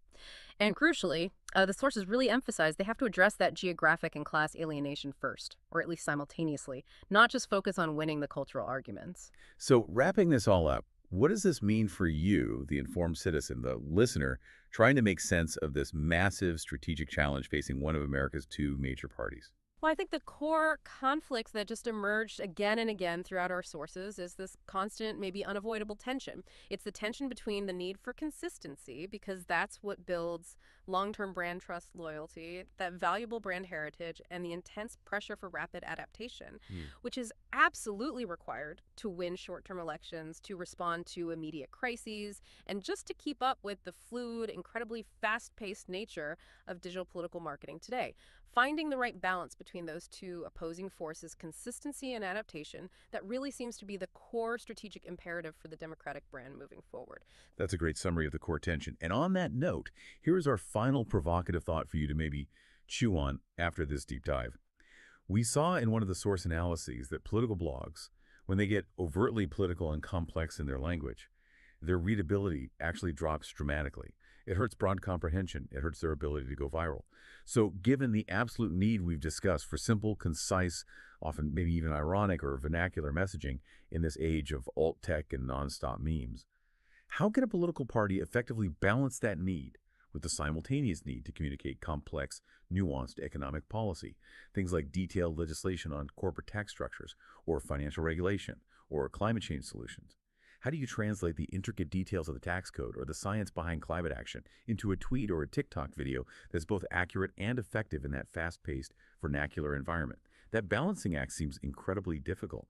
And crucially, the sources really emphasize they have to address that geographic and class alienation first, or at least simultaneously, not just focus on winning the cultural arguments. So wrapping this all up, what does this mean for you, the informed citizen, the listener, trying to make sense of this massive strategic challenge facing one of America's two major parties? Well, I think the core conflicts that just emerged again and again throughout our sources is this constant, maybe unavoidable tension. It's the tension between the need for consistency, because that's what builds long-term brand trust, loyalty, that valuable brand heritage, and the intense pressure for rapid adaptation, which is absolutely required to win short-term elections, to respond to immediate crises, and just to keep up with the fluid, incredibly fast-paced nature of digital political marketing today. Finding the right balance between those two opposing forces, consistency and adaptation, that really seems to be the core strategic imperative for the Democratic brand moving forward. That's a great summary of the core tension. And on that note, here is our final provocative thought for you to maybe chew on after this deep dive. We saw in one of the source analyses that political blogs, when they get overtly political and complex in their language, their readability actually drops dramatically. It hurts broad comprehension. It hurts their ability to go viral. So given the absolute need we've discussed for simple, concise, often maybe even ironic or vernacular messaging in this age of alt-tech and nonstop memes, how can a political party effectively balance that need with the simultaneous need to communicate complex, nuanced economic policy, things like detailed legislation on corporate tax structures or financial regulation or climate change solutions? How do you translate the intricate details of the tax code or the science behind climate action into a tweet or a TikTok video that's both accurate and effective in that fast-paced, vernacular environment? That balancing act seems incredibly difficult.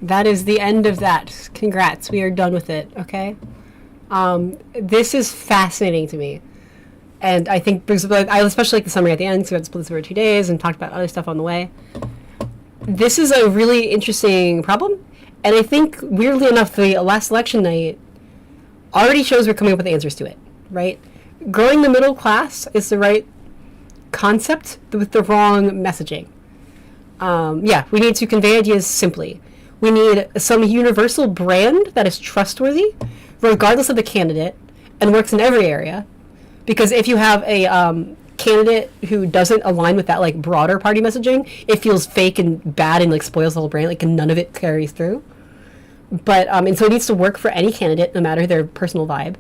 That is the end of that. Congrats. We are done with it, okay? This is fascinating to me. And I think, I especially like the summary at the end, because we had to split this over 2 days and talked about other stuff on the way. This is a really interesting problem. And I think, weirdly enough, the last election night already shows we're coming up with answers to it, right? Growing the middle class is the right concept with the wrong messaging. Yeah, we need to convey ideas simply. We need some universal brand that is trustworthy, regardless of the candidate, and works in every area. Because if you have a candidate who doesn't align with that like broader party messaging, it feels fake and bad and like spoils the whole brand. Like, and none of it carries through. But and so it needs to work for any candidate, no matter their personal vibe.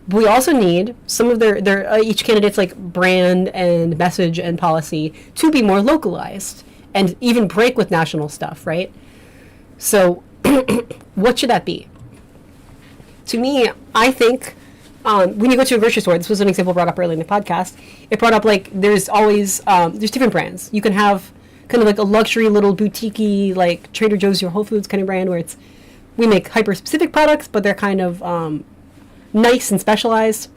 But we also need some of their each candidate's like brand and message and policy to be more localized and even break with national stuff, right? So, what should that be? to me, I think when you go to a grocery store, this was an example brought up earlier in the podcast. It brought up like there's always there's different brands. You can have kind of like a luxury little boutique-y like Trader Joe's or Whole Foods kind of brand where it's we make hyper specific products, but they're kind of nice and specialized,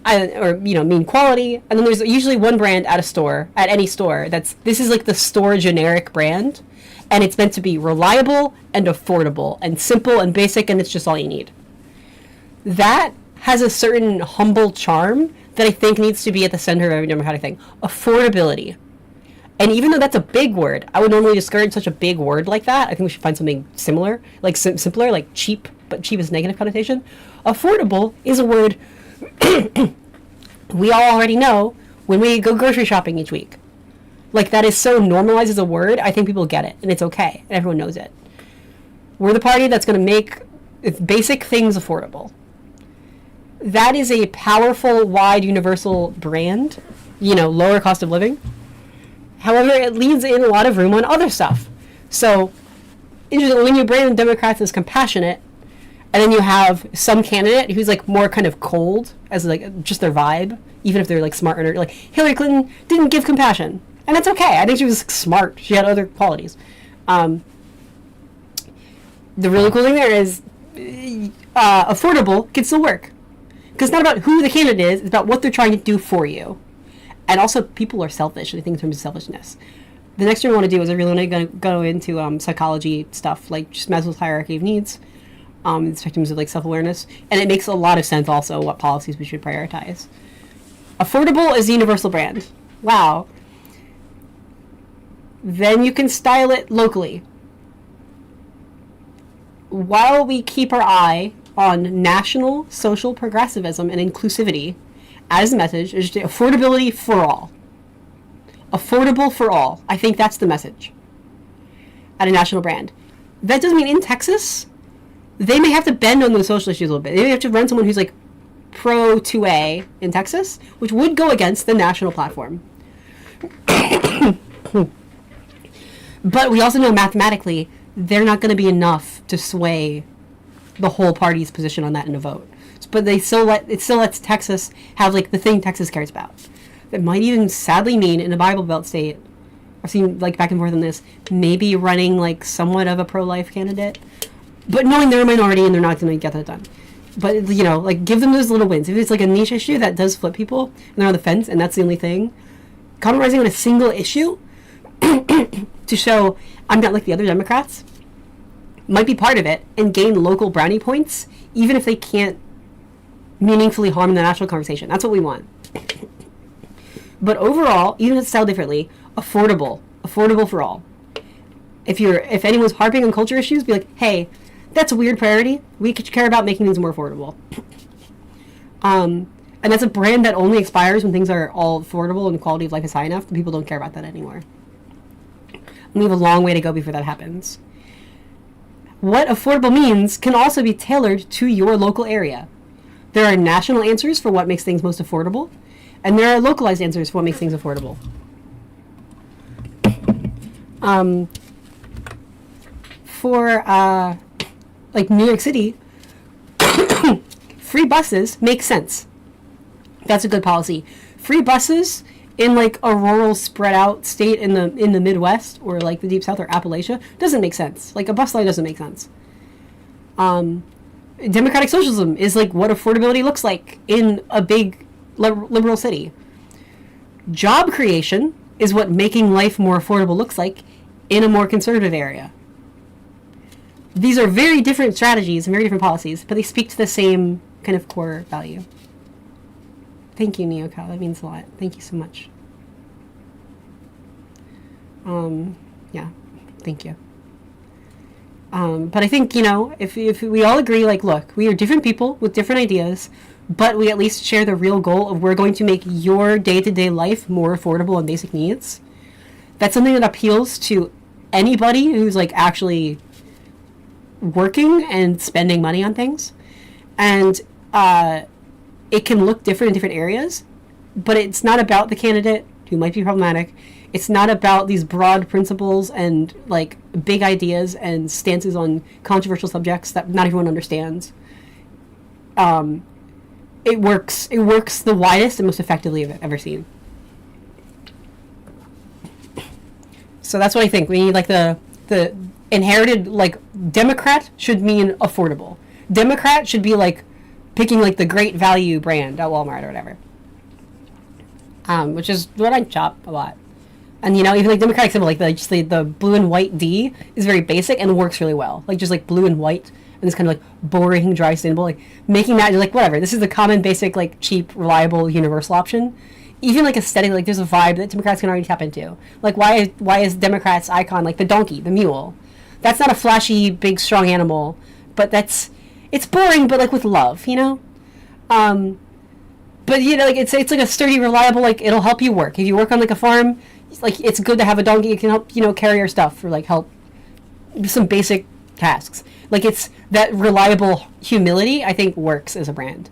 or mean quality. And then there's usually one brand at any store this is like the store generic brand, and it's meant to be reliable and affordable and simple and basic, and it's just all you need. That has a certain humble charm that I think needs to be at the center of every democratic thing. Affordability. And even though that's a big word, I would normally discourage such a big word like that. I think we should find something similar, like simpler, like cheap, but cheap is negative connotation. Affordable is a word we all already know when we go grocery shopping each week. Like, that is so normalized as a word, I think people get it, and it's okay, and everyone knows it. We're the party that's going to make basic things affordable. That is a powerful, wide, universal brand, lower cost of living. However, it leaves in a lot of room on other stuff. So, when you brand Democrats as compassionate, and then you have some candidate who's like more kind of cold as like just their vibe, even if they're like smart or like Hillary Clinton didn't give compassion, and that's okay. I think she was smart. She had other qualities. The really cool thing there is affordable can still work. Because it's not about who the candidate is, it's about what they're trying to do for you. And also, people are selfish, I think, in terms of selfishness. The next thing I want to do is I really want to go into psychology stuff, like just Maslow's hierarchy of needs, the spectrums of like self-awareness. And it makes a lot of sense also what policies we should prioritize. Affordable is the universal brand. Wow. Then you can style it locally. While we keep our eye on national social progressivism and inclusivity as a message, is affordability for all. Affordable for all. I think that's the message at a national brand. That doesn't mean in Texas, they may have to bend on those social issues a little bit. They may have to run someone who's like pro 2A in Texas, which would go against the national platform. But we also know mathematically, they're not going to be enough to sway the whole party's position on that in a vote. But it still lets Texas have like the thing Texas cares about. That might even sadly mean in a Bible Belt state, I've seen like back and forth on this, maybe running like somewhat of a pro-life candidate, but knowing they're a minority and they're not going to get that done. But like give them those little wins. If it's like a niche issue that does flip people and they're on the fence and that's the only thing, compromising on a single issue to show I'm not like the other Democrats might be part of it and gain local brownie points, even if they can't meaningfully harm the national conversation. That's what we want. But overall, even if it's styled differently, affordable for all. If anyone's harping on culture issues, be like, hey, that's a weird priority. We could care about making things more affordable. And that's a brand that only expires when things are all affordable and the quality of life is high enough, and people don't care about that anymore. And we have a long way to go before that happens. What affordable means can also be tailored to your local area. There are national answers for what makes things most affordable, and there are localized answers for what makes things affordable. For like New York City, free buses make sense. That's a good policy. Free buses in like a rural spread out state in the Midwest or like the Deep South or Appalachia doesn't make sense. Like a bus line doesn't make sense. Democratic socialism is like what affordability looks like in a big liberal city. Job creation is what making life more affordable looks like in a more conservative area. These are very different strategies and very different policies, but they speak to the same kind of core value. Thank you, NeoCal. That means a lot. Thank you so much. Yeah, thank you. But I think, if we all agree, like, look, we are different people with different ideas, but we at least share the real goal of we're going to make your day-to-day life more affordable and basic needs. That's something that appeals to anybody who's, like, actually working and spending money on things. And it can look different in different areas, but it's not about the candidate who might be problematic. It's not about these broad principles and like big ideas and stances on controversial subjects that not everyone understands. it works. It works the widest and most effectively I've ever seen. So that's what I think. We need like the inherited, like, Democrat should mean affordable. Democrat should be like picking like the great value brand at Walmart or whatever. Which is what I shop a lot. And you know, even like Democratic symbol, like the blue and white D is very basic and works really well. Like just like blue and white and this kind of like boring dry symbol, like making that like whatever. This is the common basic like cheap reliable universal option. Even like aesthetic, like there's a vibe that Democrats can already tap into. Like why is Democrats icon like the donkey, the mule? That's not a flashy big strong animal, but it's boring but like with love, you know. But you know, like it's like a sturdy, reliable, like it'll help you work. If you work on like a farm, like it's good to have a donkey. It can help, you know, carry your stuff or like help some basic tasks. Like it's that reliable humility, I think, works as a brand.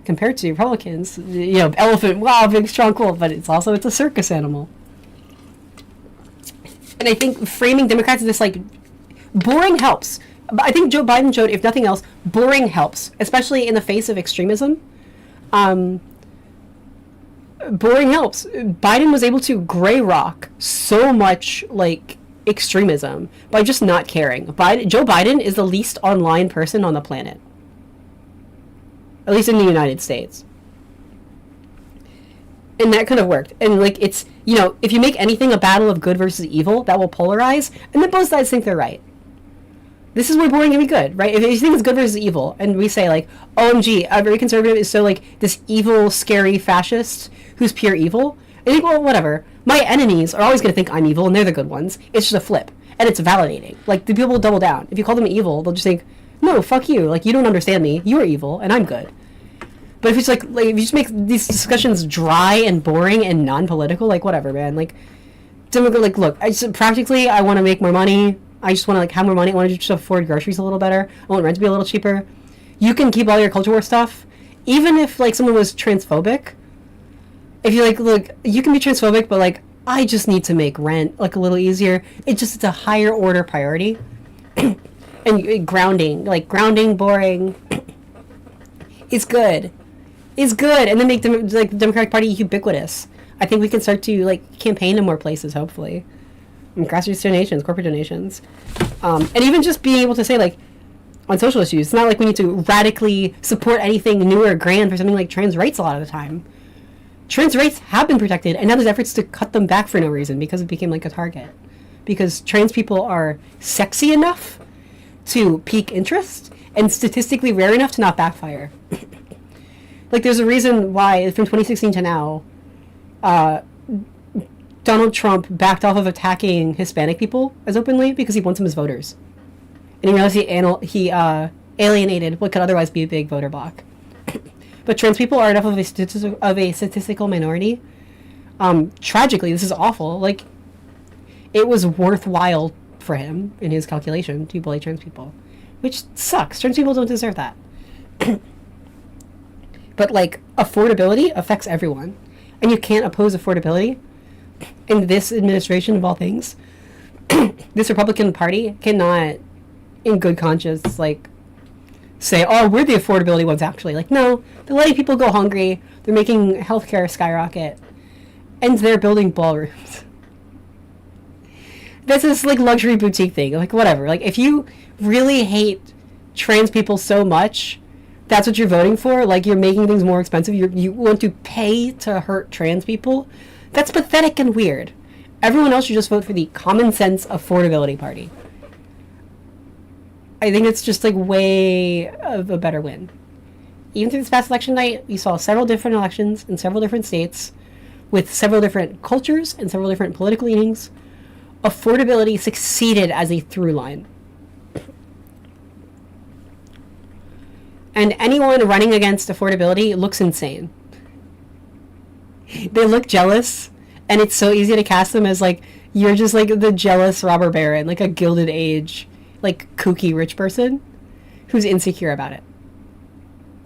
Compared to Republicans, you know, elephant, wow, big, strong, cool, but it's a circus animal. And I think framing Democrats as this like boring helps. But I think Joe Biden showed, if nothing else, boring helps, especially in the face of extremism. Boring helps. Biden was able to gray rock so much like extremism by just not caring. Joe Biden is the least online person on the planet, at least in the United States, and that kind of worked. And like it's, you know, if you make anything a battle of good versus evil, that will polarize, and then both sides think they're right. This is where boring can be good, right? If you think it's good versus evil, and we say like, OMG, a very conservative is so like this evil, scary fascist who's pure evil, I think, well, whatever. My enemies are always going to think I'm evil, and they're the good ones. It's just a flip, and it's validating. Like, the people will double down. If you call them evil, they'll just think, no, fuck you. Like, you don't understand me. You're evil, and I'm good. But if it's like if you just make these discussions dry and boring and non-political, like, whatever, man. Like, like, look, practically, I want to make more money. I just want to like have more money. I want to just afford groceries a little better. I want rent to be a little cheaper. You can keep all your culture war stuff, even if like someone was transphobic. If you like, look, you can be transphobic, but like I just need to make rent like a little easier. It's a higher order priority. And grounding, boring, is good. Is good, and then make them like the Democratic Party ubiquitous. I think we can start to like campaign in more places, hopefully. Grassroots donations, corporate donations, and even just being able to say like on social issues, it's not like we need to radically support anything new or grand for something like trans rights. A lot of the time, trans rights have been protected, and now there's efforts to cut them back for no reason because it became like a target. Because trans people are sexy enough to pique interest and statistically rare enough to not backfire. Like there's a reason why from 2016 to now, Donald Trump backed off of attacking Hispanic people as openly because he wants them as voters. And he realized he alienated what could otherwise be a big voter bloc. But trans people are enough of a statistical minority. Tragically, this is awful. Like, it was worthwhile for him in his calculation to bully trans people. Which sucks. Trans people don't deserve that. But, like, affordability affects everyone. And you can't oppose affordability. In this administration of all things, this Republican Party cannot, in good conscience, like, say, oh, we're the affordability ones, actually. Like, no, they're letting people go hungry, they're making healthcare skyrocket, and they're building ballrooms. That's this, like, luxury boutique thing. Like, whatever. Like, if you really hate trans people so much, that's what you're voting for, like, you're making things more expensive, you want to pay to hurt trans people, that's pathetic and weird. Everyone else should just vote for the common sense affordability party. I think it's just like way of a better win. Even through this past election night, we saw several different elections in several different states with several different cultures and several different political leanings. Affordability succeeded as a through line. And anyone running against affordability looks insane. They look jealous, and it's so easy to cast them as like, you're just like the jealous robber baron, like a Gilded Age, like kooky rich person who's insecure about it.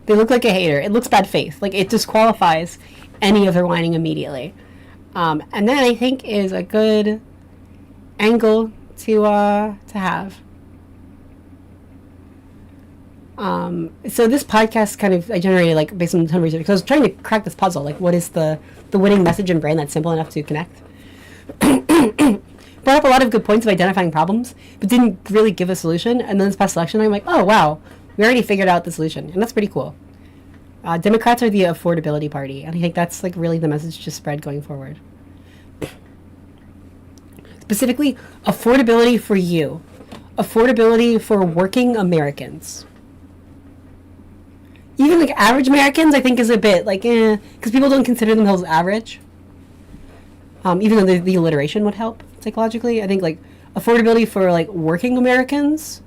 They look like a hater. It looks bad faith. Like, it disqualifies any of their whining immediately. And that, I think, is a good angle to have. So this podcast kind of I generated like based on a ton of research because I was trying to crack this puzzle. Like, what is the winning message and brand that's simple enough to connect? Brought up a lot of good points of identifying problems, but didn't really give a solution. And then this past election, I'm like, oh wow, we already figured out the solution, and that's pretty cool. Democrats are the affordability party, and I think that's like really the message to spread going forward. Specifically, affordability for you, affordability for working Americans. Even like average Americans, I think is a bit like because people don't consider themselves average. Even though the alliteration would help psychologically, I think like affordability for like working Americans.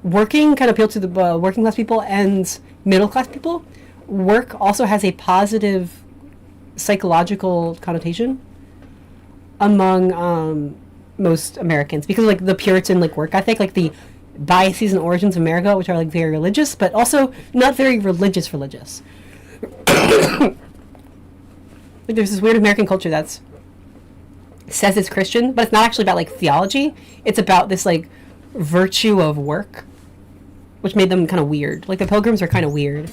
Working kind of appeal to the working class people and middle class people. Work also has a positive psychological connotation among most Americans because like the Puritan like work ethic, like the biases and origins of America, which are like very religious, but also not very religious. Like there's this weird American culture that's says it's Christian, but it's not actually about like theology. It's about this like virtue of work, which made them kind of weird. Like the Pilgrims are kind of weird.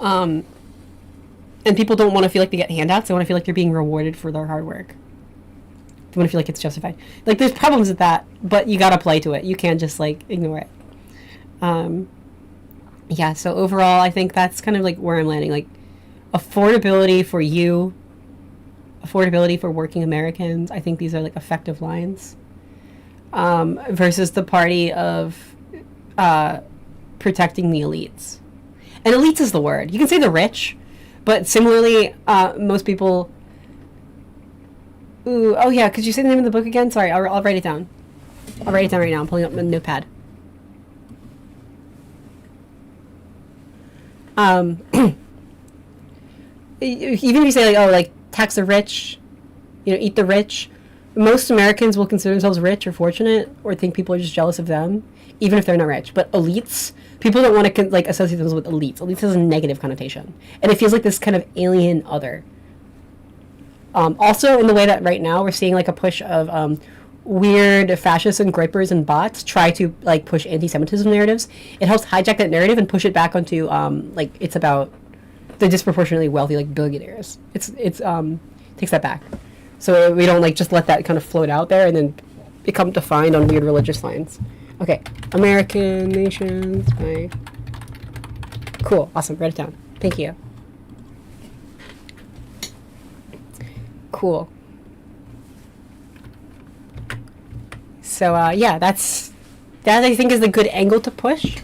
And people don't want to feel like they get handouts. They want to feel like they're being rewarded for their hard work. They want to feel like it's justified. Like there's problems with that, but you got to play to it. You can't just like ignore it. Yeah, so overall, I think that's kind of like where I'm landing. Like affordability for you, affordability for working Americans. I think these are like effective lines. Versus the party of protecting the elites. And elites is the word. You can say the rich, but similarly, most people... Ooh, oh yeah, could you say the name of the book again? Sorry, I'll write it down. I'll write it down right now. I'm pulling up my notepad. Even if you say like, oh, like tax the rich, eat the rich. Most Americans will consider themselves rich or fortunate, or think people are just jealous of them, even if they're not rich. But elites, people don't want to like associate themselves with elites. Elites has a negative connotation, and it feels like this kind of alien other. Also, in the way that right now we're seeing like a push of weird fascists and gripers and bots try to like push anti-Semitism narratives. It helps hijack that narrative and push it back onto like it's about the disproportionately wealthy like billionaires. It's takes that back. So we don't like just let that kind of float out there and then become defined on weird religious lines. Okay, American nations by... Cool, awesome, write it down. Thank you. Cool. So yeah, that I think is the good angle to push.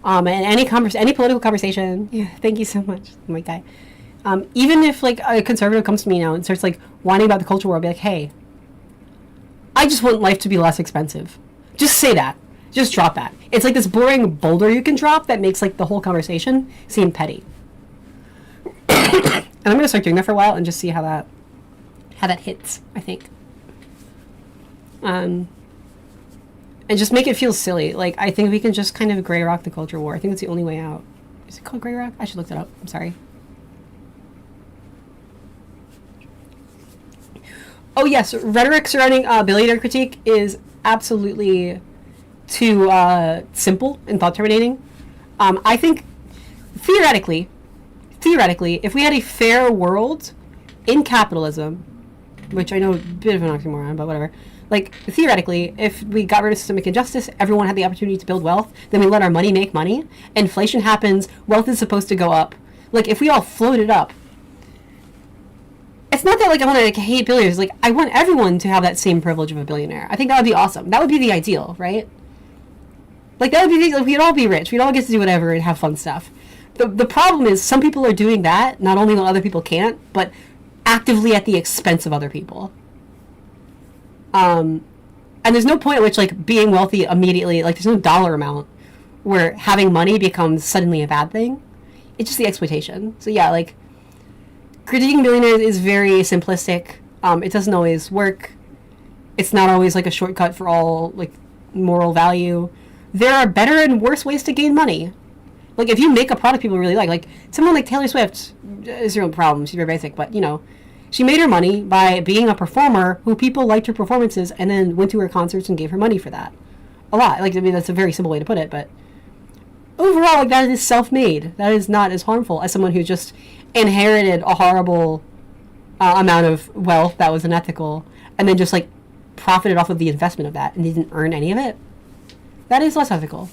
And any political conversation. Yeah, thank you so much, my guy. Even if like a conservative comes to me now and starts like whining about the culture war, I'll be like, hey, I just want life to be less expensive. Just say that. Just drop that. It's like this boring boulder you can drop that makes like the whole conversation seem petty. And I'm gonna start doing that for a while and just see how that hits, I think. And just make it feel silly. Like I think we can just kind of gray rock the culture war. I think that's the only way out. Is it called gray rock? I should look that up. I'm sorry. Oh yes, rhetoric surrounding billionaire critique is absolutely too simple and thought terminating. I think theoretically, if we had a fair world in capitalism, which I know a bit of an oxymoron, but whatever. Like theoretically, if we got rid of systemic injustice, everyone had the opportunity to build wealth. Then we let our money make money. Inflation happens. Wealth is supposed to go up. Like if we all floated up. It's not that like I want to like hate billionaires. Like I want everyone to have that same privilege of a billionaire. I think that would be awesome. That would be the ideal, right? Like that would be like, we'd all be rich. We'd all get to do whatever and have fun stuff. The problem is some people are doing that not only when other people can't, but actively at the expense of other people. And there's no point at which like being wealthy immediately, like there's no dollar amount where having money becomes suddenly a bad thing. It's just the exploitation. So yeah, like critiquing billionaires is very simplistic. It doesn't always work. It's not always like a shortcut for all like moral value. There are better and worse ways to gain money. Like if you make a product people really like someone like Taylor Swift is her own problem. She's very basic, but she made her money by being a performer who people liked her performances and then went to her concerts and gave her money for that. a lot. Like, I mean, that's a very simple way to put it, but overall, like, that is self-made. That is not as harmful as someone who just inherited a horrible amount of wealth that was unethical, and then just, like, profited off of the investment of that and didn't earn any of it. That is less ethical.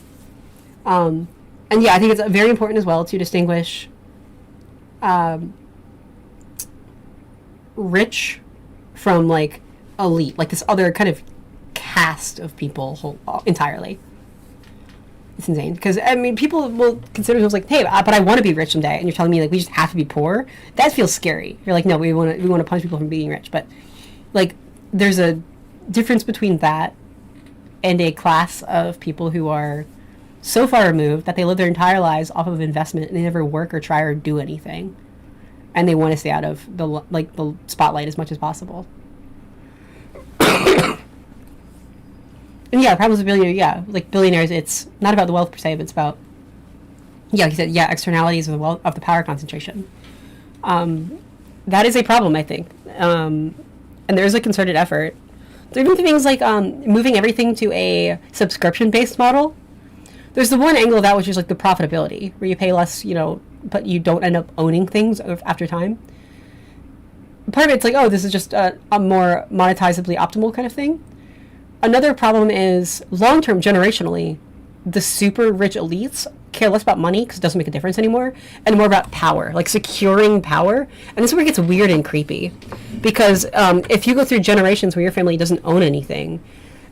And yeah, I think it's very important as well to distinguish rich from, like, elite, like this other kind of caste of people entirely. It's insane, because I mean, people will consider themselves like, hey, but I want to be rich someday, and you're telling me like we just have to be poor. That feels scary. You're like, no, we want to punish people from being rich, but like there's a difference between that and a class of people who are so far removed that they live their entire lives off of investment and they never work or try or do anything, and they want to stay out of the spotlight as much as possible. And yeah, the problems with billionaires, it's not about the wealth per se, but it's about, like you said, externalities of the wealth, of the power concentration. That is a problem, I think. And there's a concerted effort. There are even things like moving everything to a subscription-based model. There's the one angle of that, which is like the profitability, where you pay less, but you don't end up owning things after time. Part of it's like, oh, this is just a more monetizably optimal kind of thing. Another problem is long-term, generationally, the super rich elites care less about money because it doesn't make a difference anymore, and more about power, like securing power. And this is where it gets weird and creepy, because if you go through generations where your family doesn't own anything,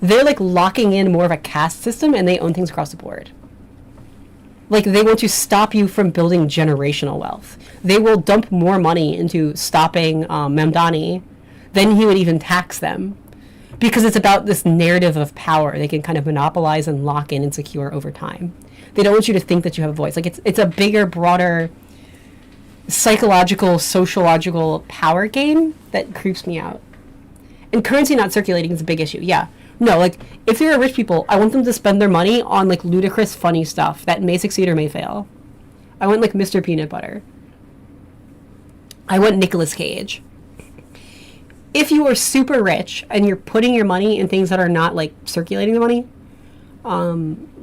they're like locking in more of a caste system, and they own things across the board. Like, they want to stop you from building generational wealth. They will dump more money into stopping Mamdani than he would even tax them, because it's about this narrative of power they can kind of monopolize and lock in and secure over time. They don't want you to think that you have a voice. Like, it's a bigger, broader psychological, sociological power game that creeps me out. And currency not circulating is a big issue. Yeah. No, like, if you're rich people, I want them to spend their money on, like, ludicrous, funny stuff that may succeed or may fail. I want, like, Mr. Peanut Butter. I want Nicolas Cage. If you are super rich and you're putting your money in things that are not, like, circulating the money,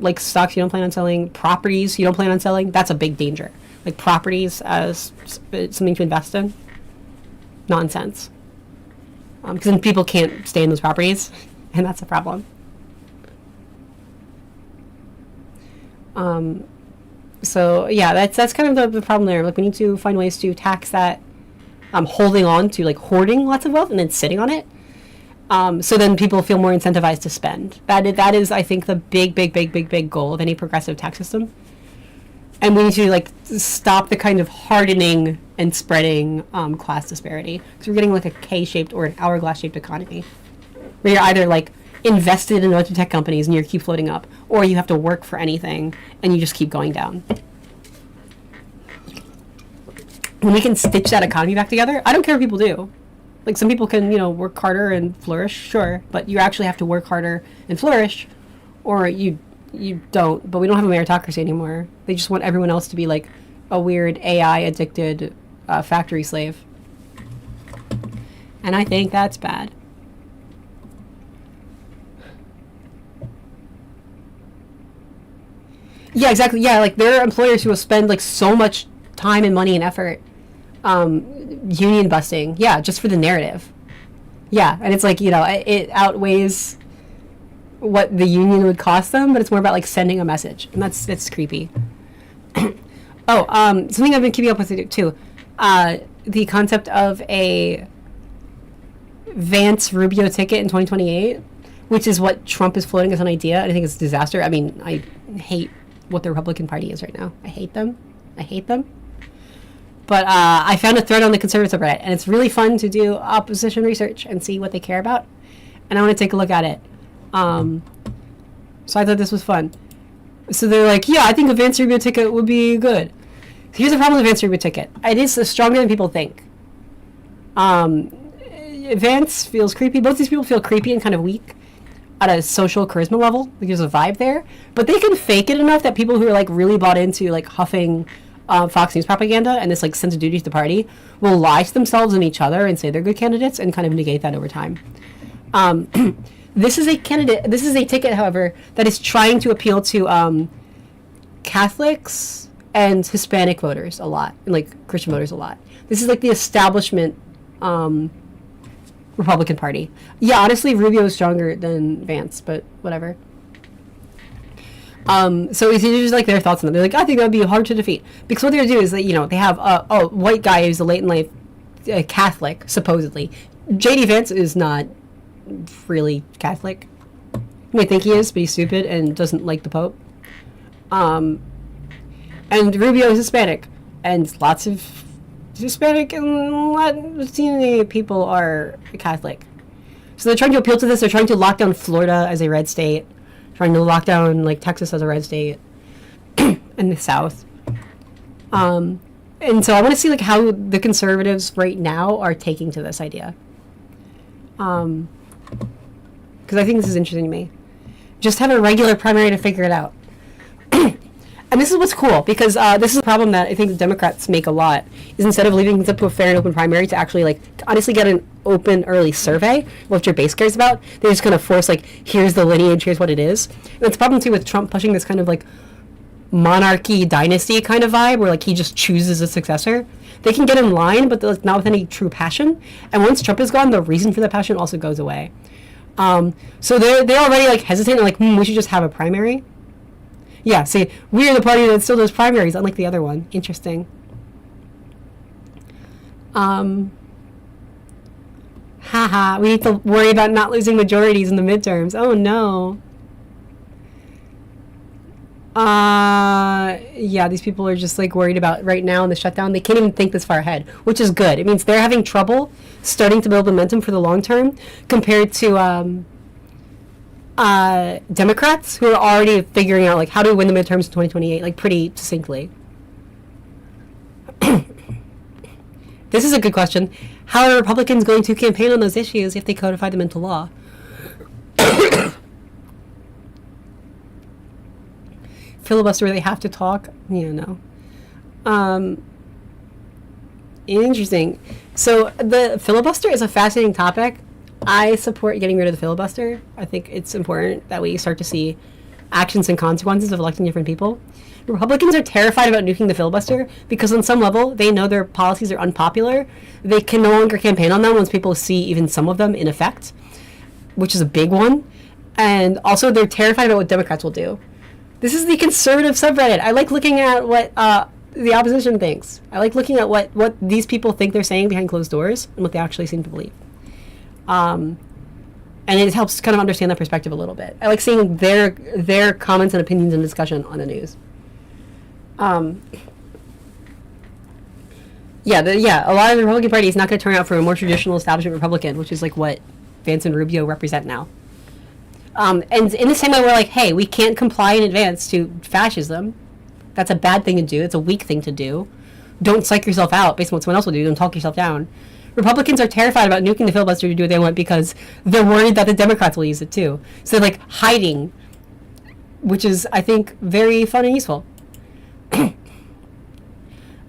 like stocks you don't plan on selling, properties you don't plan on selling, that's a big danger. Like, properties as something to invest in, nonsense. Because then people can't stay in those properties, and that's a problem. So, yeah, that's kind of the problem there. Like, we need to find ways to tax that holding on to, like, hoarding lots of wealth and then sitting on it. So then people feel more incentivized to spend. That is, I think, the big goal of any progressive tax system. And we need to, like, stop the kind of hardening and spreading class disparity. Because we're getting, like, a K-shaped or an hourglass-shaped economy, where you're either, like, invested in a bunch of tech companies and you keep floating up, or you have to work for anything and you just keep going down. When we can stitch that economy back together, I don't care what people do. Like, some people can, work harder and flourish, sure, but you actually have to work harder and flourish, or you don't. But we don't have a meritocracy anymore. They just want everyone else to be, like, a weird AI-addicted factory slave. And I think that's bad. Yeah, exactly. Yeah, like, there are employers who will spend, like, so much time and money and effort union busting, just for the narrative. Yeah, and it's like, it outweighs what the union would cost them, but it's more about, like, sending a message, and that's creepy. Something I've been keeping up with too, the concept of a Vance Rubio ticket in 2028, which is what Trump is floating as an idea, and I think it's a disaster. I mean, I hate what the Republican Party is right now. I hate them. But I found a thread on the conservative subreddit, and it's really fun to do opposition research and see what they care about. And I want to take a look at it. So I thought this was fun. So they're like, yeah, I think a Vance Rubio ticket would be good. So here's the problem with the Vance Rubio ticket. It is stronger than people think. Vance feels creepy. Both these people feel creepy and kind of weak at a social charisma level. Like, there's a vibe there. But they can fake it enough that people who are, like, really bought into, like, huffing Fox News propaganda and this, like, sense of duty to the party will lie to themselves and each other and say they're good candidates and kind of negate that over time. This is a candidate. This is a ticket, however, that is trying to appeal to Catholics and Hispanic voters a lot, and like Christian voters a lot. This is like the establishment Republican Party. Yeah, honestly, Rubio is stronger than Vance, but whatever. So it's just like their thoughts on it. They're like, I think that would be hard to defeat, because what they're gonna do is that, you know, they have a white guy who's a late in life Catholic, supposedly. JD Vance is not really Catholic. You may think he is, but he's stupid and doesn't like the Pope. And Rubio is Hispanic, and lots of Hispanic and Latino people are Catholic. So they're trying to appeal to this. They're trying to lock down Florida as a red state, trying to lock down like Texas as a red state, in the South. And so I want to see like how the conservatives right now are taking to this idea. Because I think this is interesting to me. Just have a regular primary to figure it out. And this is what's cool, because this is a problem that I think the Democrats make a lot, is instead of leaving things up to a fair and open primary to actually, like, honestly get an open early survey of what your base cares about, they just kind of force, like, here's the lineage, here's what it is. And it's a problem, too, with Trump pushing this kind of, like, monarchy dynasty kind of vibe, where, like, he just chooses a successor. They can get in line, but like, not with any true passion. And once Trump is gone, the reason for the passion also goes away. So they're already, like, hesitating, like, we should just have a primary. Yeah, see, we're the party that still does primaries, unlike the other one. Interesting. Haha, we need to worry about not losing majorities in the midterms. Oh, no. Yeah, these people are just, like, worried about right now in the shutdown. They can't even think this far ahead, which is good. It means they're having trouble starting to build momentum for the long term compared to, Democrats who are already figuring out, like, how to win the midterms in 2028, like, pretty succinctly. This is a good question. How are Republicans going to campaign on those issues if they codify them into law? Filibuster where they have to talk? Yeah, no. Interesting. So the filibuster is a fascinating topic. I support getting rid of the filibuster. I think it's important that we start to see actions and consequences of electing different people. Republicans are terrified about nuking the filibuster because on some level they know their policies are unpopular. They can no longer campaign on them once people see even some of them in effect, which is a big one. And also they're terrified about what Democrats will do. This is the conservative subreddit. I like looking at what the opposition thinks. I like looking at what these people think they're saying behind closed doors and what they actually seem to believe. And it helps kind of understand that perspective a little bit. I like seeing their comments and opinions and discussion on the news. A lot of the Republican Party is not going to turn out for a more traditional establishment Republican, which is like what Vance and Rubio represent now. And in the same way, we're like, hey, we can't comply in advance to fascism. That's a bad thing to do. It's a weak thing to do. Don't psych yourself out based on what someone else will do. Don't talk yourself down. Republicans are terrified about nuking the filibuster to do what they want because they're worried that the Democrats will use it too. So they're like hiding, which is, I think, very fun and useful.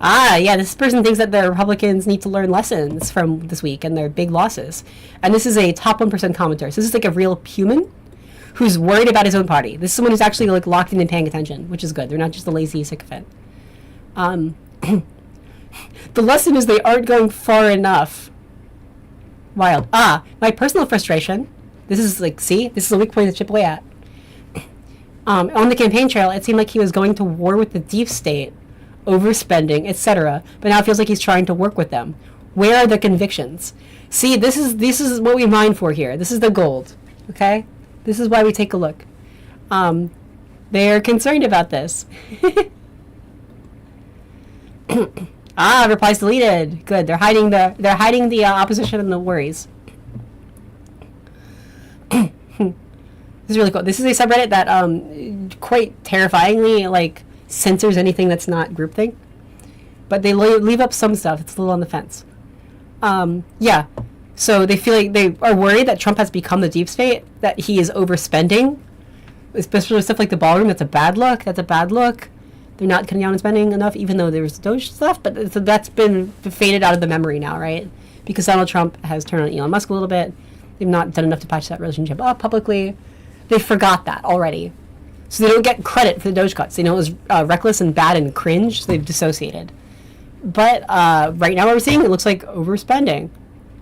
This person thinks that the Republicans need to learn lessons from this week and their big losses. And this is a top 1% commenter. So this is like a real human who's worried about his own party. This is someone who's actually like locked in and paying attention, which is good. They're not just a lazy sycophant. The lesson is they aren't going far enough. Wild. My personal frustration. This is like, see? This is a weak point to chip away at. On the campaign trail, it seemed like he was going to war with the deep state, overspending, etc. But now it feels like he's trying to work with them. Where are the convictions? See, this is what we mine for here. This is the gold. Okay? This is why we take a look. They're concerned about this. Replies deleted. Good. They're hiding the opposition and the worries. This is really cool. This is a subreddit that quite terrifyingly like censors anything that's not groupthink, but they leave up some stuff. It's a little on the fence. So they feel like they are worried that Trump has become the deep state, that he is overspending, especially with stuff like the ballroom. That's a bad look. They're not cutting down on spending enough, even though there's Doge stuff, but that's been faded out of the memory now, right? Because Donald Trump has turned on Elon Musk a little bit. They've not done enough to patch that relationship up publicly. They forgot that already. So they don't get credit for the Doge cuts. They know it was reckless and bad and cringe, so they've dissociated. But right now what we're seeing, it looks like overspending.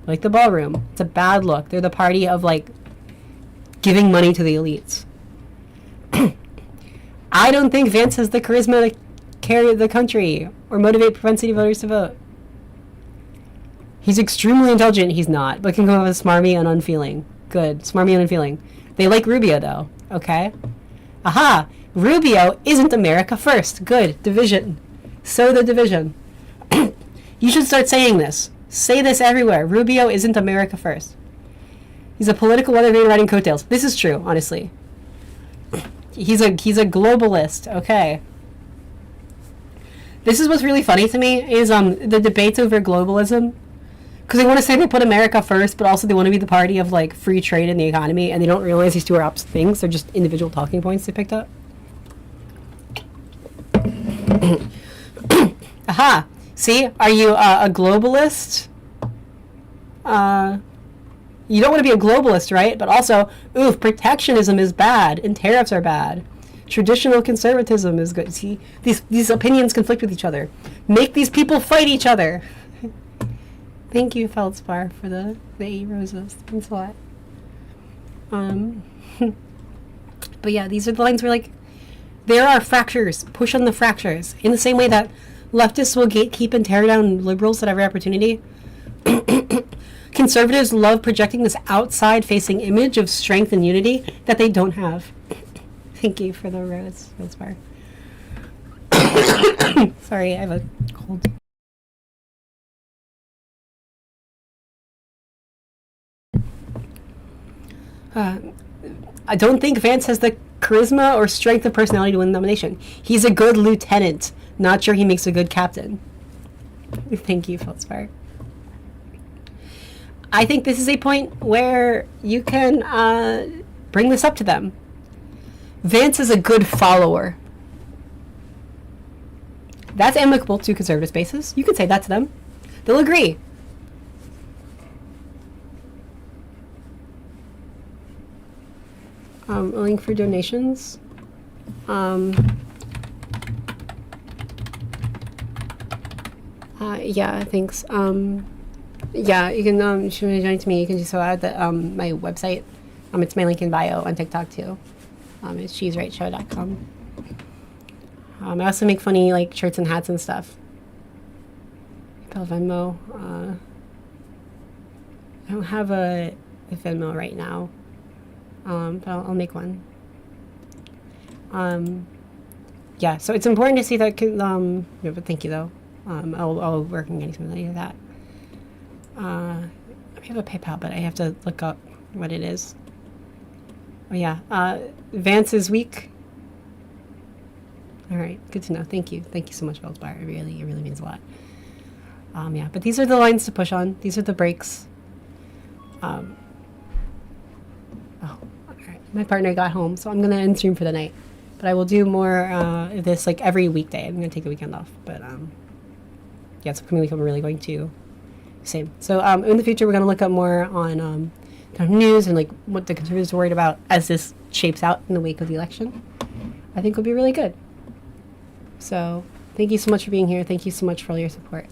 Like the ballroom. It's a bad look. They're the party of, like, giving money to the elites. I don't think Vance has the charisma to carry the country or motivate propensity voters to vote. He's extremely intelligent. He's not, but can come up with smarmy and unfeeling. Good. Smarmy and unfeeling. They like Rubio, though. Okay? Aha! Rubio isn't America first. Good. Division. Sow the division. You should start saying this. Say this everywhere. Rubio isn't America first. He's a political weather vane riding coattails. This is true, honestly. He's a globalist. Okay. This is what's really funny to me is the debates over globalism. Because they want to say they put America first, but also they want to be the party of, like, free trade in the economy, and they don't realize these two are opposite things. They're just individual talking points they picked up. Aha! See? Are you a globalist? You don't want to be a globalist, right? But also, oof, protectionism is bad, and tariffs are bad. Traditional conservatism is good. See? These opinions conflict with each other. Make these people fight each other. Thank you, Feldspar, for the 8 roses. Thanks a lot. But yeah, these are the lines where, like, there are fractures. Push on the fractures. In the same way that leftists will gatekeep and tear down liberals at every opportunity. Conservatives love projecting this outside-facing image of strength and unity that they don't have. Thank you for the rose, Feldspar. Sorry, I have a cold. I don't think Vance has the charisma or strength of personality to win the nomination. He's a good lieutenant. Not sure he makes a good captain. Thank you, Feldspar. I think this is a point where you can bring this up to them. Vance is a good follower. That's amicable to conservative spaces. You can say that to them. They'll agree. A link for donations. Yeah, thanks. Yeah, you can, if you want to donate to me, you can do so at the, my website. It's my link in bio on TikTok, too. It's cheeserightshow.com. I also make funny, like, shirts and hats and stuff. Bell Venmo. I don't have a Venmo right now. But I'll make one. Yeah, so it's important to see that, yeah, but thank you, though. I'll work on getting something like that. I have a PayPal, but I have to look up what it is. Oh, yeah. Vance is weak. All right, good to know. Thank you. Thank you so much, Feldspar. It really means a lot. Yeah, but these are the lines to push on. These are the breaks. Oh, all right. My partner got home, so I'm going to end stream for the night. But I will do more of this, like, every weekday. I'm going to take a weekend off. But, yeah, it's coming week I'm really going to same. So in the future, we're going to look up more on kind of news and, like, what the conservatives are worried about as this shapes out in the wake of the election. I think will be really good. So thank you so much for being here. Thank you so much for all your support.